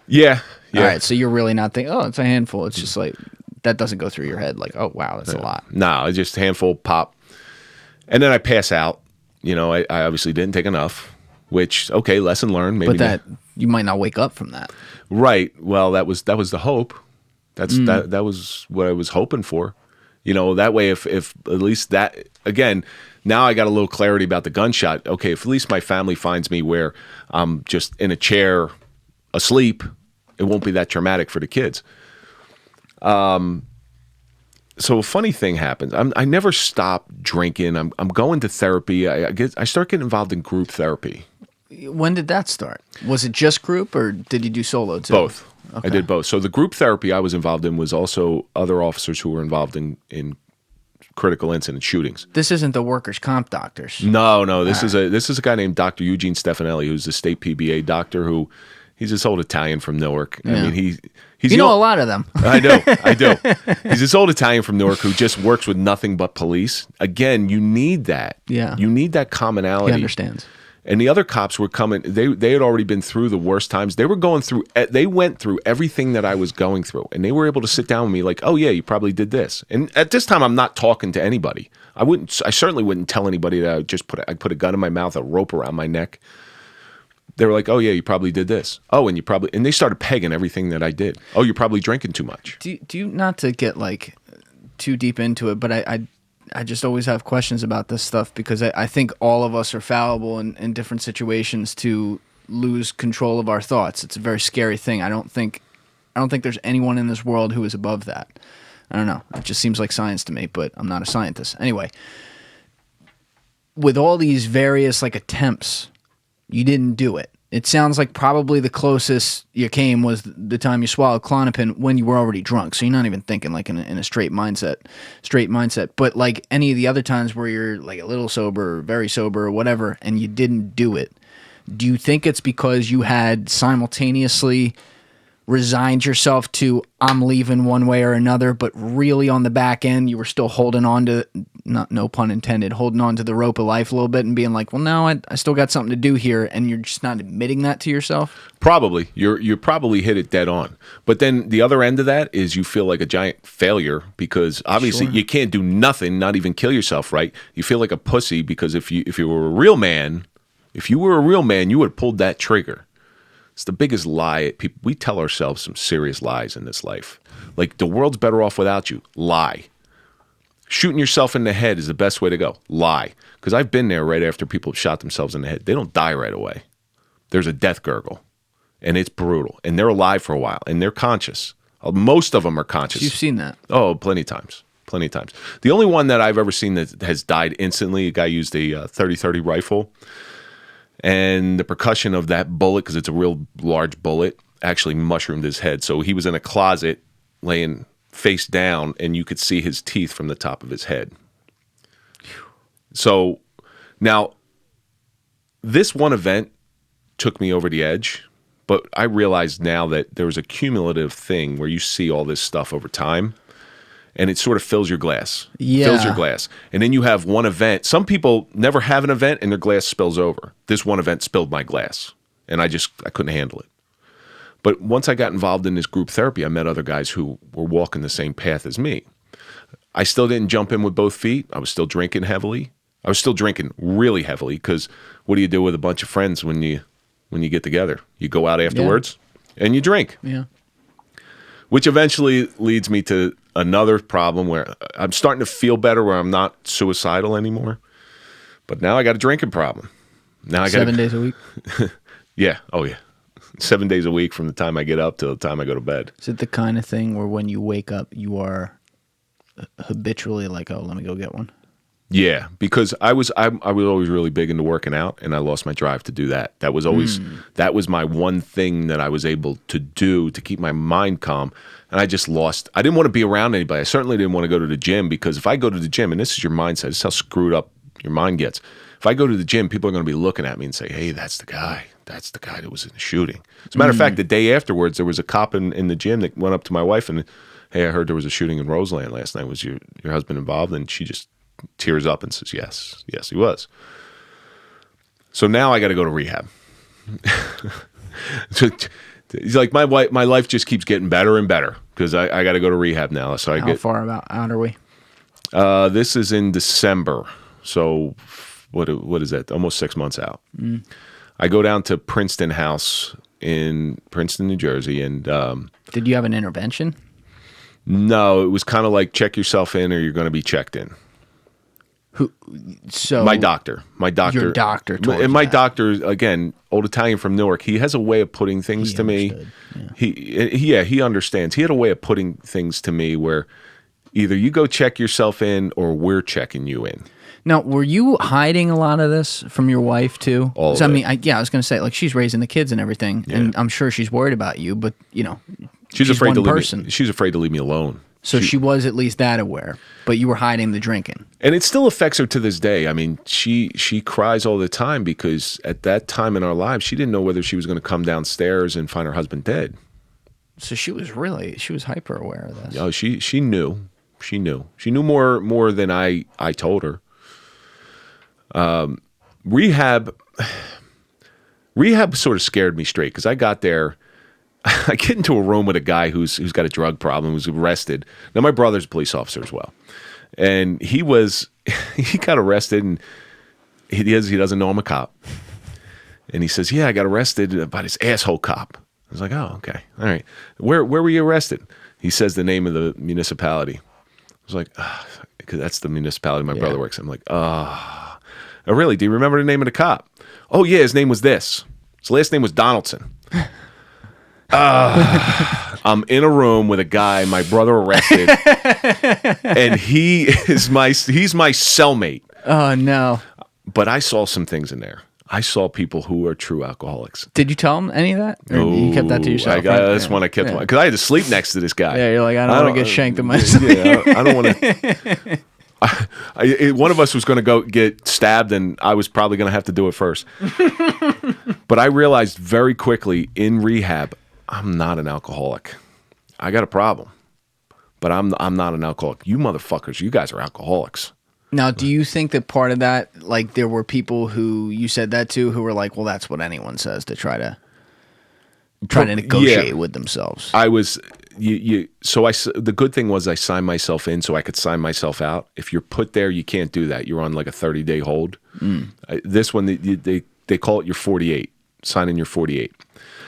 [SPEAKER 1] Yeah.
[SPEAKER 2] All right, so you're really not thinking, oh, it's a handful. It's just like, that doesn't go through your head like, oh, wow, that's a lot.
[SPEAKER 1] No, it's just a handful, pop. And then I pass out. I obviously didn't take enough, which, okay, lesson learned. Maybe
[SPEAKER 2] but you might not wake up from that.
[SPEAKER 1] Right. Well, that was the hope. That was what I was hoping for. That way, if at least that, again, now I got a little clarity about the gunshot. Okay, if at least my family finds me where I'm just in a chair asleep, it won't be that traumatic for the kids. So a funny thing happens. I never stop drinking. I'm going to therapy. I start getting involved in group therapy.
[SPEAKER 2] When did that start? Was it just group or did you do solo too?
[SPEAKER 1] Both.
[SPEAKER 2] Okay.
[SPEAKER 1] I did both. So the group therapy I was involved in was also other officers who were involved in critical incident shootings.
[SPEAKER 2] This isn't the workers' comp doctors.
[SPEAKER 1] No. This is a guy named Dr. Eugene Stefanelli, who's the state PBA doctor who he's this old Italian from Newark.
[SPEAKER 2] Yeah.
[SPEAKER 1] I mean, he's
[SPEAKER 2] a lot of them.
[SPEAKER 1] I do. He's this old Italian from Newark who just works with nothing but police. Again, you need that.
[SPEAKER 2] Yeah.
[SPEAKER 1] You need that commonality.
[SPEAKER 2] He understands.
[SPEAKER 1] And the other cops were coming. They had already been through the worst times. They went through everything that I was going through, and they were able to sit down with me like, "Oh yeah, you probably did this." And at this time, I'm not talking to anybody. I certainly wouldn't tell anybody that I put a gun in my mouth, a rope around my neck. They were like, "Oh yeah, you probably did this." Oh, and they started pegging everything that I did. Oh, you're probably drinking too much.
[SPEAKER 2] Do you not to get like too deep into it, but I just always have questions about this stuff because I think all of us are fallible in different situations to lose control of our thoughts. It's a very scary thing. I don't think there's anyone in this world who is above that. I don't know. It just seems like science to me, but I'm not a scientist. Anyway, with all these various like attempts, you didn't do it. It sounds like probably the closest you came was the time you swallowed Klonopin when you were already drunk. So you're not even thinking like in a straight mindset. But like any of the other times where you're like a little sober or very sober or whatever, and you didn't do it, do you think it's because you had simultaneously resigned yourself to I'm leaving one way or another, but really on the back end you were still holding on to, no pun intended, holding on to the rope of life a little bit and being like, well, no, I still got something to do here, and you're just not admitting that to yourself?
[SPEAKER 1] Probably. You probably hit it dead on. But then the other end of that is you feel like a giant failure because obviously you can't do nothing, not even kill yourself, right? You feel like a pussy because if you were a real man, you would have pulled that trigger. It's the biggest lie. We tell ourselves some serious lies in this life. Like, the world's better off without you. Lie. Shooting yourself in the head is the best way to go. Lie. Because I've been there right after people have shot themselves in the head. They don't die right away. There's a death gurgle. And it's brutal. And they're alive for a while. And they're conscious. Most of them are conscious.
[SPEAKER 2] You've seen that.
[SPEAKER 1] Oh, plenty of times. Plenty of times. The only one that I've ever seen that has died instantly, a guy used a .30-30 rifle. And the percussion of that bullet, because it's a real large bullet, actually mushroomed his head. So he was in a closet laying face down, and you could see his teeth from the top of his head. So now, this one event took me over the edge, but I realized now that there was a cumulative thing where you see all this stuff over time. And it sort of fills your glass.
[SPEAKER 2] Yeah.
[SPEAKER 1] Fills your glass. And then you have one event. Some people never have an event and their glass spills over. This one event spilled my glass. And I couldn't handle it. But once I got involved in this group therapy, I met other guys who were walking the same path as me. I still didn't jump in with both feet. I was still drinking heavily. I was still drinking really heavily because what do you do with a bunch of friends when you get together? You go out afterwards and you drink.
[SPEAKER 2] Yeah.
[SPEAKER 1] Which eventually leads me to another problem where I'm starting to feel better, where I'm not suicidal anymore. But now I got a drinking problem. Now I got
[SPEAKER 2] 7 days a week?
[SPEAKER 1] Yeah. Oh, yeah. 7 days a week from the time I get up till the time I go to bed.
[SPEAKER 2] Is it the kind of thing where when you wake up, you are habitually like, oh, let me go get one?
[SPEAKER 1] Yeah, because I was always really big into working out, and I lost my drive to do that. That was always that was my one thing that I was able to do to keep my mind calm, and I just lost. I didn't want to be around anybody. I certainly didn't want to go to the gym because if I go to the gym, and this is your mindset, this is how screwed up your mind gets. If I go to the gym, people are going to be looking at me and say, "Hey, that's the guy. That's the guy that was in the shooting." As a matter of fact, the day afterwards, there was a cop in the gym that went up to my wife and, "Hey, I heard there was a shooting in Roseland last night. Was your husband involved?" And she just tears up and says, yes, he was. So now I got to go to rehab. He's like, my life just keeps getting better and better because I got to go to rehab now. So
[SPEAKER 2] How far out are we?
[SPEAKER 1] This is in December. So what is that? Almost 6 months out. I go down to Princeton House in Princeton, New Jersey. And
[SPEAKER 2] did you have an intervention?
[SPEAKER 1] No, it was kind of like check yourself in or you're going to be checked in.
[SPEAKER 2] So
[SPEAKER 1] my doctor,
[SPEAKER 2] your doctor told you
[SPEAKER 1] and my
[SPEAKER 2] that.
[SPEAKER 1] doctor, again, old Italian from Newark, he has a way of putting things to me. He understands. He had a way of putting things to me where either you go check yourself in or we're checking you in.
[SPEAKER 2] Now, were you hiding a lot of this from your wife too?
[SPEAKER 1] All of
[SPEAKER 2] I
[SPEAKER 1] it.
[SPEAKER 2] mean, I was going to say, like, she's raising the kids and everything, and I'm sure she's worried about you, but
[SPEAKER 1] she's afraid
[SPEAKER 2] one
[SPEAKER 1] to
[SPEAKER 2] person.
[SPEAKER 1] leave me. She's afraid to leave me alone.
[SPEAKER 2] So she was at least that aware, but you were hiding the drinking.
[SPEAKER 1] And it still affects her to this day. I mean, she cries all the time because at that time in our lives, she didn't know whether she was going to come downstairs and find her husband dead.
[SPEAKER 2] So she was hyper aware of this.
[SPEAKER 1] Oh, she knew. She knew more than I told her. Rehab sort of scared me straight because I got there. I get into a room with a guy who's got a drug problem, who's arrested. Now, my brother's a police officer as well. And he got arrested, and he doesn't know I'm a cop. And he says, yeah, I got arrested by this asshole cop. I was like, oh, okay. All right. Where were you arrested? He says the name of the municipality. I was like, because that's the municipality my brother works in. I'm like, oh, really? Do you remember the name of the cop? Oh, yeah, his name was this. His last name was Donaldson. I'm in a room with a guy my brother arrested, and he's my cellmate.
[SPEAKER 2] Oh no!
[SPEAKER 1] But I saw some things in there. I saw people who are true alcoholics.
[SPEAKER 2] Did you tell them any of that? Or you kept that to yourself?
[SPEAKER 1] That's one I kept because I had to sleep next to this guy.
[SPEAKER 2] Yeah, you're like, I don't want to get shanked in my sleep.
[SPEAKER 1] Yeah, I don't want to. One of us was going to go get stabbed, and I was probably going to have to do it first. But I realized very quickly in rehab, I'm not an alcoholic. I got a problem, but I'm not an alcoholic. You motherfuckers, you guys are alcoholics.
[SPEAKER 2] Now, do you think that part of that, like there were people who you said that to who were like, well, that's what anyone says to try to negotiate with themselves?
[SPEAKER 1] I was, the good thing was I signed myself in so I could sign myself out. If you're put there, you can't do that. You're on like a 30-day hold. This one, they call it your 48, sign in your 48.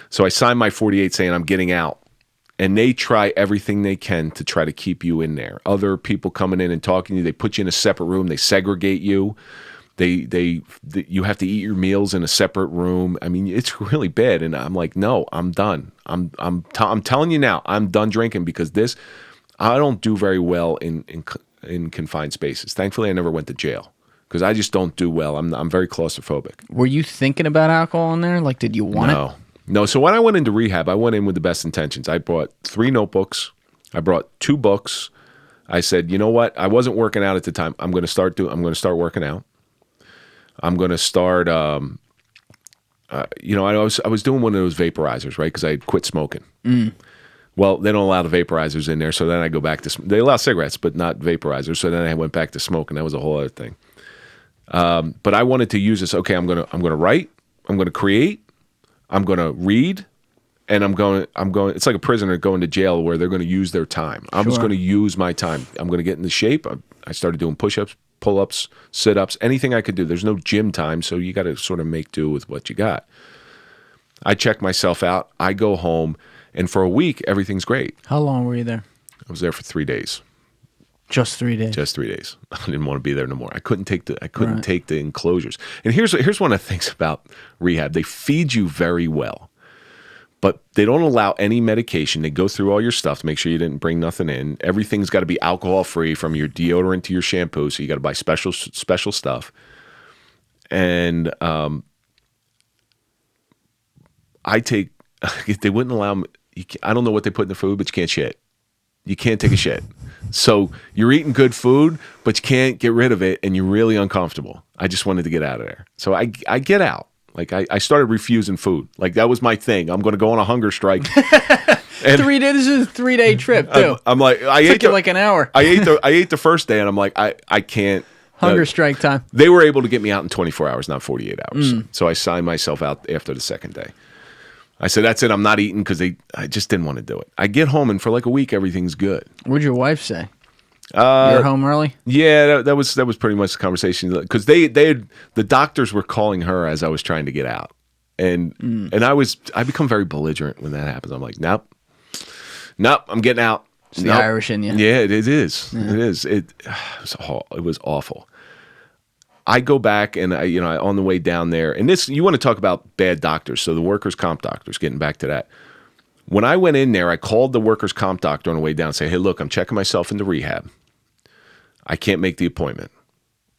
[SPEAKER 1] So I signed my 48 saying I'm getting out. And they try everything they can to try to keep you in there. Other people coming in and talking to you, they put you in a separate room. They segregate you. You have to eat your meals in a separate room. I mean, it's really bad. And I'm like, no, I'm done. I'm telling you now, I'm done drinking because I don't do very well in confined spaces. Thankfully, I never went to jail because I just don't do well. I'm very claustrophobic.
[SPEAKER 2] Were you thinking about alcohol in there? Like, did you want it?
[SPEAKER 1] No, so when I went into rehab, I went in with the best intentions. I brought 3 notebooks. I brought 2 books. I said, you know what? I wasn't working out at the time. I'm going to start working out. I'm going to start. I was doing one of those vaporizers, right? Because I had quit smoking. Well, they don't allow the vaporizers in there, so then I go back to. They allow cigarettes, but not vaporizers. So then I went back to smoking. That was a whole other thing. But I wanted to use this. Okay, I'm going to write. I'm going to create. I'm going to read, and I'm going. It's like a prisoner going to jail where they're going to use their time. I'm just going to use my time. I'm going to get into shape. I started doing push-ups, pull-ups, sit-ups, anything I could do. There's no gym time, so you got to sort of make do with what you got. I check myself out. I go home, and for a week, everything's great.
[SPEAKER 2] How long were you there?
[SPEAKER 1] I was there for 3 days.
[SPEAKER 2] Just 3 days.
[SPEAKER 1] Just 3 days. I didn't want to be there no more. I couldn't take the enclosures. And here's one of the things about rehab. They feed you very well, but they don't allow any medication. They go through all your stuff to make sure you didn't bring nothing in. Everything's got to be alcohol free, from your deodorant to your shampoo. So you got to buy special stuff. And they wouldn't allow me. I don't know what they put in the food, but you can't shit. You can't take a shit. So you're eating good food, but you can't get rid of it, and you're really uncomfortable. I just wanted to get out of there. So I get out. Like I started refusing food. Like that was my thing. I'm going to go on a hunger strike. And
[SPEAKER 2] 3 days. This is a 3-day trip too.
[SPEAKER 1] I'm like,
[SPEAKER 2] Took you like an hour.
[SPEAKER 1] I ate the first day, and I'm like, I can't.
[SPEAKER 2] Hunger strike time.
[SPEAKER 1] They were able to get me out in 24 hours, not 48 hours. So I signed myself out after the second day. I said, that's it. I'm not eating because I just didn't want to do it. I get home, and for like a week, everything's good.
[SPEAKER 2] What'd your wife say? You're home early?
[SPEAKER 1] Yeah, that was pretty much the conversation, because the doctors were calling her as I was trying to get out, and I become very belligerent when that happens. I'm like, nope, I'm getting out.
[SPEAKER 2] It's the Irish in you.
[SPEAKER 1] Yeah, it is. Yeah. It is. It was awful. I go back, and I on the way down there, and this, you want to talk about bad doctors. So the workers' comp doctors, getting back to that. When I went in there, I called the workers' comp doctor on the way down and say, hey, look, I'm checking myself into rehab. I can't make the appointment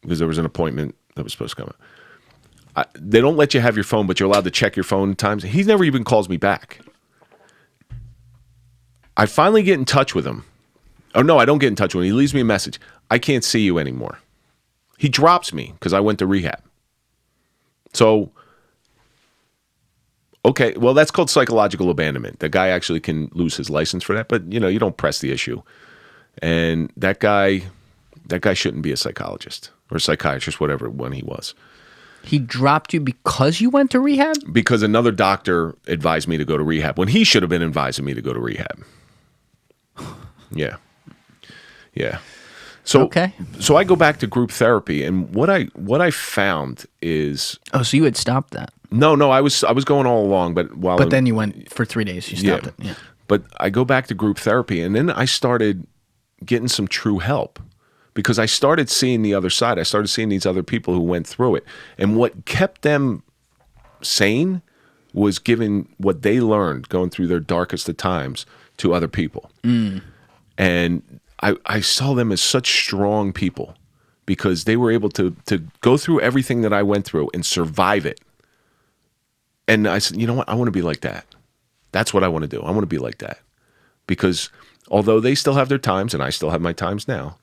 [SPEAKER 1] because there was an appointment that was supposed to come up. They don't let you have your phone, but you're allowed to check your phone at times. He never even calls me back. I finally get in touch with him. Oh, no, I don't get in touch with him. He leaves me a message. I can't see you anymore. He drops me because I went to rehab. So, okay, well, that's called psychological abandonment. The guy actually can lose his license for that, but, you don't press the issue. And that guy shouldn't be a psychologist or psychiatrist, whatever one he was.
[SPEAKER 2] He dropped you because you went to rehab? Because
[SPEAKER 1] another doctor advised me to go to rehab when he should have been advising me to go to rehab. Yeah. Yeah. So,
[SPEAKER 2] okay.
[SPEAKER 1] So I go back to group therapy, and what I found is...
[SPEAKER 2] Oh, so you had stopped that?
[SPEAKER 1] No, I was going all along, but
[SPEAKER 2] then you went for 3 days. You stopped it. Yeah.
[SPEAKER 1] But I go back to group therapy, and then I started getting some true help because I started seeing the other side. I started seeing these other people who went through it, and what kept them sane was giving what they learned going through their darkest of times to other people. And I saw them as such strong people because they were able to go through everything that I went through and survive it. And I said, you know what? I want to be like that. That's what I want to do. I want to be like that. Because although they still have their times and I still have my times now,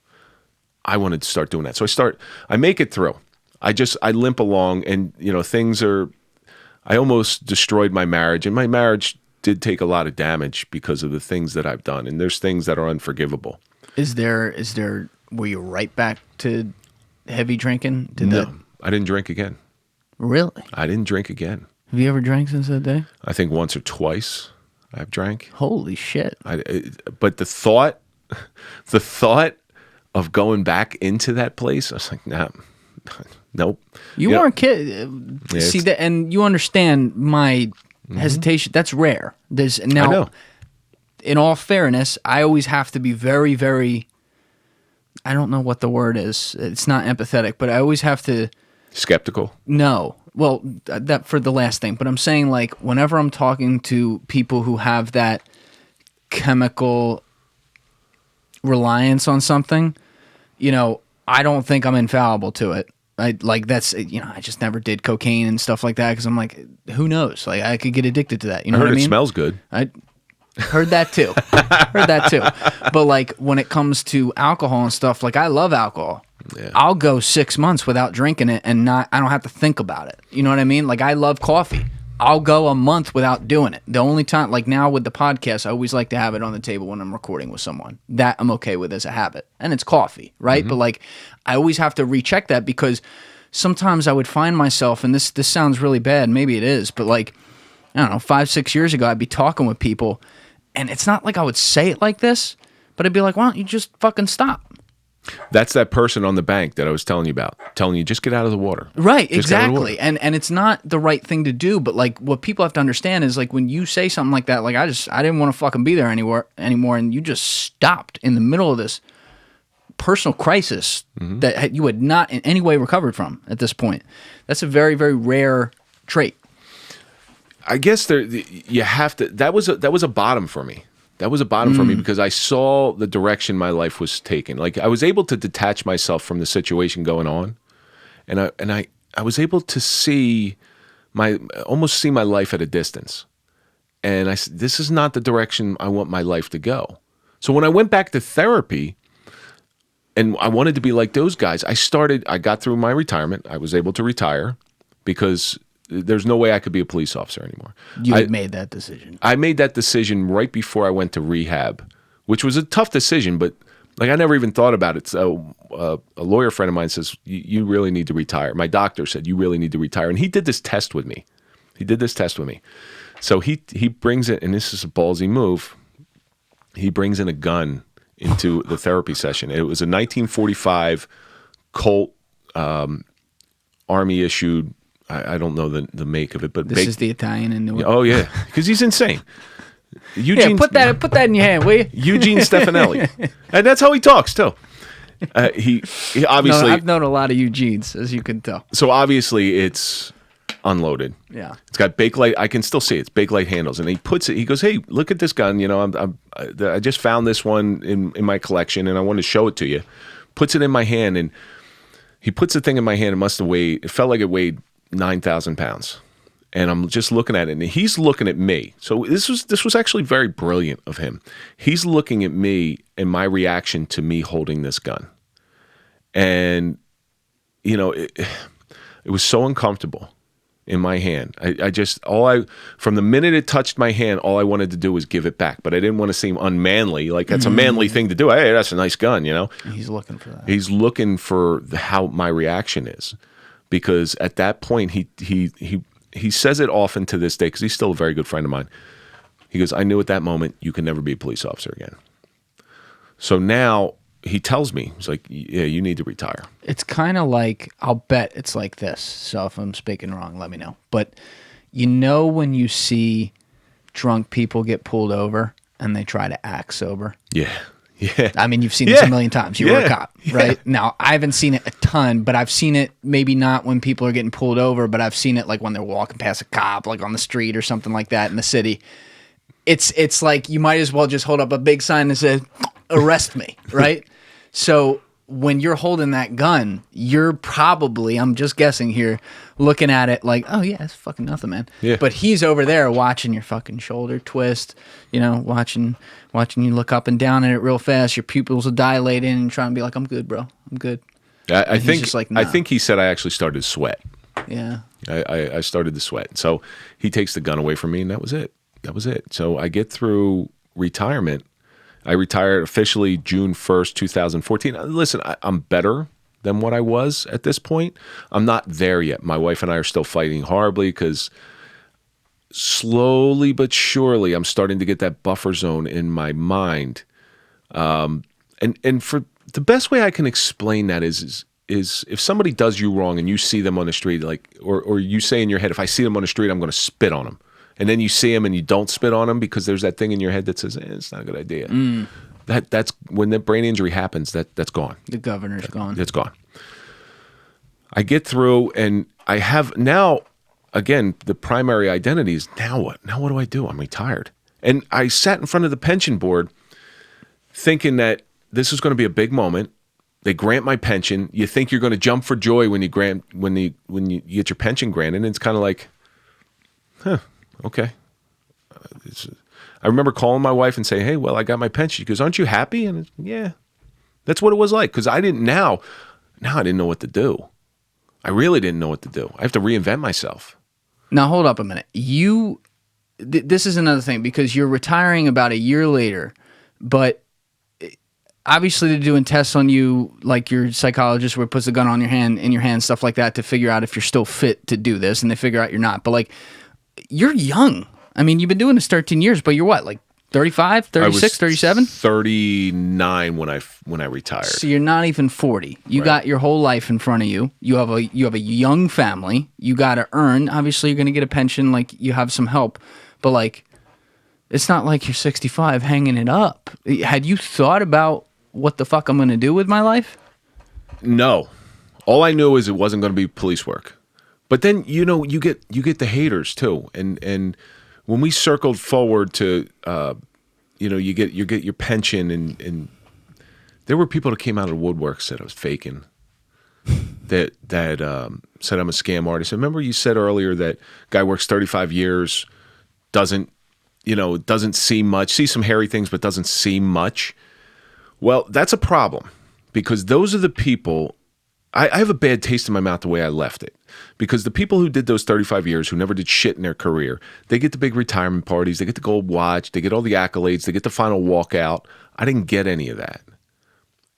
[SPEAKER 1] I wanted to start doing that. So I make it through. I limp along, and I almost destroyed my marriage, and my marriage did take a lot of damage because of the things that I've done. And there's things that are unforgivable.
[SPEAKER 2] Were you right back to heavy drinking?
[SPEAKER 1] No, I didn't drink again.
[SPEAKER 2] Really?
[SPEAKER 1] I didn't drink again.
[SPEAKER 2] Have you ever drank since that day?
[SPEAKER 1] I think once or twice I've drank.
[SPEAKER 2] Holy shit.
[SPEAKER 1] But the thought of going back into that place, I was like, nah, nope.
[SPEAKER 2] You weren't kidding. See that, and you understand my hesitation. That's rare. I know. In all fairness, I always have to be very, very, I don't know what the word is. It's not empathetic, but I always have to.
[SPEAKER 1] Skeptical?
[SPEAKER 2] No. Well, that for the last thing. But I'm saying, like, whenever I'm talking to people who have that chemical reliance on something, I don't think I'm infallible to it. I just never did cocaine and stuff like that because I'm like, who knows? Like, I could get addicted to that. You know what I mean?
[SPEAKER 1] It smells good.
[SPEAKER 2] I heard that too. But like when it comes to alcohol and stuff, like I love alcohol. Yeah. I'll go 6 months without drinking it and I don't have to think about it. You know what I mean? Like I love coffee. I'll go a month without doing it. The only time, like now with the podcast, I always like to have it on the table when I'm recording with someone. That I'm okay with as a habit. And it's coffee, right? But like I always have to recheck that because sometimes I would find myself, and this sounds really bad, maybe it is, but like, I don't know, 5-6 years ago, I'd be talking with people, and it's not like I would say it like this, but I'd be like, why don't you just fucking stop?
[SPEAKER 1] That's that person on the bank that I was telling you about, telling you, just get out of the water.
[SPEAKER 2] Right, exactly. And it's not the right thing to do, but like what people have to understand is like when you say something like that, like I didn't want to fucking be there anymore, and you just stopped in the middle of this personal crisis that you had not in any way recovered from at this point. That's a very, very rare trait.
[SPEAKER 1] I guess you have to. That was a bottom for me. That was a bottom for me because I saw the direction my life was taking. Like I was able to detach myself from the situation going on, and I was able to almost see my life at a distance. And I said, this is not the direction I want my life to go. So when I went back to therapy, and I wanted to be like those guys, I got through my retirement. I was able to retire because there's no way I could be a police officer anymore.
[SPEAKER 2] You had made that decision.
[SPEAKER 1] I made that decision right before I went to rehab, which was a tough decision, but like I never even thought about it. So a lawyer friend of mine says, you really need to retire. My doctor said, you really need to retire. And he did this test with me. So he brings it, and this is a ballsy move. He brings in a gun into the therapy session. It was a 1945 Colt Army issued. I don't know the make of it, but
[SPEAKER 2] this is the Italian in New York.
[SPEAKER 1] Oh yeah, because he's insane. Eugene,
[SPEAKER 2] put that in your hand, will you?
[SPEAKER 1] Eugene Stefanelli, and that's how he talks too. He obviously.
[SPEAKER 2] No, I've known a lot of Eugenes, as you can tell.
[SPEAKER 1] So obviously it's unloaded.
[SPEAKER 2] Yeah,
[SPEAKER 1] it's got Bakelite. I can still see it. It's Bakelite handles, and he puts it. He goes, "Hey, look at this gun. You know, I just found this one in my collection, and I want to show it to you." Puts it in my hand, and he puts the thing in my hand. It must have weighed. It felt like it weighed 9,000 pounds. And I'm just looking at it, and he's looking at me. So this was actually very brilliant of him. He's looking at me and my reaction to me holding this gun. And, you know, it was so uncomfortable in my hand. From the minute it touched my hand, all I wanted to do was give it back. But I didn't want to seem unmanly. Like, that's a manly thing to do. Hey, that's a nice gun, you know?
[SPEAKER 2] He's looking for that.
[SPEAKER 1] He's looking for how my reaction is. Because at that point, he says it often to this day, because he's still a very good friend of mine. He goes, I knew at that moment you can never be a police officer again. So now he tells me, he's like, yeah, you need to retire.
[SPEAKER 2] It's kind of like, I'll bet it's like this. So if I'm speaking wrong, let me know. But you know when you see drunk people get pulled over and they try to act sober?
[SPEAKER 1] Yeah. Yeah.
[SPEAKER 2] I mean, you've seen this a million times. You were a cop, right? Now, I haven't seen it a ton, but I've seen it maybe not when people are getting pulled over, but I've seen it like when they're walking past a cop, like on the street or something like that in the city. It's like you might as well just hold up a big sign that says, arrest me, right? So when you're holding that gun, you're probably, I'm just guessing here, looking at it like, oh yeah, it's fucking nothing, man.
[SPEAKER 1] Yeah.
[SPEAKER 2] But he's over there watching your fucking shoulder twist, you know, watching you look up and down at it real fast. Your pupils will dilate in and trying to be like, I'm good, bro. I'm good.
[SPEAKER 1] I think
[SPEAKER 2] just like, nah.
[SPEAKER 1] I think he said I actually started to sweat.
[SPEAKER 2] Yeah.
[SPEAKER 1] I started to sweat. So he takes the gun away from me, and that was it. So I get through retirement. I retired officially June 1st, 2014. Listen, I'm better than what I was at this point. I'm not there yet. My wife and I are still fighting horribly because slowly but surely I'm starting to get that buffer zone in my mind. And for the best way I can explain that is if somebody does you wrong and you see them on the street, like, or you say in your head, if I see them on the street, I'm going to spit on them. And then you see them and you don't spit on them because there's that thing in your head that says, it's not a good idea. That's when the brain injury happens, that's gone.
[SPEAKER 2] The governor's gone.
[SPEAKER 1] It's gone. I get through and I have now, again, the primary identity is now what? Now what do? I'm retired. And I sat in front of the pension board thinking that this is going to be a big moment. They grant my pension. You think you're going to jump for joy when you get your pension granted. And it's kind of like, okay. I remember calling my wife and saying, hey, well, I got my pension. She goes, aren't you happy? And yeah, that's what it was like. Because I didn't now I didn't know what to do. I really didn't know what to do. I have to reinvent myself.
[SPEAKER 2] Now, hold up a minute. This is another thing because you're retiring about a year later, but obviously they're doing tests on you, like your psychologist where it puts the gun in your hand, stuff like that to figure out if you're still fit to do this, and they figure out you're not. But like, you're young. I mean, you've been doing this 13 years, but you're what, like 35, 36, 37?
[SPEAKER 1] 39 when I retired.
[SPEAKER 2] So you're not even 40. You got your whole life in front of you. You have a young family. You got to earn. Obviously, you're going to get a pension. Like, you have some help. But like, it's not like you're 65 hanging it up. Had you thought about what the fuck I'm going to do with my life?
[SPEAKER 1] No. All I knew is it wasn't going to be police work. But then, you know, you get the haters too. And when we circled forward to, you get your pension, and there were people that came out of the woodwork said I was faking, that said I'm a scam artist. Remember you said earlier that guy works 35 years, doesn't see much, see some hairy things, but doesn't see much. Well, that's a problem because those are the people. I have a bad taste in my mouth the way I left it. Because the people who did those 35 years, who never did shit in their career, they get the big retirement parties, they get the gold watch, they get all the accolades, they get the final walkout. I didn't get any of that.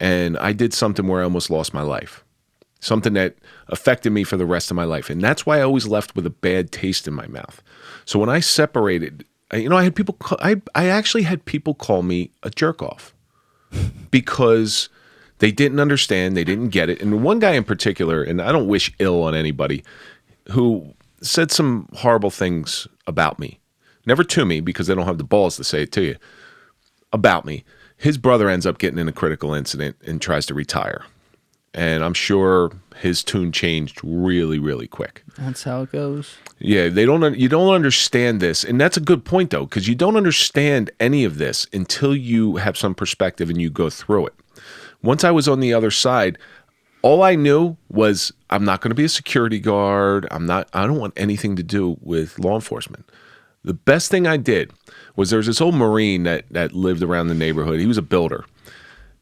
[SPEAKER 1] And I did something where I almost lost my life. Something that affected me for the rest of my life. And that's why I always left with a bad taste in my mouth. So when I separated, I had people, I actually had people call me a jerk off. Because they didn't understand. They didn't get it. And one guy in particular, and I don't wish ill on anybody, who said some horrible things about me. Never to me, because they don't have the balls to say it to you. About me. His brother ends up getting in a critical incident and tries to retire. And I'm sure his tune changed really, really quick.
[SPEAKER 2] That's how it goes.
[SPEAKER 1] Yeah, you don't understand this. And that's a good point, though, because you don't understand any of this until you have some perspective and you go through it. Once I was on the other side, all I knew was I'm not going to be a security guard. I don't want anything to do with law enforcement. The best thing I did was there was this old Marine that lived around the neighborhood. He was a builder.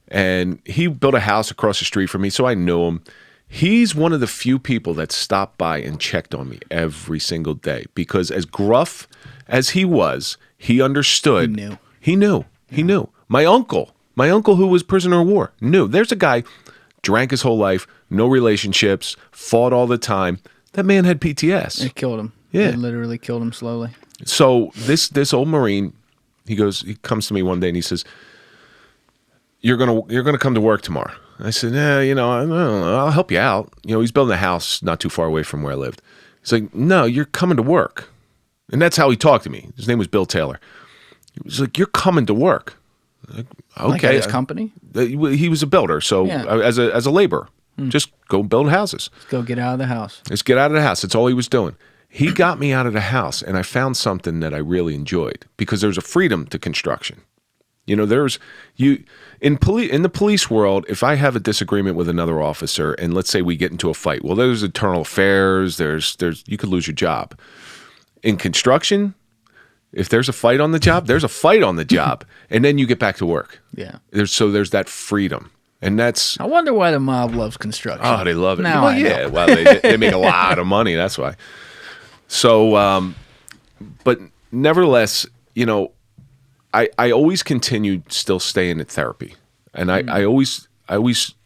[SPEAKER 1] And he built a house across the street from me, so I knew him. He's one of the few people that stopped by and checked on me every single day. Because as gruff as he was, he understood. He knew. My uncle who was prisoner of war, knew. There's a guy, drank his whole life, no relationships, fought all the time. That man had PTS.
[SPEAKER 2] It killed him.
[SPEAKER 1] Yeah.
[SPEAKER 2] It literally killed him slowly.
[SPEAKER 1] So this old Marine, he comes to me one day and he says, You're gonna come to work tomorrow. I said, I don't know, I'll help you out. He's building a house not too far away from where I lived. He's like, no, you're coming to work. And that's how he talked to me. His name was Bill Taylor. He was like, you're coming to work. Like, okay.
[SPEAKER 2] Like at his company?
[SPEAKER 1] He was a builder, so as a laborer, just go build houses.
[SPEAKER 2] Let's go get out of the house.
[SPEAKER 1] Let's get out of the house. That's all he was doing. He got me out of the house, and I found something that I really enjoyed because there's a freedom to construction. There's in the police world, if I have a disagreement with another officer and let's say we get into a fight, well, there's internal affairs, there's you could lose your job. In construction, if there's a fight on the job, there's a fight on the job, and then you get back to work.
[SPEAKER 2] Yeah.
[SPEAKER 1] There's that freedom. And that's...
[SPEAKER 2] I wonder why the mob loves construction.
[SPEAKER 1] Oh, they love it.
[SPEAKER 2] Now I know.
[SPEAKER 1] Well, they make a lot of money, that's why. So, but nevertheless, I always continued still staying at therapy. And I always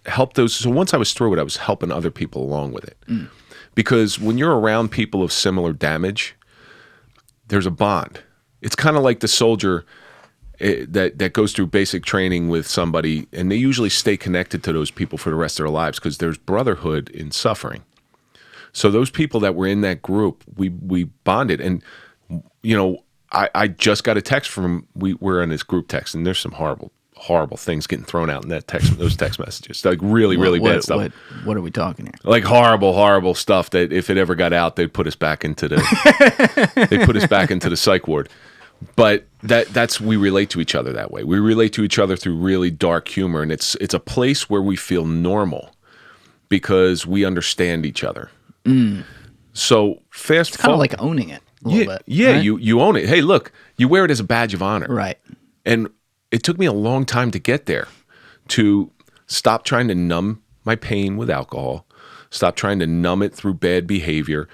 [SPEAKER 1] helped those. So once I was through it, I was helping other people along with it. Because when you're around people of similar damage, there's a bond. It's kind of like the soldier that goes through basic training with somebody, and they usually stay connected to those people for the rest of their lives because there's brotherhood in suffering. So those people that were in that group, we bonded. And, I just got a text from, we're in this group text, and there's some horrible things getting thrown out in those text messages. Like really bad stuff.
[SPEAKER 2] What are we talking here?
[SPEAKER 1] Like horrible stuff that if it ever got out, they'd put us back into the psych ward. But that's we relate to each other that way. We relate to each other through really dark humor, and it's a place where we feel normal because we understand each other. So fast
[SPEAKER 2] It's kind of
[SPEAKER 1] forward,
[SPEAKER 2] like owning it a little bit.
[SPEAKER 1] Yeah,
[SPEAKER 2] right?
[SPEAKER 1] you own it. Hey, look, you wear it as a badge of honor.
[SPEAKER 2] Right.
[SPEAKER 1] And it took me a long time to get there, to stop trying to numb my pain with alcohol, stop trying to numb it through bad behavior,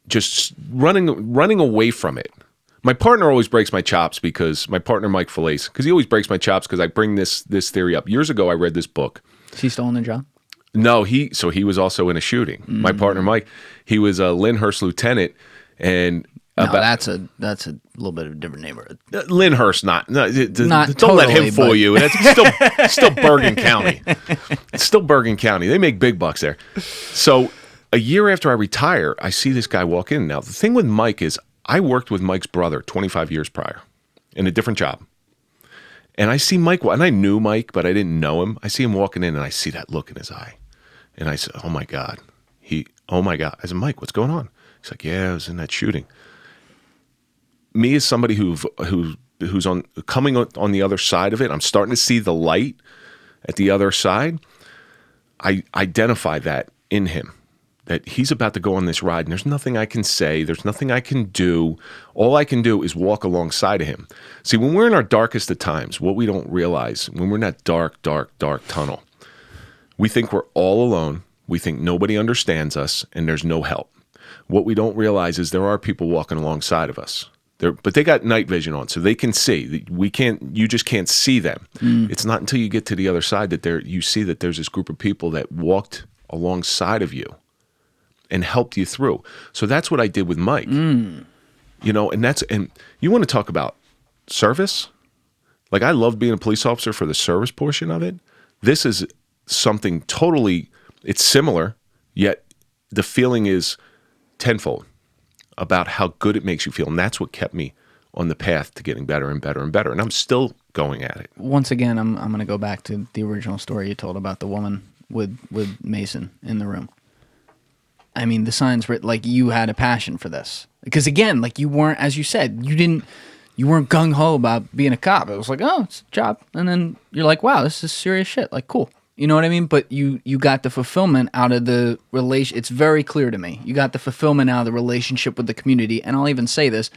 [SPEAKER 1] just running away from it. My partner always breaks my chops because my partner, Mike Felice, because he always breaks my chops because I bring this theory up. Years ago, I read this book.
[SPEAKER 2] Is he still in the job?
[SPEAKER 1] No, he was also in a shooting. My partner, Mike, he was a Lyndhurst lieutenant, and
[SPEAKER 2] that's a little bit of a different neighborhood.
[SPEAKER 1] Lyndhurst, not don't
[SPEAKER 2] totally,
[SPEAKER 1] let him fool
[SPEAKER 2] but...
[SPEAKER 1] you. It's still Bergen County. It's still Bergen County. They make big bucks there. So a year after I retire, I see this guy walk in. Now the thing with Mike is, I worked with Mike's brother 25 years prior in a different job. And I see Mike, and I knew Mike, but I didn't know him. I see him walking in, and I see that look in his eye. And I said, oh, my God. I said, Mike, what's going on? He's like, yeah, I was in that shooting. Me as somebody who's coming on the other side of it, I'm starting to see the light at the other side. I identify that in him. That he's about to go on this ride, and there's nothing I can say. There's nothing I can do. All I can do is walk alongside of him. See, when we're in our darkest of times, what we don't realize, when we're in that dark tunnel, we think we're all alone. We think nobody understands us, and there's no help. What we don't realize is there are people walking alongside of us. But they got night vision on, so they can see. You just can't see them. It's not until you get to the other side that you see that there's this group of people that walked alongside of you and helped you through. So that's what I did with Mike. And you want to talk about service? Like, I love being a police officer for the service portion of it. This is something totally, it's similar, yet the feeling is tenfold about how good it makes you feel. And that's what kept me on the path to getting better and better and better. And I'm still going at it.
[SPEAKER 2] Once again, I'm going to go back to the original story you told about the woman with Mason in the room. I mean, the signs were like you had a passion for this. Because again, like you weren't, as you said, you weren't gung-ho about being a cop. It was like, oh, it's a job. And then you're like, wow, this is serious shit. Like, cool. You know what I mean? But you got the fulfillment out of the relation. It's very clear to me. You got the fulfillment out of the relationship with the community. And I'll even say this.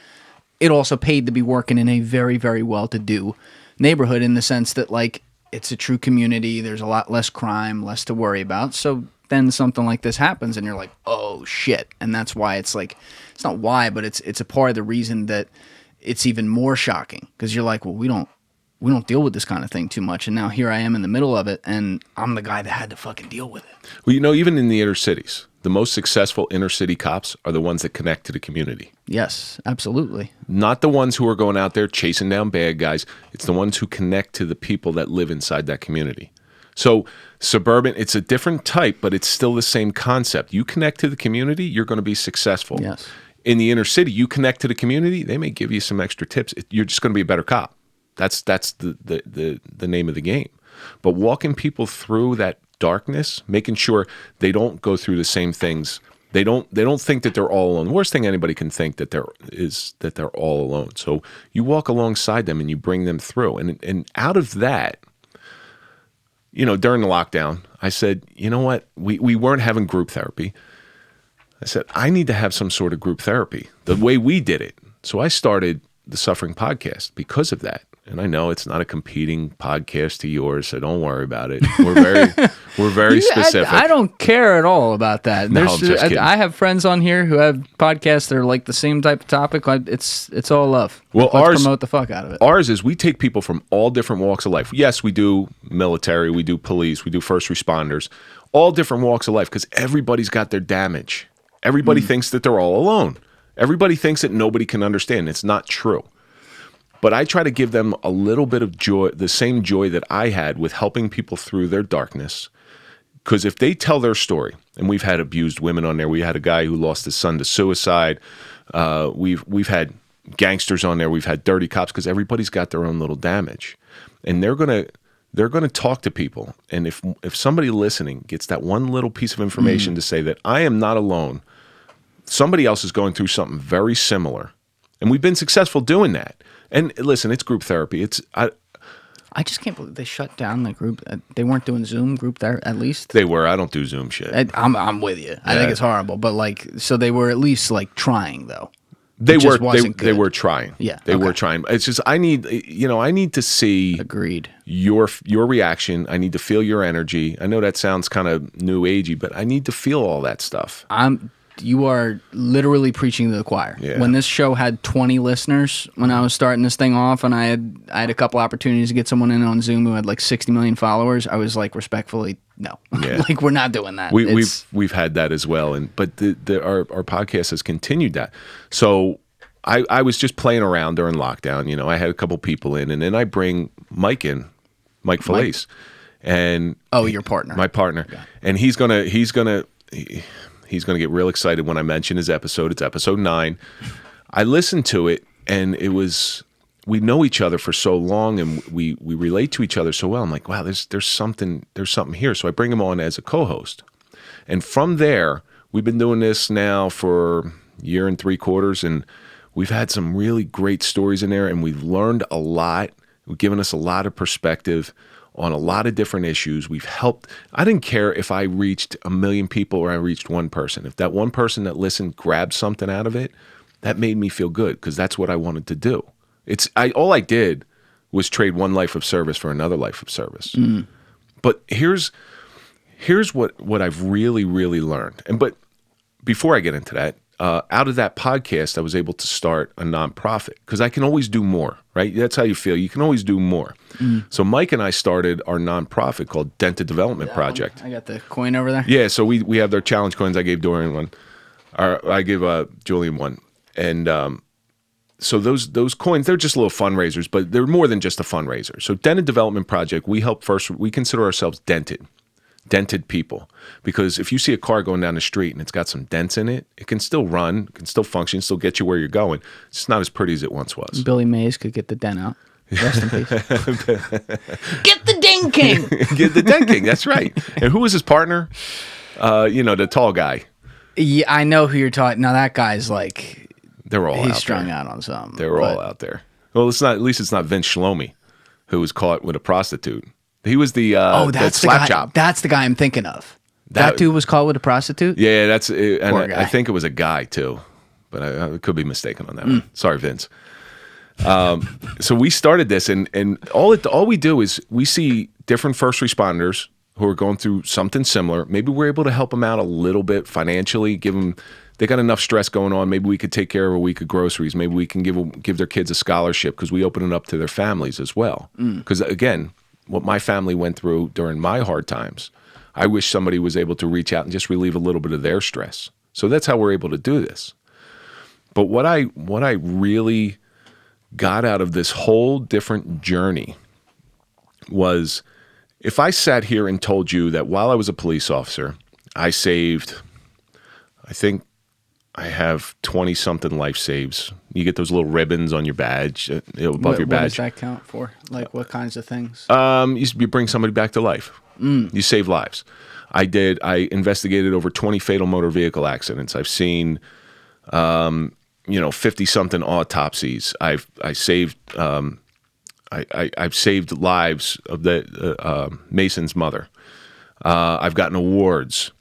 [SPEAKER 2] It also paid to be working in a very, very well-to-do neighborhood in the sense that, like, it's a true community. There's a lot less crime, less to worry about. So then something like this happens and you're like, oh shit. And that's why it's like, it's not why, but it's a part of the reason that it's even more shocking, because you're like, well, we don't deal with this kind of thing too much. And now here I am in the middle of it, and I'm the guy that had to fucking deal with it.
[SPEAKER 1] Well, even in the inner cities, the most successful inner city cops are the ones that connect to the community.
[SPEAKER 2] Yes, absolutely.
[SPEAKER 1] Not the ones who are going out there chasing down bad guys. It's the ones who connect to the people that live inside that community. So suburban, it's a different type, but it's still the same concept. You connect to the community, you're going to be successful.
[SPEAKER 2] Yes.
[SPEAKER 1] In the inner city, you connect to the community, they may give you some extra tips. You're just going to be a better cop. That's the name of the game. But walking people through that darkness, making sure they don't go through the same things They don't think that they're all alone. The worst thing anybody can think that they're all alone. So you walk alongside them and you bring them through. And out of that, during the lockdown, I said, you know what? We weren't having group therapy. I said, I need to have some sort of group therapy the way we did it. So I started the Suffering Podcast because of that. And I know it's not a competing podcast to yours, so don't worry about it. We're very specific.
[SPEAKER 2] I don't care at all about that.
[SPEAKER 1] No, I'm just kidding.
[SPEAKER 2] I have friends on here who have podcasts that are like the same type of topic. It's all love.
[SPEAKER 1] Well,
[SPEAKER 2] Let's promote the fuck out of it.
[SPEAKER 1] Ours is we take people from all different walks of life. Yes, we do military, we do police, we do first responders, all different walks of life because everybody's got their damage. Everybody thinks that they're all alone. Everybody thinks that nobody can understand. It's not true. But I try to give them a little bit of joy, the same joy that I had with helping people through their darkness. Because if they tell their story, and we've had abused women on there, we had a guy who lost his son to suicide. We've had gangsters on there, we've had dirty cops, because everybody's got their own little damage, and they're gonna talk to people. And if somebody listening gets that one little piece of information to say that I am not alone, somebody else is going through something very similar, and we've been successful doing that. And listen, it's group therapy.
[SPEAKER 2] I just can't believe they shut down the group. They weren't doing Zoom group there, at least.
[SPEAKER 1] They were. I don't do Zoom shit.
[SPEAKER 2] I'm with you. I think it's horrible. But so they were at least trying though.
[SPEAKER 1] They were trying.
[SPEAKER 2] Yeah,
[SPEAKER 1] they were trying. It's just I need to see.
[SPEAKER 2] Agreed.
[SPEAKER 1] Your reaction. I need to feel your energy. I know that sounds kind of new agey, but I need to feel all that stuff.
[SPEAKER 2] You are literally preaching to the choir.
[SPEAKER 1] Yeah.
[SPEAKER 2] When this show had 20 listeners, when I was starting this thing off, and I had a couple opportunities to get someone in on Zoom who had 60 million followers, I was respectfully, no,
[SPEAKER 1] yeah.
[SPEAKER 2] We're not doing that.
[SPEAKER 1] We've had that as well, but our podcast has continued that. So I was just playing around during lockdown. I had a couple people in, and then I bring Mike in, Mike Felice, and
[SPEAKER 2] your partner,
[SPEAKER 1] my partner,
[SPEAKER 2] yeah.
[SPEAKER 1] And he's gonna get real excited when I mention his episode. It's episode 9. I listened to it, and we know each other for so long, and we relate to each other so well. I'm like, wow, there's something here. So I bring him on as a co-host. And from there, we've been doing this now for a year and 3/4, and we've had some really great stories in there, and we've learned a lot. We've given us a lot of perspective on a lot of different issues. We've helped. I didn't care if I reached 1 million people or I reached one person. If that one person that listened grabbed something out of it, that made me feel good because that's what I wanted to do. All I did was trade one life of service for another life of service. But here's what I've really, really learned. But before I get into that, out of that podcast, I was able to start a nonprofit because I can always do more, right? That's how you feel. You can always do more. So Mike and I started our nonprofit called Dented Development Project.
[SPEAKER 2] I got the coin over there.
[SPEAKER 1] Yeah, so we have their challenge coins. I gave Dorey one. I gave Julian one. And so those coins, they're just little fundraisers, but they're more than just a fundraiser. So Dented Development Project, we consider ourselves dented people, because if you see a car going down the street and it's got some dents in it, it can still run, it can still function, still get you where you're going. It's just not as pretty as it once was.
[SPEAKER 2] Billy Mays could get the dent out. Rest in peace. Get the Dent King.
[SPEAKER 1] Get the Dent King. That's right. And who was his partner? The tall guy.
[SPEAKER 2] Yeah, I know who you're talking. Now that guy's
[SPEAKER 1] they're all
[SPEAKER 2] he's
[SPEAKER 1] out
[SPEAKER 2] strung
[SPEAKER 1] there.
[SPEAKER 2] out on something.
[SPEAKER 1] They were all out there. Well, it's not. At least it's not Vince Shlomi, who was caught with a prostitute. He was the
[SPEAKER 2] that's the
[SPEAKER 1] slap
[SPEAKER 2] guy.
[SPEAKER 1] chop.
[SPEAKER 2] That's the guy I'm thinking of. That dude was caught with a prostitute.
[SPEAKER 1] Yeah, that's. And
[SPEAKER 2] Poor guy.
[SPEAKER 1] I think it was a guy too, but I could be mistaken on that one. Sorry, Vince. So we started this, and all we do is we see different first responders who are going through something similar. Maybe we're able to help them out a little bit financially. They got enough stress going on. Maybe we could take care of a week of groceries. Maybe we can give their kids a scholarship because we open it up to their families as well. Because again, what my family went through during my hard times, I wish somebody was able to reach out and just relieve a little bit of their stress. So that's how we're able to do this. But what I really got out of this whole different journey was, if I sat here and told you that while I was a police officer, I saved, I think I have 20-something life saves. You get those little ribbons on your badge, above your badge.
[SPEAKER 2] What does that count for? What kinds of things?
[SPEAKER 1] You bring somebody back to life. You save lives. I investigated over 20 fatal motor vehicle accidents. I've seen, 50-something autopsies. I've saved lives of the Mason's mother. I've gotten awards.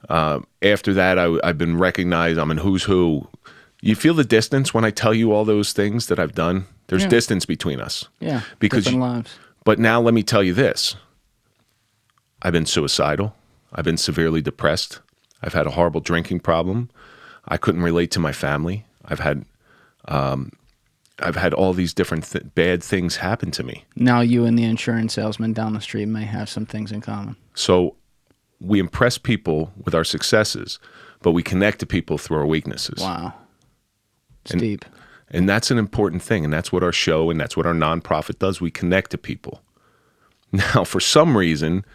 [SPEAKER 1] After that, I've been recognized. I'm in Who's Who. You feel the distance when I tell you all those things that I've done? There's distance between us.
[SPEAKER 2] Yeah,
[SPEAKER 1] because
[SPEAKER 2] different lives.
[SPEAKER 1] But now let me tell you this. I've been suicidal. I've been severely depressed. I've had a horrible drinking problem. I couldn't relate to my family. I've had all these different bad things happen to me.
[SPEAKER 2] Now you and the insurance salesman down the street may have some things in common.
[SPEAKER 1] So we impress people with our successes, but we connect to people through our weaknesses.
[SPEAKER 2] Wow. It's deep.
[SPEAKER 1] And that's an important thing, and that's what our show and that's what our nonprofit does. We connect to people. Now, for some reason,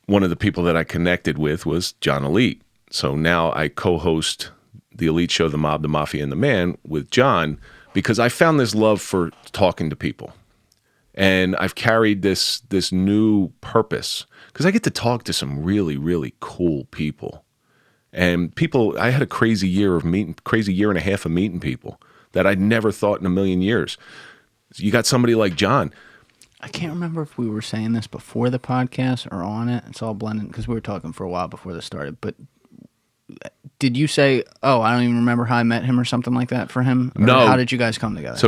[SPEAKER 1] one of the people that I connected with was John Alite. So now I co-host the Elite Show, The Mob, The Mafia, and The Man with John because I found this love for talking to people. And I've carried this new purpose because I get to talk to some really, really cool people. And people, I had a crazy year and a half of meeting people that I'd never thought in a million years. You got somebody like John.
[SPEAKER 2] I can't remember if we were saying this before the podcast or on it. It's all blended because we were talking for a while before this started. But did you say, "Oh, I don't even remember how I met him" or something like that for him? Or
[SPEAKER 1] no.
[SPEAKER 2] How did you guys come together?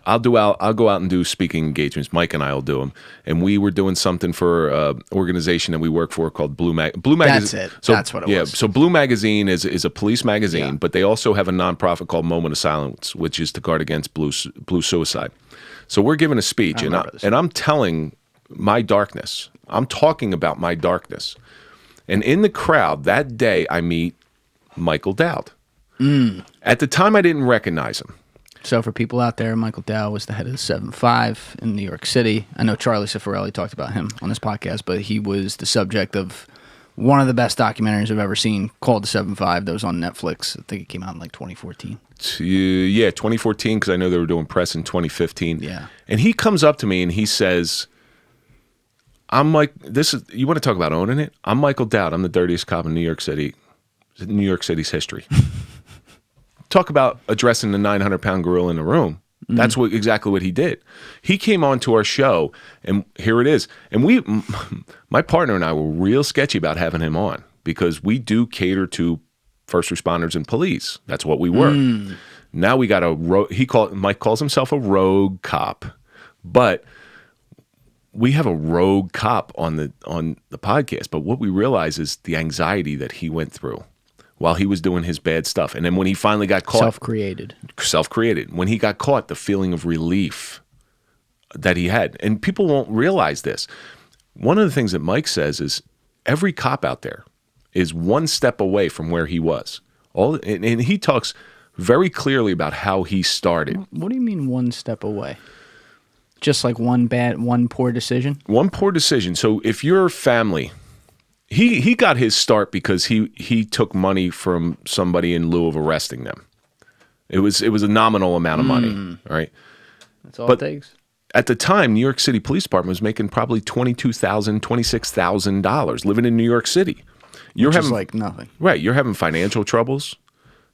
[SPEAKER 1] I'll go out and do speaking engagements. Mike and I will do them, and we were doing something for an organization that we work for called Blue Magazine.
[SPEAKER 2] That's it. That's what it was.
[SPEAKER 1] Yeah. So Blue Magazine is a police magazine, but they also have a nonprofit called Moment of Silence, which is to guard against blue suicide. So we're giving a speech, and I'm telling my darkness. I'm talking about my darkness. And in the crowd that day, I meet Michael Dowd. At the time, I didn't recognize him.
[SPEAKER 2] So for people out there, Michael Dowd was the head of the 7-5 in New York City. I know Charlie Cifarelli talked about him on this podcast, but he was the subject of one of the best documentaries I've ever seen called The 7-5 that was on Netflix. I think it came out in like 2014.
[SPEAKER 1] Yeah, 2014, because I know they were doing press in 2015.
[SPEAKER 2] Yeah.
[SPEAKER 1] And he comes up to me and he says, you want to talk about owning it? I'm Michael Dowd. I'm the dirtiest cop in New York City's history. Talk about addressing the 900-pound gorilla in the room. That's exactly what he did. He came on to our show, and here it is. And my partner and I were real sketchy about having him on because we do cater to first responders and police. That's what we were. Now we got Mike calls himself a rogue cop, but we have a rogue cop on the podcast. But what we realize is the anxiety that he went through while he was doing his bad stuff. And then when he finally got caught. Self-created. When he got caught, the feeling of relief that he had. And people won't realize this. One of the things that Mike says is every cop out there is one step away from where he was. And he talks very clearly about how he started.
[SPEAKER 2] What do you mean one step away? Just like one poor decision? One poor decision.
[SPEAKER 1] So if your family... He got his start because he took money from somebody in lieu of arresting them. It was a nominal amount of money, right?
[SPEAKER 2] That's all it takes.
[SPEAKER 1] At the time, New York City Police Department was making probably $22,000, $26,000 living in New York City.
[SPEAKER 2] Which is like nothing.
[SPEAKER 1] Right. You're having financial troubles.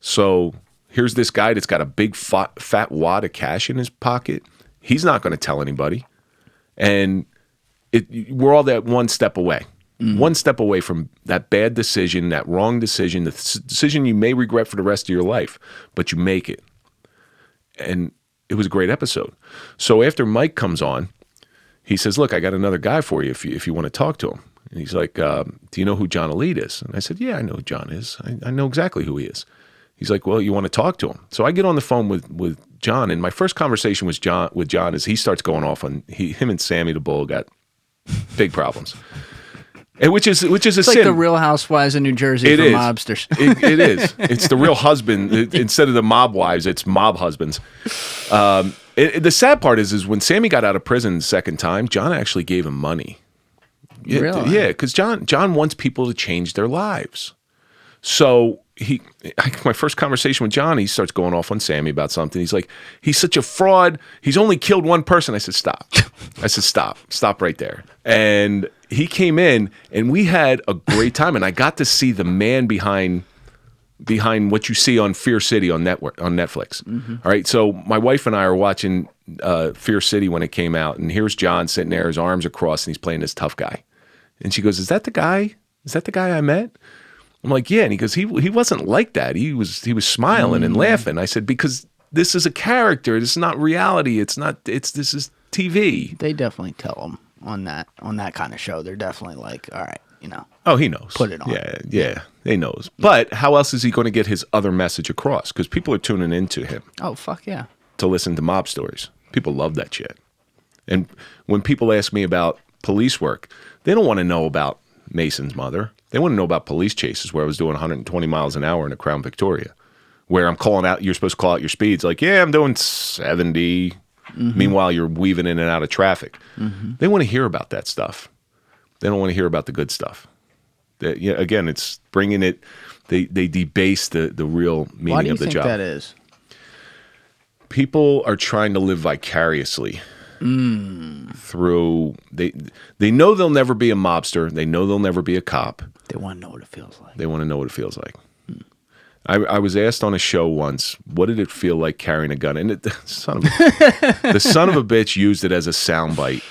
[SPEAKER 1] So here's this guy that's got a big fat wad of cash in his pocket. He's not going to tell anybody. And we're all that one step away. One step away from that bad decision, that wrong decision, the decision you may regret for the rest of your life, but you make it. And it was a great episode. So after Mike comes on, he says, "Look, I got another guy for you if you want to talk to him." And he's like, "Do you know who John Alite is?" And I said, "Yeah, I know who John is. I know exactly who he is." He's like, "Well, you want to talk to him?" So I get on the phone with John, and my first conversation with John is he starts going off on him and Sammy the Bull got big problems. Which is a sin.
[SPEAKER 2] Like the Real Housewives of New Jersey for mobsters.
[SPEAKER 1] It is. It's the real husband. Instead of the mob wives, it's mob husbands. The sad part is when Sammy got out of prison the second time, John actually gave him money.
[SPEAKER 2] Really?
[SPEAKER 1] Yeah, because John wants people to change their lives. So my first conversation with John, he starts going off on Sammy about something. He's like, "He's such a fraud. He's only killed one person." I said, "Stop." I said, stop right there. And he came in, and we had a great time. And I got to see the man behind what you see on Fear City on Netflix. All right, so my wife and I are watching Fear City when it came out, and here's John sitting there, his arms are crossed, and he's playing this tough guy. And she goes, "Is that the guy? Is that the guy I met?" I'm like, "Yeah." And he goes, "He wasn't like that. He was smiling and laughing." I said, "Because this is a character. This is not reality. This is TV."
[SPEAKER 2] They definitely tell them on that kind of show. They're definitely like, all right,
[SPEAKER 1] Oh, he knows.
[SPEAKER 2] Put it on.
[SPEAKER 1] Yeah, he knows. But how else is he going to get his other message across? Because people are tuning into him.
[SPEAKER 2] Oh, fuck yeah.
[SPEAKER 1] To listen to mob stories. People love that shit. And when people ask me about police work, they don't want to know about Mason's mother. They want to know about police chases where I was doing 120 miles an hour in a Crown Victoria, where I'm calling out, you're supposed to call out your speeds. Like, yeah, I'm doing 70. Meanwhile, you're weaving in and out of traffic. They want to hear about that stuff. They don't want to hear about the good stuff. Again, it's bringing it, they debase the real meaning of the job.
[SPEAKER 2] Why do you think that is?
[SPEAKER 1] People are trying to live vicariously through, they know they'll never be a mobster. They know they'll never be a cop.
[SPEAKER 2] They want to know what it feels like.
[SPEAKER 1] They want to know what it feels like. I was asked on a show once, what did it feel like carrying a gun? And the son of a bitch used it as a soundbite.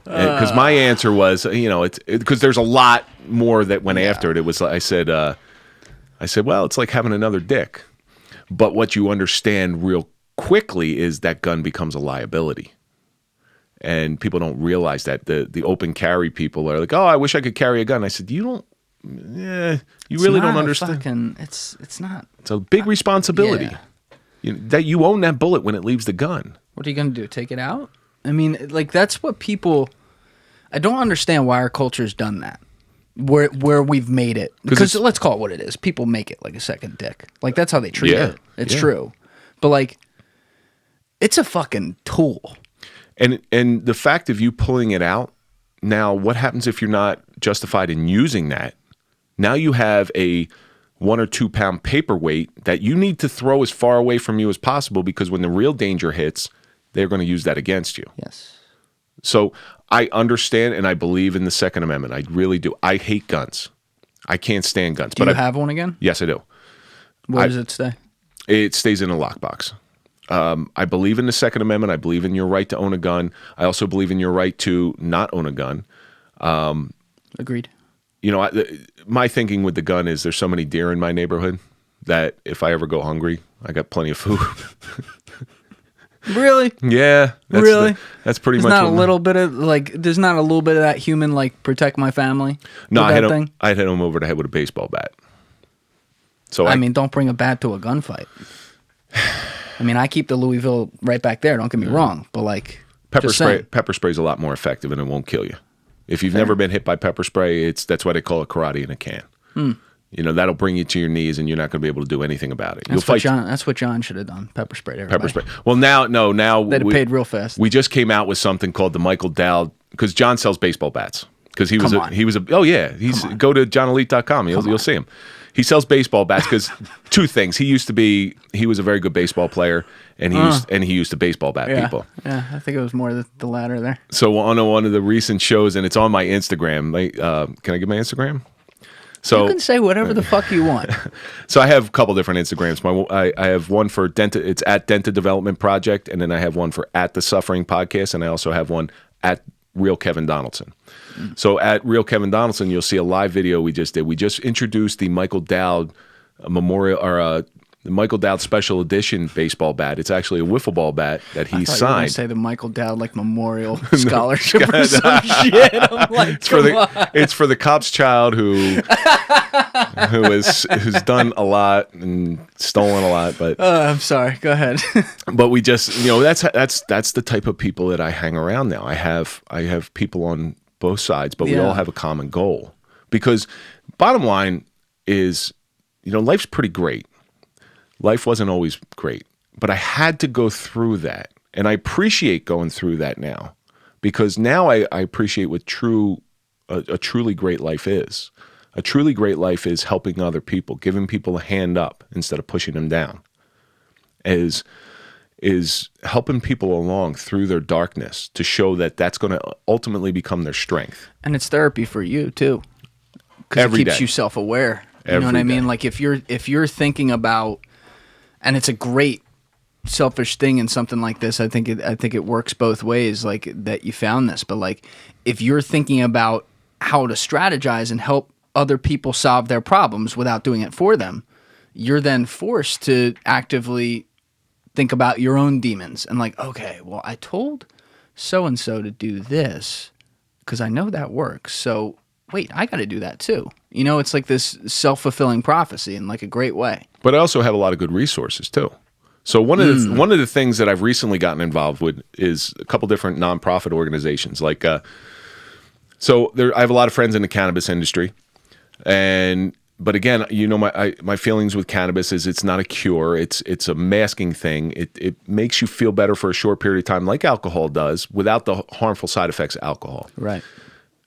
[SPEAKER 1] Because my answer was, because there's a lot more that went after it. It was, I said, well, it's like having another dick. But what you understand real quickly is that gun becomes a liability. And people don't realize that. The open carry people are like, oh, I wish I could carry a gun. I said, you really don't understand.
[SPEAKER 2] It's not.
[SPEAKER 1] It's a big responsibility.
[SPEAKER 2] Yeah.
[SPEAKER 1] That you own that bullet when it leaves the gun.
[SPEAKER 2] What are you going to do? Take it out? I mean, like, that's what people... I don't understand why our culture's done that. Where we've made it. Because let's call it what it is. People make it like a second dick. Like, that's how they treat it. It's true. But, like, it's a fucking tool. And the fact of you pulling it out, now what happens if you're not justified in using that? Now you have a 1 or 2 pound paperweight that you need to throw as far away from you as possible, because when the real danger hits, they're going to use that against you. Yes.
[SPEAKER 1] So I understand and I believe in the Second Amendment. I really do. I hate guns. I can't stand guns.
[SPEAKER 2] Do you have one again?
[SPEAKER 1] Yes, I do.
[SPEAKER 2] Where does it stay?
[SPEAKER 1] It stays in a lockbox. I believe in the Second Amendment. I believe in your right to own a gun. I also believe in your right to not own a gun.
[SPEAKER 2] Agreed.
[SPEAKER 1] My thinking with the gun is there's so many deer in my neighborhood that if I ever go hungry, I got plenty of food.
[SPEAKER 2] Really?
[SPEAKER 1] Yeah. That's pretty much.
[SPEAKER 2] There's not a little bit of that human, like, protect my family.
[SPEAKER 1] No, I hit him over the head with a baseball bat. So
[SPEAKER 2] I mean, don't bring a bat to a gunfight. I mean, I keep the Louisville right back there. Don't get me wrong, but like
[SPEAKER 1] pepper spray is a lot more effective and it won't kill you. If you've never been hit by pepper spray, that's why they call it karate in a can. That'll bring you to your knees, and you're not going to be able to do anything about it.
[SPEAKER 2] That's what John should have done. Pepper sprayed everybody.
[SPEAKER 1] Pepper spray. Well, now
[SPEAKER 2] they'd have paid real fast.
[SPEAKER 1] We just came out with something called the Michael Dowd, because John sells baseball bats. Because go to johnalite.com. You'll see him. He sells baseball bats because two things. He was a very good baseball player, and he used to baseball bat people.
[SPEAKER 2] Yeah, I think it was more the latter there.
[SPEAKER 1] So on one of the recent shows, and it's on my Instagram. Can I give my Instagram? So
[SPEAKER 2] you can say whatever the fuck you want.
[SPEAKER 1] So I have a couple different Instagrams. I have one for Dented. It's at Dented Development Project, and then I have one for at The Suffering Podcast, and I also have one at Real Kevin Donaldson. So at Real Kevin Donaldson, you'll see a live video we just did. We just introduced the Michael Dowd memorial, or the Michael Dowd Special Edition baseball bat. It's actually a wiffle ball bat that he signed. You were going to say
[SPEAKER 2] the Michael Dowd memorial scholarship or some shit. I'm like,
[SPEAKER 1] it's for the cop's child who's done a lot and stolen a lot. But
[SPEAKER 2] I'm sorry. Go ahead.
[SPEAKER 1] But we just that's the type of people that I hang around now. I have people on both sides, but we all have a common goal. Because bottom line is, life's pretty great. Life wasn't always great, but I had to go through that. And I appreciate going through that now, because now I appreciate what a truly great life is. A truly great life is helping other people, giving people a hand up instead of pushing them down. is helping people along through their darkness to show that that's going to ultimately become their strength.
[SPEAKER 2] And it's therapy for you too, because it keeps you self-aware. You know what I mean? Like if you're thinking about, and it's a great selfish thing in something like this. I think it works both ways. Like that you found this, but like if you're thinking about how to strategize and help other people solve their problems without doing it for them, you're then forced to actively think about your own demons and like, okay, well, I told so-and-so to do this because I know that works. So wait, I got to do that too. You know, it's like this self-fulfilling prophecy in like a great way. But
[SPEAKER 1] I also have a lot of good resources too. So one of the things that I've recently gotten involved with is a couple different nonprofit organizations. Like, I have a lot of friends in the cannabis industry, but again, you know, my feelings with cannabis is it's not a cure. It's a masking thing. It makes you feel better for a short period of time, like alcohol does, without the harmful side effects of alcohol.
[SPEAKER 2] Right.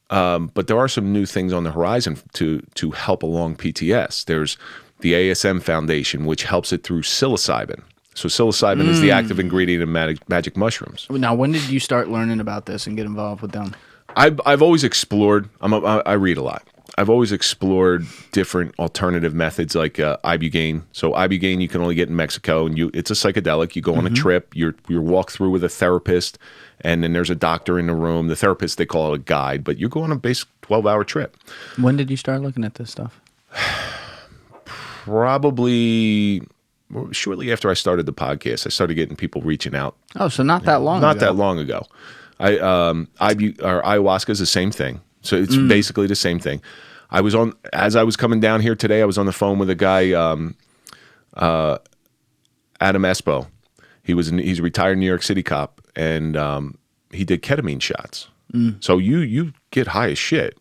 [SPEAKER 1] But there are some new things on the horizon to help along PTS. There's the ASM Foundation, which helps it through psilocybin. So psilocybin is the active ingredient in magic mushrooms.
[SPEAKER 2] Now, when did you start learning about this and get involved with them?
[SPEAKER 1] I've always explored. I read a lot. I've always explored different alternative methods like ibogaine. So ibogaine you can only get in Mexico, and it's a psychedelic. You go on a trip. You're walked through with a therapist, and then there's a doctor in the room. The therapist, they call it a guide, but you go on a basic 12-hour trip.
[SPEAKER 2] When did you start looking at this stuff?
[SPEAKER 1] Probably shortly after I started the podcast. I started getting people reaching out.
[SPEAKER 2] Oh, so not that long ago.
[SPEAKER 1] Not that long ago. Ayahuasca is the same thing. So it's basically the same thing. As I was coming down here today, I was on the phone with a guy, Adam Espo. He's a retired New York City cop, and he did ketamine shots. So you get high as shit.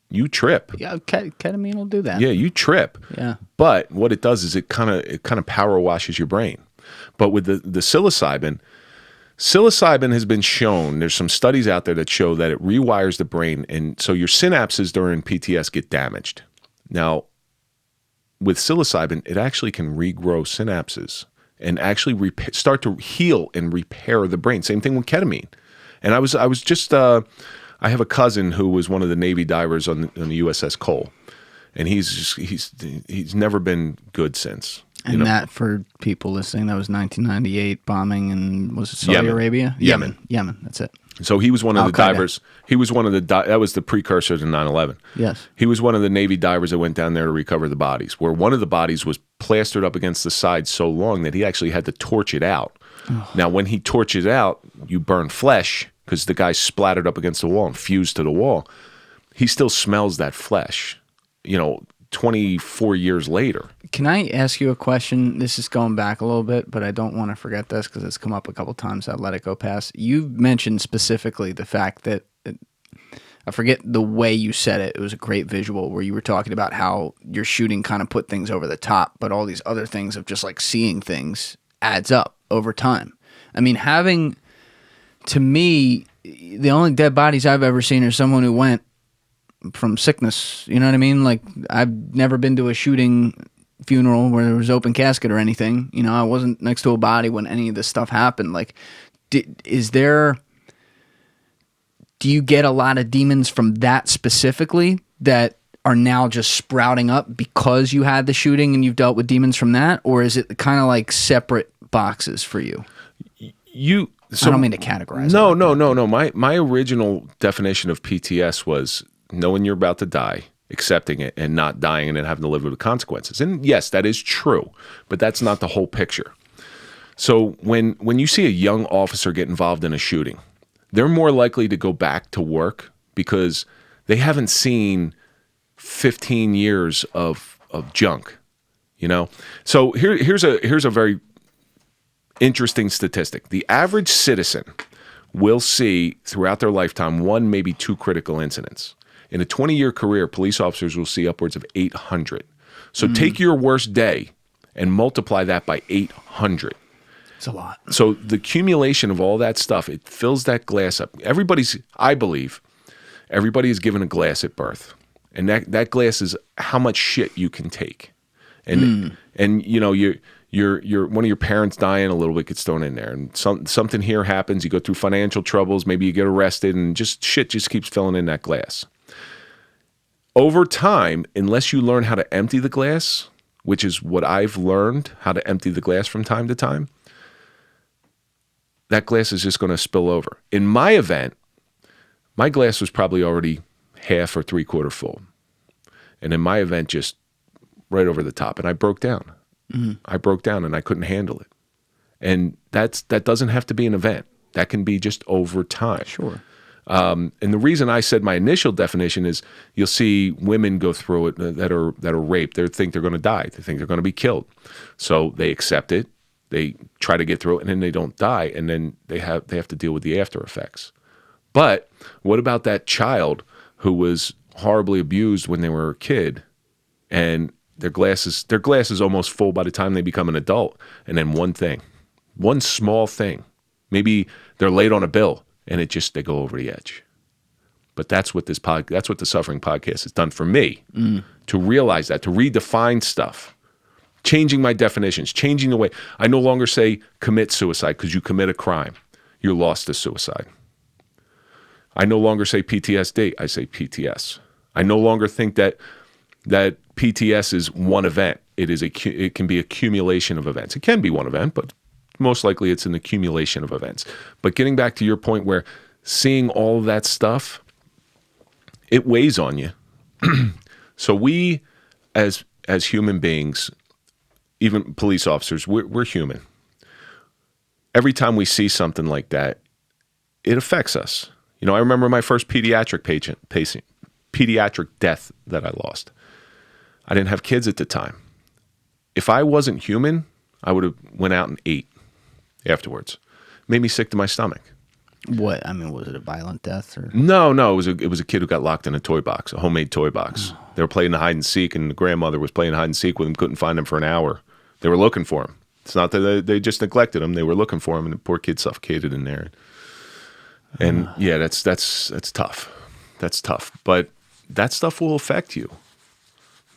[SPEAKER 1] You trip.
[SPEAKER 2] Yeah, ketamine will do that.
[SPEAKER 1] Yeah, you trip.
[SPEAKER 2] Yeah.
[SPEAKER 1] But what it does is it kind of power washes your brain. But with the psilocybin has been shown, there's some studies out there that show that it rewires the brain, and so your synapses during PTS get damaged. Now, with psilocybin, it actually can regrow synapses and actually start to heal and repair the brain. Same thing with ketamine. And I was just I have a cousin who was one of the Navy divers on the USS Cole, and he's never been good since.
[SPEAKER 2] And that, for people listening, that was 1998 bombing, and was it Saudi Arabia? Yemen. That's it.
[SPEAKER 1] So he was one of the divers. He was one of that was the precursor to 9/11.
[SPEAKER 2] Yes.
[SPEAKER 1] He was one of the Navy divers that went down there to recover the bodies, where one of the bodies was plastered up against the side so long that he actually had to torch it out. Oh. Now, when he torches it out, you burn flesh because the guy splattered up against the wall and fused to the wall. He still smells that flesh, 24 years later.
[SPEAKER 2] Can I ask you a question? This is going back a little bit, but I don't want to forget this because it's come up a couple times. I'll let it go past. You mentioned specifically the fact that, I forget the way you said it. It was a great visual where you were talking about how your shooting kind of put things over the top, but all these other things of just like seeing things adds up over time. I mean, to me, the only dead bodies I've ever seen are someone who went from sickness. You know what I mean? Like, I've never been to a shooting funeral where there was open casket or anything. I wasn't next to a body when any of this stuff happened. Like, do you get a lot of demons from that specifically that are now just sprouting up because you had the shooting and you've dealt with demons from that? Or is it kind of like separate boxes for you? I don't mean to categorize.
[SPEAKER 1] No. My original definition of PTS was knowing you're about to die, accepting it, and not dying and then having to live with the consequences. And yes, that is true, but that's not the whole picture. So when you see a young officer get involved in a shooting, they're more likely to go back to work because they haven't seen 15 years of junk, So here's a very interesting statistic. The average citizen will see throughout their lifetime 1, maybe 2 critical incidents. In a 20-year career, police officers will see upwards of 800. So take your worst day and multiply that by 800.
[SPEAKER 2] It's a lot.
[SPEAKER 1] So the accumulation of all that stuff, it fills that glass up. I believe, everybody is given a glass at birth. And that glass is how much shit you can take. And you You're one of your parents dying, a little bit gets thrown in there, and something here happens. You go through financial troubles, maybe you get arrested, and shit just keeps filling in that glass. Over time, unless you learn how to empty the glass, which is what I've learned, how to empty the glass from time to time, that glass is just going to spill over. In my event, my glass was probably already half or three-quarter full, and in my event, just right over the top, and I broke down. I broke down and I couldn't handle it. And that doesn't have to be an event. That can be just over time.
[SPEAKER 2] Sure.
[SPEAKER 1] And the reason I said my initial definition is you'll see women go through it that are raped. They think they're going to die. They think they're going to be killed. So they accept it. They try to get through it, and then they don't die, and then they have to deal with the after effects. But what about that child who was horribly abused when they were a kid, and their glass is almost full by the time they become an adult, and then one small thing, maybe they're late on a bill, and they go over the edge. But that's what the Suffering Podcast has done for me, to realize that, to redefine stuff, changing my definitions, changing the way. I no longer say commit suicide because you commit a crime. You're lost to suicide. I no longer say PTSD. I say PTS. I no longer think that PTS is one event. It can be accumulation of events. It can be one event, but most likely it's an accumulation of events. But getting back to your point where seeing all of that stuff, it weighs on you. So we, as human beings, even police officers, we're human. Every time we see something like that, it affects us. I remember my first pediatric pediatric death that I lost. I didn't have kids at the time. If I wasn't human, I would have went out and ate afterwards. Made me sick to my stomach.
[SPEAKER 2] What? I mean, was it a violent death? Or?
[SPEAKER 1] No. It was a kid who got locked in a toy box, a homemade toy box. Oh. They were playing hide and seek, and the grandmother was playing hide and seek with him, couldn't find him for an hour. They were looking for him. It's not that they just neglected him. They were looking for him, and the poor kid suffocated in there. And yeah, that's tough. That's tough. But that stuff will affect you.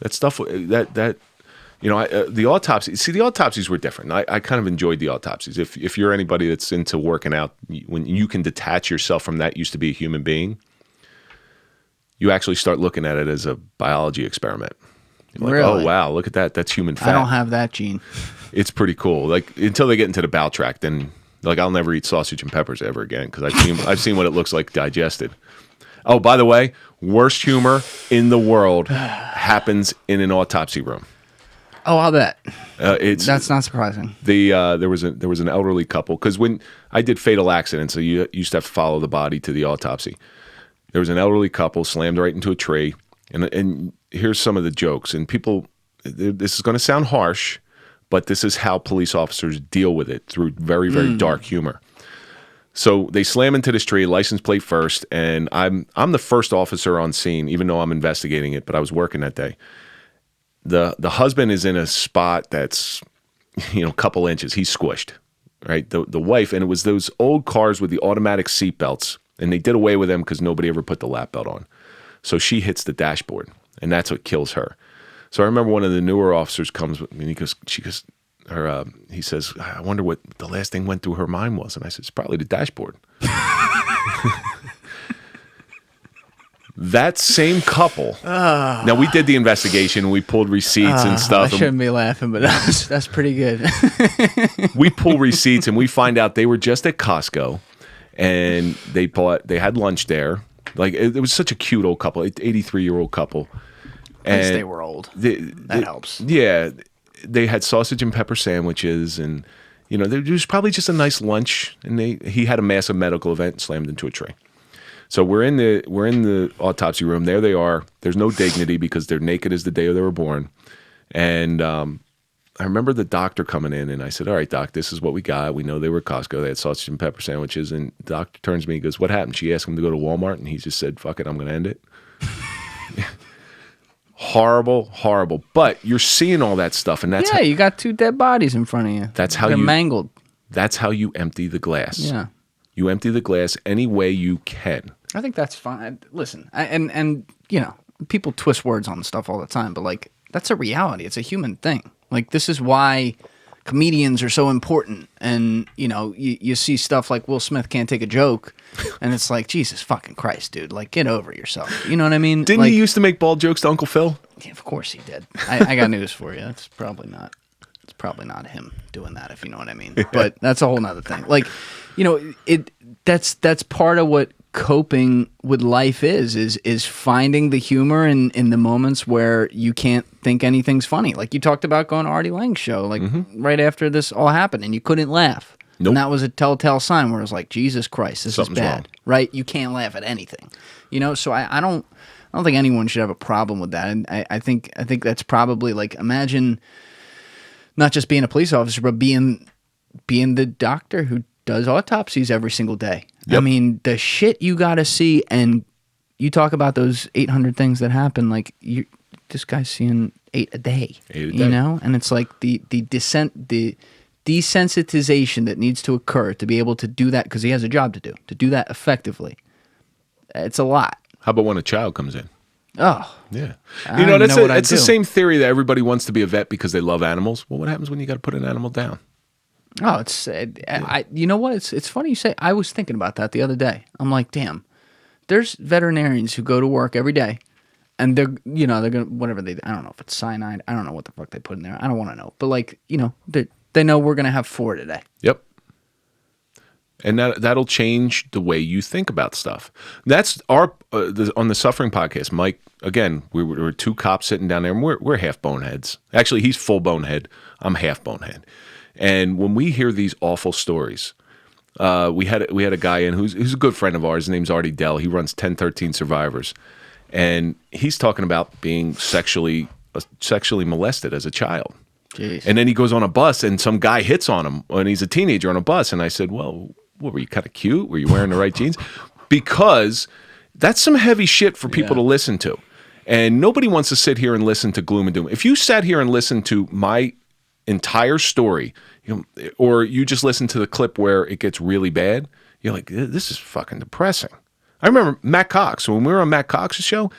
[SPEAKER 1] That stuff the autopsy. See, the autopsies were different. I kind of enjoyed the autopsies. If you're anybody that's into working out, when you can detach yourself from that used to be a human being, you actually start looking at it as a biology experiment. You're like,
[SPEAKER 2] really?
[SPEAKER 1] Oh wow, look at that. That's human fat.
[SPEAKER 2] I don't have that gene.
[SPEAKER 1] It's pretty cool. Like until they get into the bowel tract, then I'll never eat sausage and peppers ever again because I've seen what it looks like digested. Oh, by the way, worst humor in the world happens in an autopsy room.
[SPEAKER 2] Oh, I'll bet. That's not surprising.
[SPEAKER 1] There was an elderly couple because when I did fatal accidents, so you used to have to follow the body to the autopsy. There was an elderly couple slammed right into a tree, and here's some of the jokes. And people, this is going to sound harsh, but this is how police officers deal with it, through very, very dark humor. So they slam into this tree, license plate first, and I'm the first officer on scene, even though I'm investigating it, but I was working that day. The husband is in a spot that's, a couple inches. He's squished, right? The wife, and it was those old cars with the automatic seat belts, and they did away with them because nobody ever put the lap belt on. So she hits the dashboard, and that's what kills her. So I remember one of the newer officers comes with me, and he says, I wonder what the last thing went through her mind was. And I said, it's probably the dashboard. That same couple. Now, we did the investigation. We pulled receipts and stuff.
[SPEAKER 2] I shouldn't be laughing, but that's pretty good.
[SPEAKER 1] We pull receipts, and we find out they were just at Costco, and they had lunch there. Like, it was such a cute old couple, 83-year-old couple.
[SPEAKER 2] At least they were old. That helps.
[SPEAKER 1] Yeah. They had sausage and pepper sandwiches, and there was probably just a nice lunch. And he had a massive medical event and slammed into a tree. So we're in the autopsy room. There they are. There's no dignity because they're naked as the day they were born. And I remember the doctor coming in, and I said, "All right, doc, this is what we got. We know they were at Costco. They had sausage and pepper sandwiches." And the doctor turns to me and goes, "What happened?" She asked him to go to Walmart, and he just said, "Fuck it, I'm going to end it." Horrible. But you're seeing all that stuff, and that's
[SPEAKER 2] you got two dead bodies in front of you.
[SPEAKER 1] That's how
[SPEAKER 2] they're mangled.
[SPEAKER 1] That's how you empty the glass.
[SPEAKER 2] Yeah,
[SPEAKER 1] you empty the glass any way you can.
[SPEAKER 2] I think that's fine. Listen, and people twist words on stuff all the time, but like that's a reality. It's a human thing. Like this is why comedians are so important, and you see stuff like Will Smith can't take a joke, and it's like, Jesus fucking Christ, dude, like, get over yourself. You know what I mean?
[SPEAKER 1] Didn't he used to make bald jokes to Uncle Phil?
[SPEAKER 2] Yeah, of course he did. I got news for you. It's probably not him doing that, if you know what I mean. But that's a whole nother thing. Like, that's part of what coping with life is finding the humor in the moments where you can't think anything's funny. Like you talked about going to Artie Lang's show, like right after this all happened, and you couldn't laugh. Nope. And that was a telltale sign where it was like, Jesus Christ, this is bad. Wrong. Right? You can't laugh at anything. So I don't think anyone should have a problem with that. And I think that's probably like, imagine not just being a police officer, but being the doctor who does autopsies every single day. Yep. I mean, the shit you got to see, and you talk about those 800 things that happen, like this guy's seeing 8 a day. 8 a day. And it's like the desensitization that needs to occur to be able to do that, because he has a job to do that effectively. It's a lot.
[SPEAKER 1] How about when a child comes in?
[SPEAKER 2] Oh.
[SPEAKER 1] Yeah. It's the same theory that everybody wants to be a vet because they love animals. Well, what happens when you got to put an animal down?
[SPEAKER 2] Oh, you know what? It's funny you say. I was thinking about that the other day. I'm like, damn, there's veterinarians who go to work every day, and they're gonna whatever they. I don't know if it's cyanide. I don't know what the fuck they put in there. I don't want to know. But like, they know we're gonna have 4 today.
[SPEAKER 1] Yep. And that'll change the way you think about stuff. That's our on the Suffering podcast. Mike, again, we were 2 cops sitting down there, and we're half boneheads. Actually, he's full bonehead. I'm half bonehead. And when we hear these awful stories, we had a guy in who's a good friend of ours. His name's Artie Dell. He runs 1013 Survivors, and he's talking about being sexually molested as a child.
[SPEAKER 2] Jeez.
[SPEAKER 1] And then he goes on a bus, and some guy hits on him when he's a teenager on a bus. And I said, well, what, were you kind of cute? Were you wearing the right jeans? Because that's some heavy shit for people to listen to. And nobody wants to sit here and listen to gloom and doom. If you sat here and listened to my entire story, or you just listen to the clip where it gets really bad, you're like, this is fucking depressing. I remember Matt Cox. When we were on Matt Cox's show,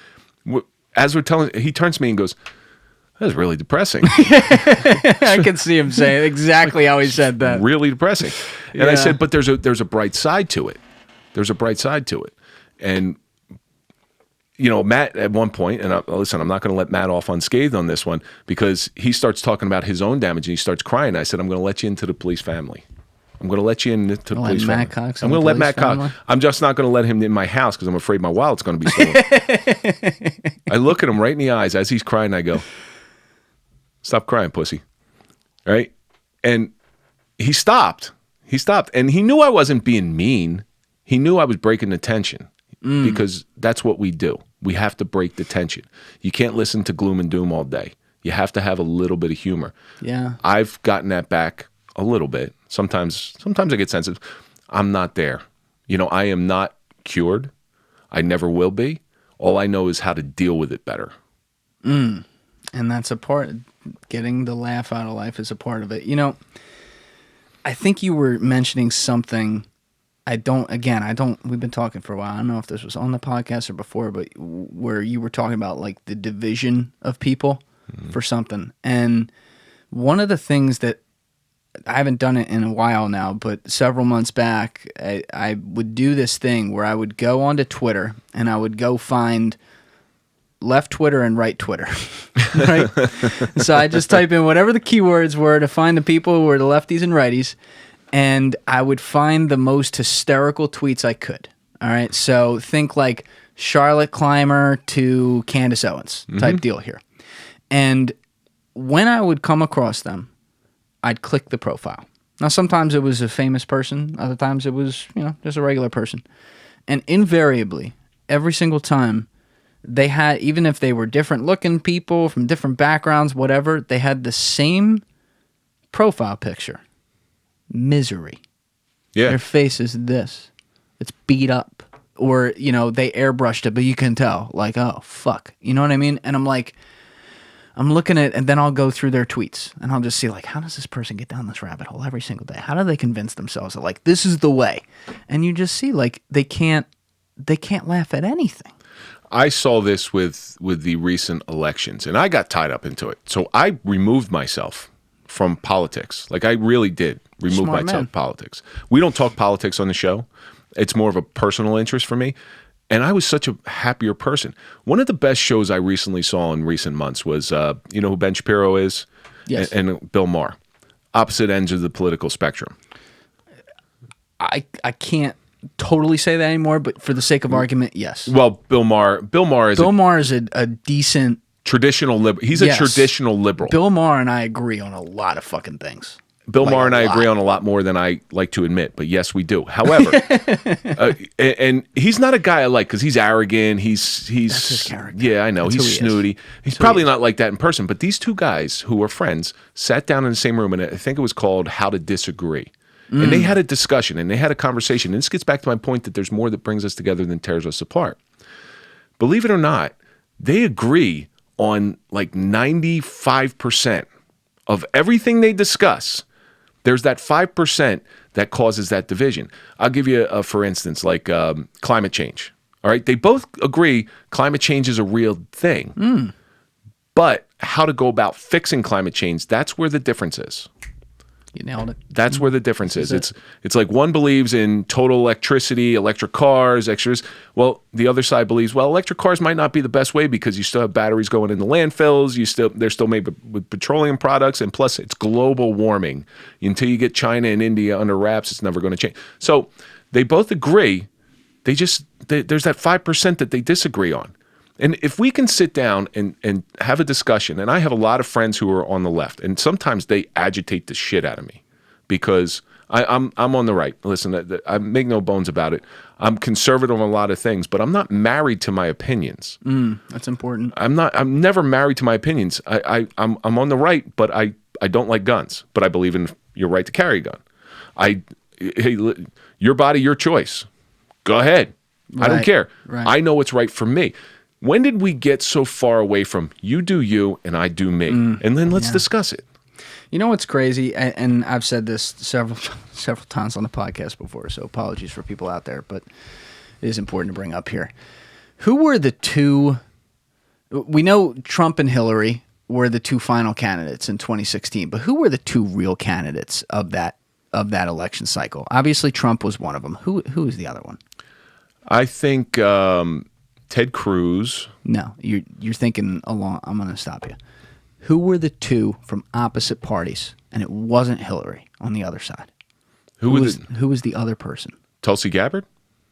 [SPEAKER 1] as we're telling, he turns to me and goes, that was really depressing.
[SPEAKER 2] I can see him saying exactly how he said that.
[SPEAKER 1] Really depressing. And I said, but there's a bright side to it. There's a bright side to it. And Matt at one point, and listen, I'm not going to let Matt off unscathed on this one, because he starts talking about his own damage and he starts crying. I said, I'm going to let you into the police family. I'm going to let you into the police family. I'm going to let Matt Cox. I'm just not going to let him in my house because I'm afraid my wallet's going to be stolen. I look at him right in the eyes as he's crying. I go, stop crying, pussy. All right? And he stopped. And he knew I wasn't being mean. He knew I was breaking the tension, because that's what we do. We have to break the tension. You can't listen to gloom and doom all day. You have to have a little bit of humor.
[SPEAKER 2] Yeah.
[SPEAKER 1] I've gotten that back a little bit. Sometimes I get sensitive. I'm not there. I am not cured. I never will be. All I know is how to deal with it better.
[SPEAKER 2] And that's a part. Getting the laugh out of life is a part of it. I think you were mentioning something. We've been talking for a while. I don't know if this was on the podcast or before, but where you were talking about like the division of people for something. And one of the things that I haven't done it in a while now, but several months back, I would do this thing where I would go onto Twitter and I would go find left Twitter and right Twitter, right? So I just type in whatever the keywords were to find the people who were the lefties and righties, and I would find the most hysterical tweets I could. All right, so think like Charlotte Clymer to Candace Owens type deal here. And when I would come across them, I'd click the profile. Now, sometimes it was a famous person. Other times it was, just a regular person. And invariably, every single time, they had, even if they were different looking people from different backgrounds, whatever, they had the same profile picture. Misery.
[SPEAKER 1] Yeah.
[SPEAKER 2] Their face is this. It's beat up. Or, they airbrushed it, but you can tell. Like, oh, fuck. You know what I mean? And I'm like, I'm looking at, and then I'll go through their tweets, and I'll just see, like, how does this person get down this rabbit hole every single day? How do they convince themselves that, like, this is the way? And you just see, like, they can't laugh at anything.
[SPEAKER 1] I saw this with the recent elections, and I got tied up into it. So I removed myself from politics. Like I really did remove
[SPEAKER 2] Smart
[SPEAKER 1] myself
[SPEAKER 2] man.
[SPEAKER 1] from politics. We don't talk politics on the show. It's more of a personal interest for me. And I was such a happier person. One of the best shows I recently saw in recent months was, you know who Ben Shapiro is?
[SPEAKER 2] Yes.
[SPEAKER 1] And Bill Maher. Opposite ends of the political spectrum.
[SPEAKER 2] I can't totally say that anymore, but for the sake of argument, yes.
[SPEAKER 1] Well, Bill Maher is
[SPEAKER 2] a decent
[SPEAKER 1] traditional liberal. He's a traditional liberal.
[SPEAKER 2] Bill Maher and I agree on a lot of fucking things.
[SPEAKER 1] Bill Maher and I agree on a lot more than I like to admit, but yes, we do. However, and he's not a guy I like because he's arrogant. He's
[SPEAKER 2] That's his character.
[SPEAKER 1] Yeah, I know.
[SPEAKER 2] That's
[SPEAKER 1] he's snooty. He's probably not like that in person. But these two guys who were friends sat down in the same room, and I think it was called How to Disagree. And they had a discussion and they had a conversation. And this gets back to my point that there's more that brings us together than tears us apart. Believe it or not, they agree on like 95% of everything they discuss. There's that 5% that causes that division. I'll give you for instance, like climate change. All right. They both agree climate change is a real thing. But how to go about fixing climate change, that's where the difference is.
[SPEAKER 2] You nailed it.
[SPEAKER 1] That's where the difference is. It's like one believes in total electricity, electric cars, extras. Well, the other side believes, well, electric cars might not be the best way because you still have batteries going in the landfills. They're still made with petroleum products, and plus it's global warming. Until you get China and India under wraps, it's never going to change. So they both agree. There's that 5% that they disagree on. And if we can sit down and have a discussion, and I have a lot of friends who are on the left, and sometimes they agitate the shit out of me because I'm on the right. Listen, I make no bones about it. I'm conservative on a lot of things, but I'm not married to my opinions.
[SPEAKER 2] That's important.
[SPEAKER 1] I'm never married to my opinions. I'm on the right, but I don't like guns, but I believe in your right to carry a gun. Hey, your body, your choice. Go ahead. Right. I don't care. Right. I know what's right for me. When did we get so far away from you do you and I do me? And then let's discuss it.
[SPEAKER 2] You know what's crazy? And I've said this several times on the podcast before, so apologies for people out there, but it is important to bring up here. Who were the two? We know Trump and Hillary were the two final candidates in 2016, but who were the two real candidates of that election cycle? Obviously, Trump was one of them. Who is the other one?
[SPEAKER 1] I think Ted Cruz.
[SPEAKER 2] No, you're thinking along. I'm going to stop you. Who were the two from opposite parties? And it wasn't Hillary on the other side. Who was the other person?
[SPEAKER 1] Tulsi Gabbard?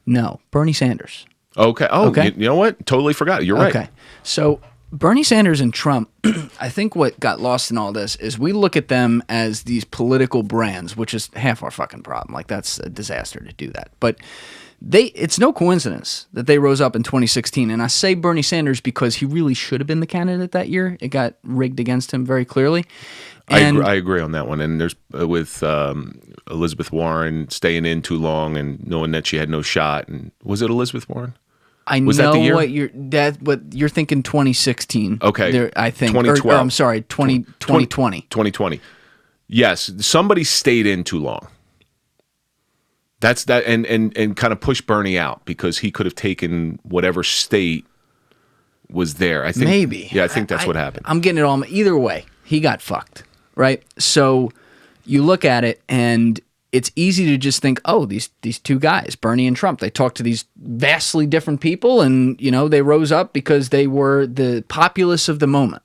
[SPEAKER 2] No, Bernie Sanders.
[SPEAKER 1] Okay. Oh, okay. You know what? Totally forgot. You're right.
[SPEAKER 2] Okay. So Bernie Sanders and Trump, I think what got lost in all this is we look at them as these political brands, which is half our fucking problem. Like, that's a disaster to do that. But it's no coincidence that they rose up in 2016. And I say Bernie Sanders because he really should have been the candidate that year. It got rigged against him very clearly. And
[SPEAKER 1] I agree on that one. And there's with Elizabeth Warren staying in too long and knowing that she had no shot. And was it Elizabeth Warren?
[SPEAKER 2] Was know that the year? What you're thinking 2016.
[SPEAKER 1] Okay.
[SPEAKER 2] I think
[SPEAKER 1] 2012.
[SPEAKER 2] I'm sorry, 2020.
[SPEAKER 1] 2020. Yes, somebody stayed in too long. That's that, and kind of pushed Bernie out because he could have taken whatever state was there. I think
[SPEAKER 2] maybe.
[SPEAKER 1] Yeah, I think that's what happened.
[SPEAKER 2] I'm getting it all. Either way, he got fucked, right? So you look at it, and it's easy to just think, oh, these two guys, Bernie and Trump, they talked to these vastly different people, and they rose up because they were the populace of the moment.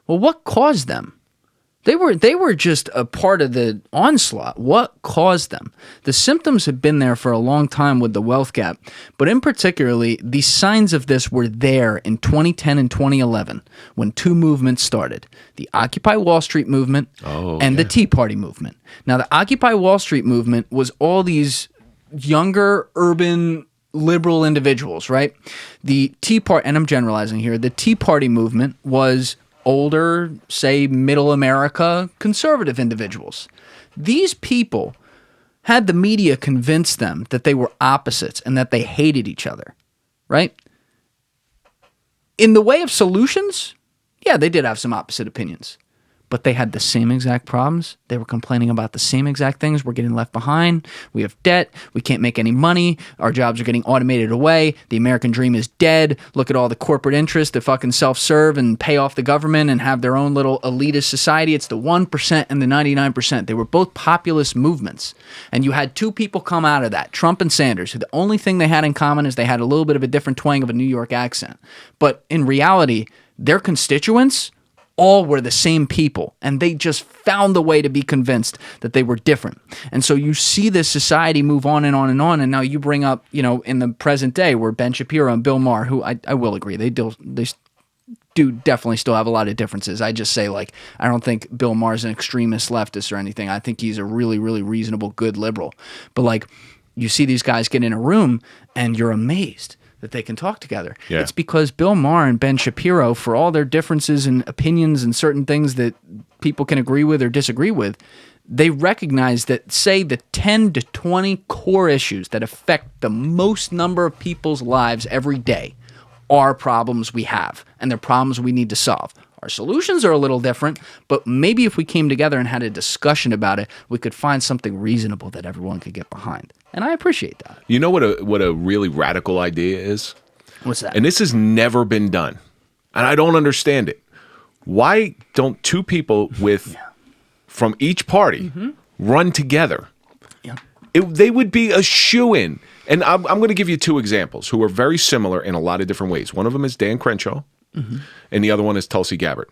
[SPEAKER 2] Well, what caused them? They were just a part of the onslaught. What caused them? The symptoms had been there for a long time with the wealth gap, but in particularly, the signs of this were there in 2010 and 2011 when two movements started, the Occupy Wall Street movement and the Tea Party movement. Now, the Occupy Wall Street movement was all these younger, urban, liberal individuals, right? The Tea Party, and I'm generalizing here, the Tea Party movement was older, say, middle America, conservative individuals. These people had the media convince them that they were opposites and that they hated each other, right? In the way of solutions, yeah, they did have some opposite opinions. but they had the same exact problems. They were complaining about the same exact things. We're getting left behind. We have debt. We can't make any money. Our jobs are getting automated away. The American dream is dead. Look at all the corporate interests that fucking self-serve and pay off the government and have their own little elitist society. It's the 1% and the 99%. They were both populist movements. And you had two people come out of that, Trump and Sanders, who the only thing they had in common is they had a little bit of a different twang of a New York accent. But in reality, their constituents all were the same people, and they just found the way to be convinced that they were different. And so you see this society move on and on and on, and now you bring up, in the present day, where Ben Shapiro and Bill Maher, who I will agree, they do definitely still have a lot of differences. I just say, I don't think Bill Maher's an extremist leftist or anything. I think he's a really, really reasonable, good liberal. But, you see these guys get in a room, and you're amazed that they can talk together. Yeah. It's because Bill Maher and Ben Shapiro, for all their differences in opinions and certain things that people can agree with or disagree with, they recognize that, say, the 10 to 20 core issues that affect the most number of people's lives every day are problems we have, and they're problems we need to solve. Our solutions are a little different, but maybe if we came together and had a discussion about it, we could find something reasonable that everyone could get behind. And I appreciate that.
[SPEAKER 1] You know what a really radical idea is?
[SPEAKER 2] What's that?
[SPEAKER 1] And this has never been done. And I don't understand it. Why don't two people from each party run together? Yeah. They would be a shoo-in. And I'm going to give you two examples who are very similar in a lot of different ways. One of them is Dan Crenshaw, and the other one is Tulsi Gabbard.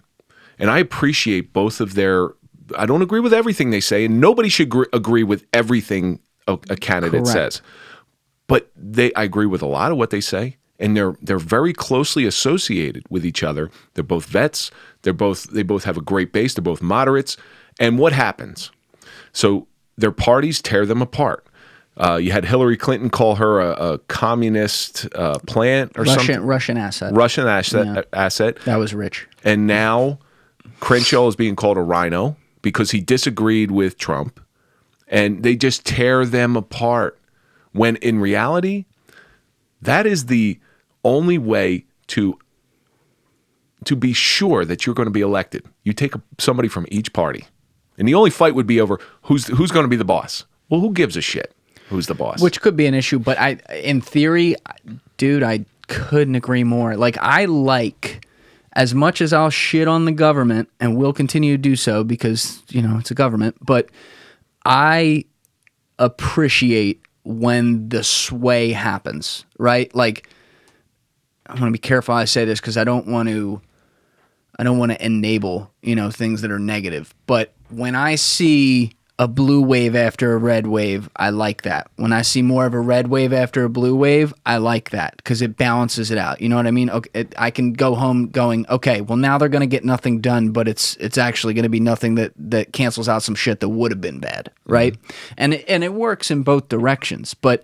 [SPEAKER 1] And I appreciate both of their... I don't agree with everything they say, and nobody should agree with everything a candidate says. But I agree with a lot of what they say, and they're very closely associated with each other. They're both vets. They both have a great base. They're both moderates. And what happens? So their parties tear them apart. You had Hillary Clinton call her a communist plant or something.
[SPEAKER 2] Russian asset.
[SPEAKER 1] Russian asset.
[SPEAKER 2] That was rich.
[SPEAKER 1] And now Crenshaw is being called a rhino because he disagreed with Trump. And they just tear them apart. When in reality, that is the only way to be sure that you're going to be elected. You take somebody from each party. And the only fight would be over who's going to be the boss. Well, who gives a shit who's the boss?
[SPEAKER 2] Which could be an issue, but in theory, dude, I couldn't agree more. As much as I'll shit on the government, and will continue to do so because, it's a government, but I appreciate when the sway happens, right? I want to be careful how I say this because I don't want to enable, things that are negative. But when I see a blue wave after a red wave, I like that. When I see more of a red wave after a blue wave, I like that because it balances it out. You know what I mean? Okay, I can go home going, okay, well now they're going to get nothing done, but it's actually going to be nothing that cancels out some shit that would have been bad, right? And it works in both directions, but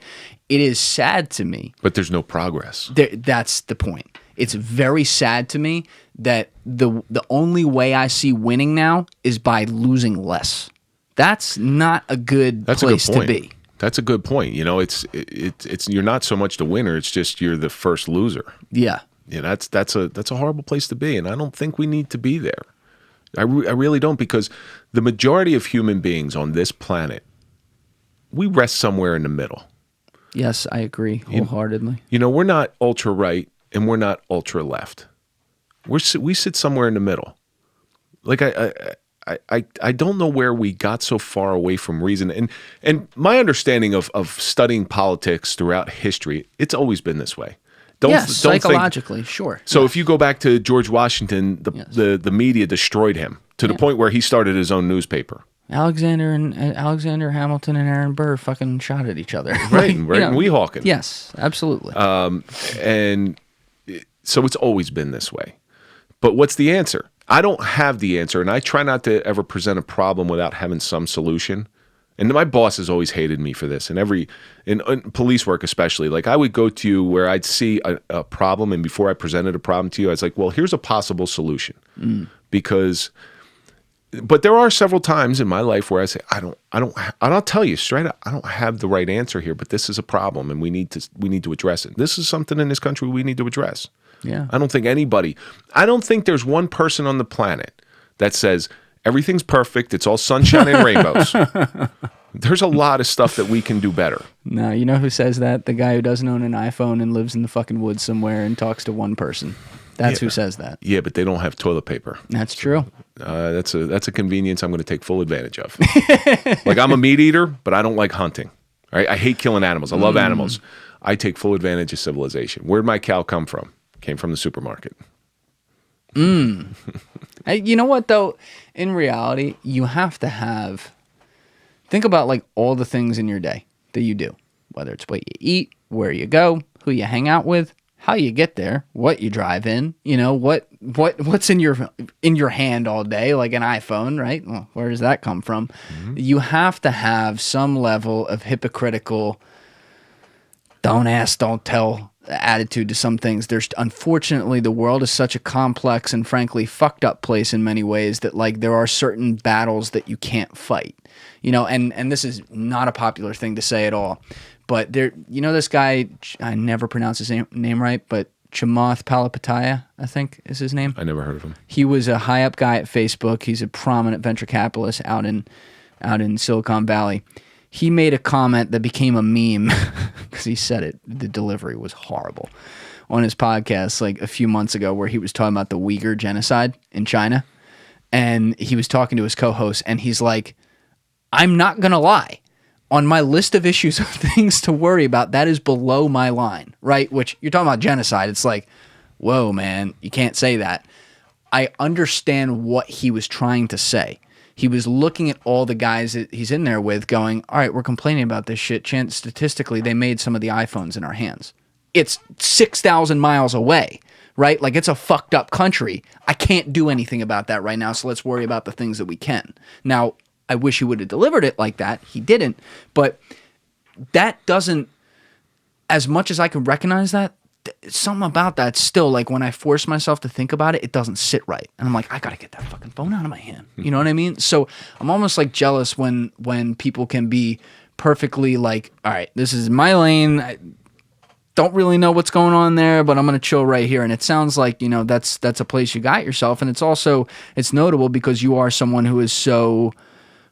[SPEAKER 2] it is sad to me.
[SPEAKER 1] But there's no progress.
[SPEAKER 2] That's the point. It's very sad to me that the only way I see winning now is by losing less. That's not a good place to be.
[SPEAKER 1] That's a good point. It's you're not so much the winner; it's just you're the first loser.
[SPEAKER 2] Yeah.
[SPEAKER 1] That's a horrible place to be, and I don't think we need to be there. I really don't, because the majority of human beings on this planet, we rest somewhere in the middle.
[SPEAKER 2] Yes, I agree wholeheartedly.
[SPEAKER 1] We're not ultra right and we're not ultra left. We sit somewhere in the middle. I don't know where we got so far away from reason. And my understanding of studying politics throughout history, it's always been this way. Don't
[SPEAKER 2] psychologically, sure.
[SPEAKER 1] So if you go back to George Washington, the media destroyed him to the point where he started his own newspaper.
[SPEAKER 2] Alexander Hamilton and Aaron Burr fucking shot at each other.
[SPEAKER 1] Right, and Weehawken.
[SPEAKER 2] Yes, absolutely.
[SPEAKER 1] And so it's always been this way. But what's the answer? I don't have the answer, and I try not to ever present a problem without having some solution. And my boss has always hated me for this, in police work especially. I would go to you where I'd see a problem, and before I presented a problem to you, I was like, well, here's a possible solution. But there are several times in my life where I say, I'll tell you straight up, I don't have the right answer here, but this is a problem, and we need to address it. This is something in this country we need to address.
[SPEAKER 2] Yeah.
[SPEAKER 1] I don't think there's one person on the planet that says Everything's perfect. It's all sunshine and rainbows. There's a lot of stuff that we can do better.
[SPEAKER 2] No, you know who says that? The guy who doesn't own an iPhone and lives in the fucking woods somewhere and talks to one person. That's who says that.
[SPEAKER 1] Yeah, but they don't have toilet paper.
[SPEAKER 2] That's true.
[SPEAKER 1] That's a convenience I'm going to take full advantage of. Like, I'm a meat eater, but I don't like hunting. All right? I hate killing animals. I love animals. I take full advantage of civilization. Where'd my cow come from? Came from the supermarket.
[SPEAKER 2] You know what, though? In reality, you have to have... Think about, like, all the things in your day that you do. Whether it's what you eat, where you go, who you hang out with, how you get there, what you drive in, you know, what's in your hand all day, like an iPhone, right? Well, where does that come from? You have to have some level of hypocritical, don't ask, don't tell attitude to some things. Unfortunately, the world is such a complex and frankly fucked up place in many ways that, like, there are certain battles that you can't fight, you know, and this is not a popular thing to say at all. But there, you know, this guy, I never pronounce his name right, but Chamath Palihapitiya, I think is his name.
[SPEAKER 1] I never heard of him.
[SPEAKER 2] He was a high up guy at Facebook. He's a prominent venture capitalist out in Silicon Valley. He made a comment that became a meme because he said it. The delivery was horrible on his podcast like a few months ago, where he was talking about the Uyghur genocide in China, and he was talking to his co-host, and he's like, "I'm not gonna lie. On my list of issues of things to worry about, that is below my line," right? Which, you're talking about genocide. It's like, whoa, man, you can't say that. I understand what he was trying to say. He was looking at all the guys that he's in there with going, all right, we're complaining about this shit. Statistically, they made some of the iPhones in our hands. It's 6,000 miles away, right? Like, it's a fucked up country. I can't do anything about that right now, so let's worry about the things that we can. Now, I wish he would have delivered it like that. He didn't. But that doesn't, as much as I can recognize that, something about that still, like, when I force myself to think about it, it doesn't sit right. And I'm like, I got to get that fucking phone out of my hand. You know what I mean? So I'm almost like jealous when people can be perfectly like, all right, this is my lane. I don't really know what's going on there, but I'm going to chill right here. And it sounds like, you know, that's a place you got yourself. And it's notable because you are someone who is so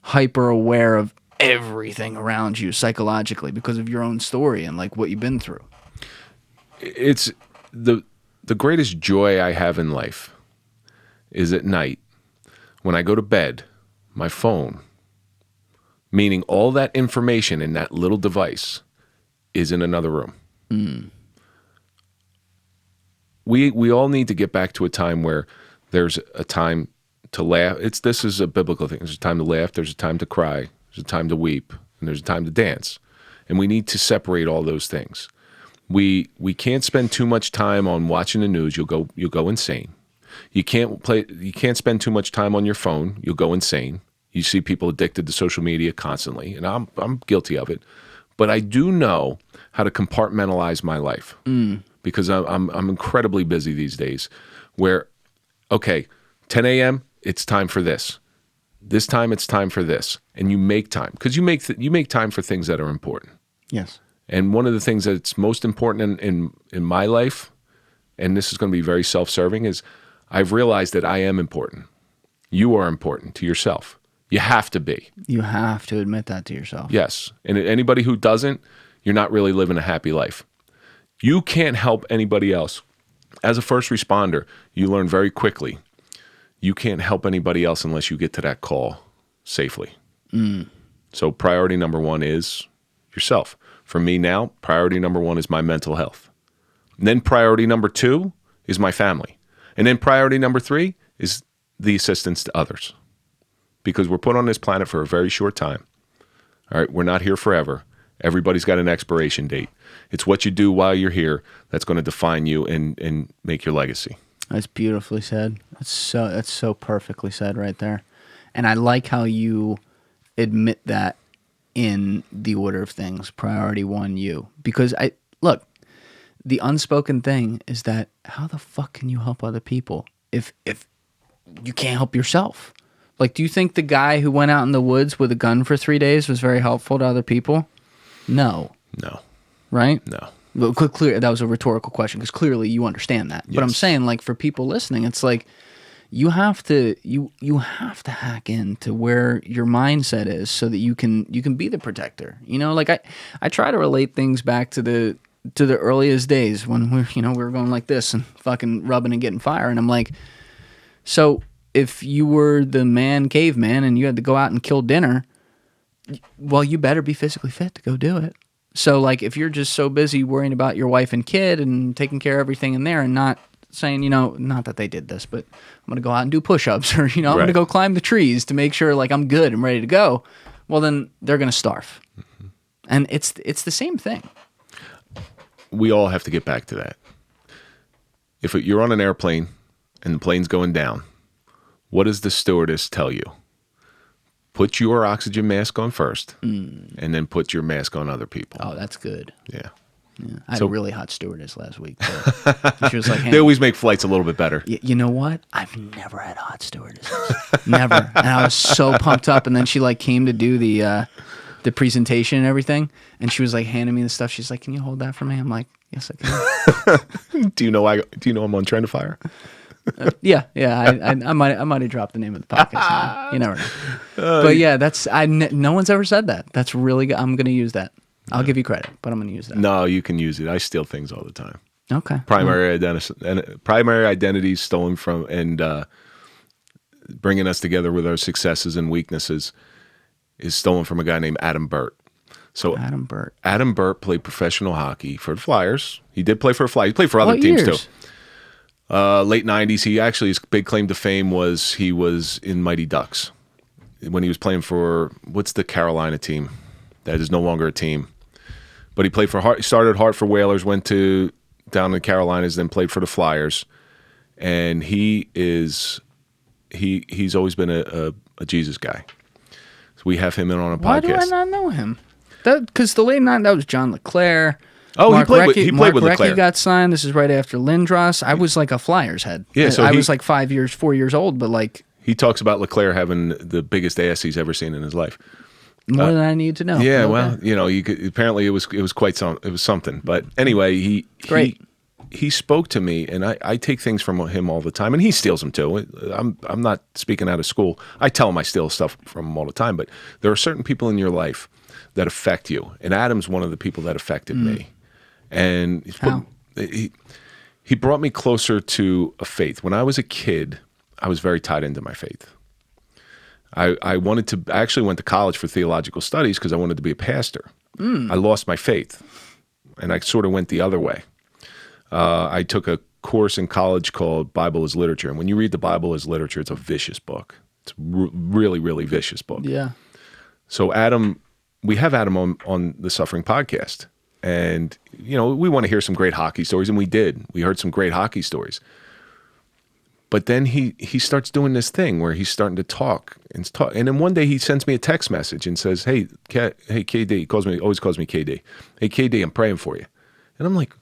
[SPEAKER 2] hyper aware of everything around you psychologically because of your own story and like what you've been through.
[SPEAKER 1] It's the greatest joy I have in life is at night when I go to bed, my phone, meaning all that information in that little device, is in another room. We all need to get back to a time where there's a time to laugh. This is a biblical thing. There's a time to laugh. There's a time to cry. There's a time to weep, and there's a time to dance. And we need to separate all those things. We can't spend too much time on watching the news. You'll go insane. You can't spend too much time on your phone. You'll go insane. You see people addicted to social media constantly, and I'm guilty of it. But I do know how to compartmentalize my life because I'm incredibly busy these days. Where, okay, 10 a.m. it's time for this. This time it's time for this, and you make time because you make time for things that are important.
[SPEAKER 2] Yes.
[SPEAKER 1] And one of the things that's most important in my life, and this is going to be very self-serving, is I've realized that I am important. You are important to yourself. You have to be. You
[SPEAKER 2] have to admit that to yourself.
[SPEAKER 1] Yes. And anybody who doesn't, you're not really living a happy life. You can't help anybody else. As a first responder, you learn very quickly you can't help anybody else unless you get to that call safely. So priority number one is yourself. For me now, priority number one is my mental health. And then priority number two is my family. And then priority number three is the assistance to others. Because we're put on this planet for a very short time. All right, we're not here forever. Everybody's got an expiration date. It's what you do while you're here that's going to define you and make your legacy.
[SPEAKER 2] That's beautifully said. That's so perfectly said right there. And I like how you admit that in the order of things. Priority one, you. Because look, the unspoken thing is that how the fuck can you help other people if you can't help yourself? Like, do you think the guy who went out in the woods with a gun for 3 days was very helpful to other people? No. Right?
[SPEAKER 1] No.
[SPEAKER 2] Well, clear, that was a rhetorical question because clearly you understand that. Yes. But I'm saying, like, for people listening, it's like you have to hack into where your mindset is so that you can be the protector. You know, like I try to relate things back to the earliest days when we were going like this and fucking rubbing and getting fire, and I'm like, so if you were the caveman and you had to go out and kill dinner, well, you better be physically fit to go do it. So like if you're just so busy worrying about your wife and kid and taking care of everything in there and not saying, not that they did this, but I'm going to go out and do push-ups, or, I'm going to go climb the trees to make sure like I'm good and ready to go. Well, then they're going to starve. Mm-hmm. And it's the same thing.
[SPEAKER 1] We all have to get back to that. If you're on an airplane and the plane's going down, what does the stewardess tell you? Put your oxygen mask on first, and then put your mask on other people.
[SPEAKER 2] Oh, that's good.
[SPEAKER 1] Yeah.
[SPEAKER 2] Yeah. I had a really hot stewardess last week. She was like, hey,
[SPEAKER 1] they always make flights a little bit better.
[SPEAKER 2] You know what? I've never had hot stewardesses. Never. And I was so pumped up. And then she like came to do the presentation and everything. And she was like handing me the stuff. She's like, can you hold that for me? I'm like, yes, I can.
[SPEAKER 1] Do you know I'm on Trendifier?
[SPEAKER 2] Yeah. I might have dropped the name of the podcast now. You never know. But yeah, no one's ever said that. That's really good. I'm going to use that. I'll give you credit, but I'm going to use that.
[SPEAKER 1] No, you can use it. I steal things all the time.
[SPEAKER 2] Okay.
[SPEAKER 1] Primary identities stolen from, and bringing us together with our successes and weaknesses is stolen from a guy named Adam Burt. So
[SPEAKER 2] Adam
[SPEAKER 1] Burt played professional hockey for the Flyers. He did play for the Flyers. He played for other teams too. Late 90s. He actually, his big claim to fame was he was in Mighty Ducks when he was playing for, what's the Carolina team that is no longer a team? But he played for started Hartford Whalers, went down in the Carolinas, then played for the Flyers, and he's always been a Jesus guy. So we have him in on a podcast.
[SPEAKER 2] Why do I not know him? Because the late night, that was John LeClair.
[SPEAKER 1] Oh, he played with LeClair.
[SPEAKER 2] Recchi got signed. This is right after Lindros. I was like a Flyers head.
[SPEAKER 1] Yeah, so
[SPEAKER 2] I was like 4 years old, but like
[SPEAKER 1] he talks about LeClair having the biggest ass he's ever seen in his life.
[SPEAKER 2] More than I need to know.
[SPEAKER 1] Yeah, okay. Well, you could, apparently it was quite something. But anyway, he spoke to me, and I take things from him all the time, and he steals them too. I'm not speaking out of school. I tell him I steal stuff from him all the time, but there are certain people in your life that affect you, and Adam's one of the people that affected me. And he brought me closer to a faith. When I was a kid, I was very tied into my faith. I actually went to college for theological studies because I wanted to be a pastor. I lost my faith, and I sort of went the other way. I took a course in college called Bible as Literature, and when you read the Bible as Literature, it's a vicious book. It's a really, really vicious book.
[SPEAKER 2] Yeah.
[SPEAKER 1] So we have Adam on the Suffering Podcast, and we want to hear some great hockey stories, and we did. We heard some great hockey stories. But then he starts doing this thing where he's starting to talk. And then one day he sends me a text message and says, hey KD, he always calls me KD. Hey, KD, I'm praying for you. And I'm like,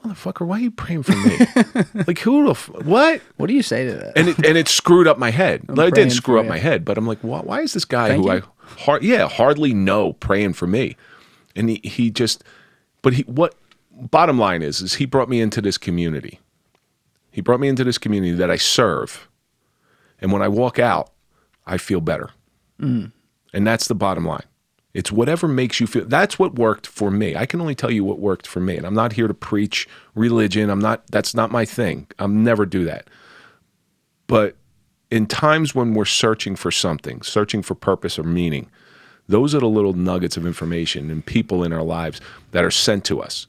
[SPEAKER 1] motherfucker, why are you praying for me? Like, what?
[SPEAKER 2] What do you say to that?
[SPEAKER 1] And it screwed up my head. It didn't screw up my head, but I'm like, why is this guy I hardly know praying for me? And bottom line is he brought me into this community. He brought me into this community that I serve. And when I walk out, I feel better. And that's the bottom line. It's whatever makes you feel. That's what worked for me. I can only tell you what worked for me. And I'm not here to preach religion. That's not my thing. I'll never do that. But in times when we're searching for something, searching for purpose or meaning, those are the little nuggets of information and people in our lives that are sent to us.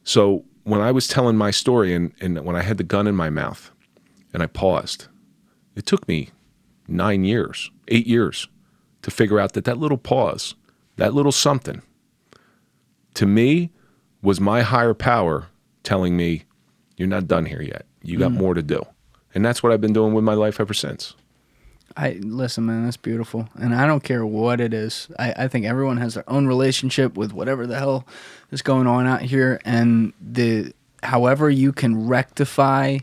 [SPEAKER 1] So when I was telling my story and when I had the gun in my mouth and I paused, it took me 8 years to figure out that little pause, that little something, to me was my higher power telling me, you're not done here yet. You got more to do. And that's what I've been doing with my life ever since.
[SPEAKER 2] Listen, man, that's beautiful. And I don't care what it is. I think everyone has their own relationship with whatever the hell is going on out here. And however you can rectify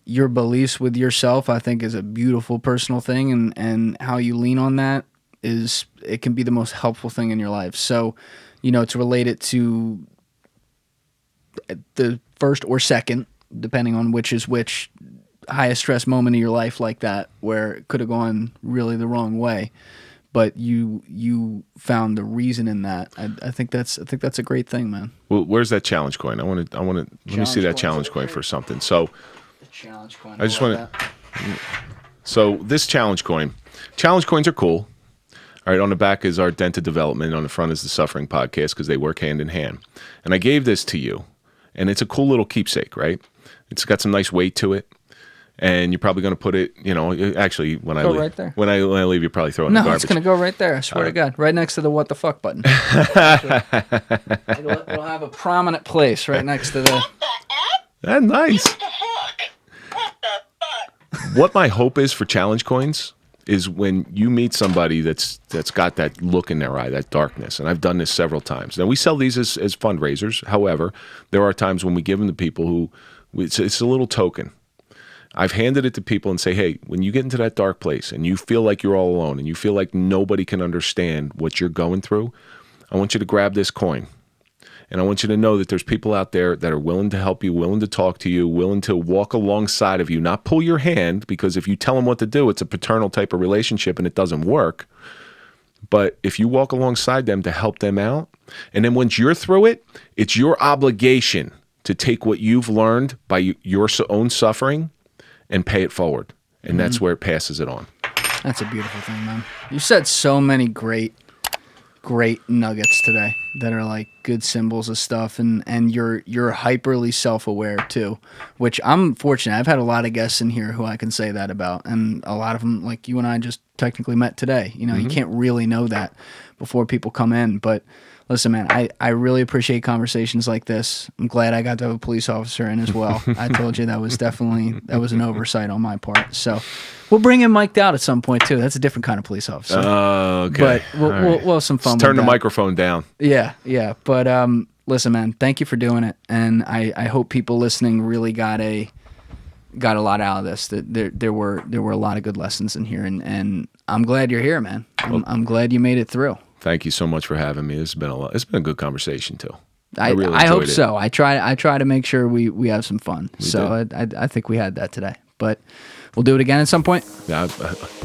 [SPEAKER 2] your beliefs with yourself, I think is a beautiful personal thing. And how you lean on that it can be the most helpful thing in your life. So, to relate it to the first or second, depending on which is which, highest stress moment of your life like that, where it could have gone really the wrong way, but you found the reason in that. I think that's a great thing, man.
[SPEAKER 1] Well, where's that challenge coin? I want to. Let me see that challenge coin for something. So,
[SPEAKER 2] the challenge coin.
[SPEAKER 1] I just want to. So this challenge coins are cool. All right, on the back is our Dented development. On the front is the Suffering Podcast, because they work hand in hand. And I gave this to you, and it's a cool little keepsake, right? It's got some nice weight to it, and you're probably going to put it, actually, when I leave,
[SPEAKER 2] right there.
[SPEAKER 1] when I leave, you probably throw it in the garbage.
[SPEAKER 2] No, it's going to go right there. I swear to God, right next to the what the fuck button. It'll have a prominent place right next to the.
[SPEAKER 1] That's nice. What my hope is for challenge coins is when you meet somebody that's got that look in their eye, that darkness. And I've done this several times. Now, we sell these as fundraisers. However, there are times when we give them to people who, it's a little token. I've handed it to people and say, hey, when you get into that dark place and you feel like you're all alone and you feel like nobody can understand what you're going through, I want you to grab this coin. And I want you to know that there's people out there that are willing to help you, willing to talk to you, willing to walk alongside of you, not pull your hand, because if you tell them what to do, it's a paternal type of relationship and it doesn't work. But if you walk alongside them to help them out, and then once you're through it, it's your obligation to take what you've learned by your own suffering and pay it forward. And that's where it passes it on.
[SPEAKER 2] That's a beautiful thing, man. You said so many great nuggets today that are like good symbols of stuff, and you're hyperly self-aware too, which I'm fortunate. I've had a lot of guests in here who I can say that about, and a lot of them, like you and I, just technically met today. You can't really know that before people come in, but listen, man, I really appreciate conversations like this. I'm glad I got to have a police officer in as well. I told you that was an oversight on my part. So we'll bring in Mike Dowd at some point too. That's a different kind of police officer.
[SPEAKER 1] Oh, okay.
[SPEAKER 2] But we'll have some fun.
[SPEAKER 1] Just turn
[SPEAKER 2] with
[SPEAKER 1] the
[SPEAKER 2] that.
[SPEAKER 1] microphone down.
[SPEAKER 2] Yeah. But listen, man, thank you for doing it, and I hope people listening really got a lot out of this. That there were a lot of good lessons in here, and I'm glad you're here, man. I'm glad you made it through. Thank you so much for having me. It's been a good conversation too. I really hope it. So. I try to make sure we have some fun. I think we had that today. But we'll do it again at some point. Yeah,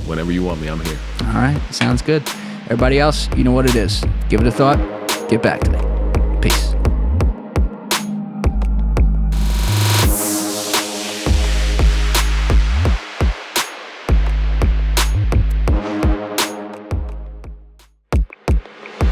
[SPEAKER 2] whenever you want me, I'm here. All right, sounds good. Everybody else, you know what it is. Give it a thought. Get back to me. Peace.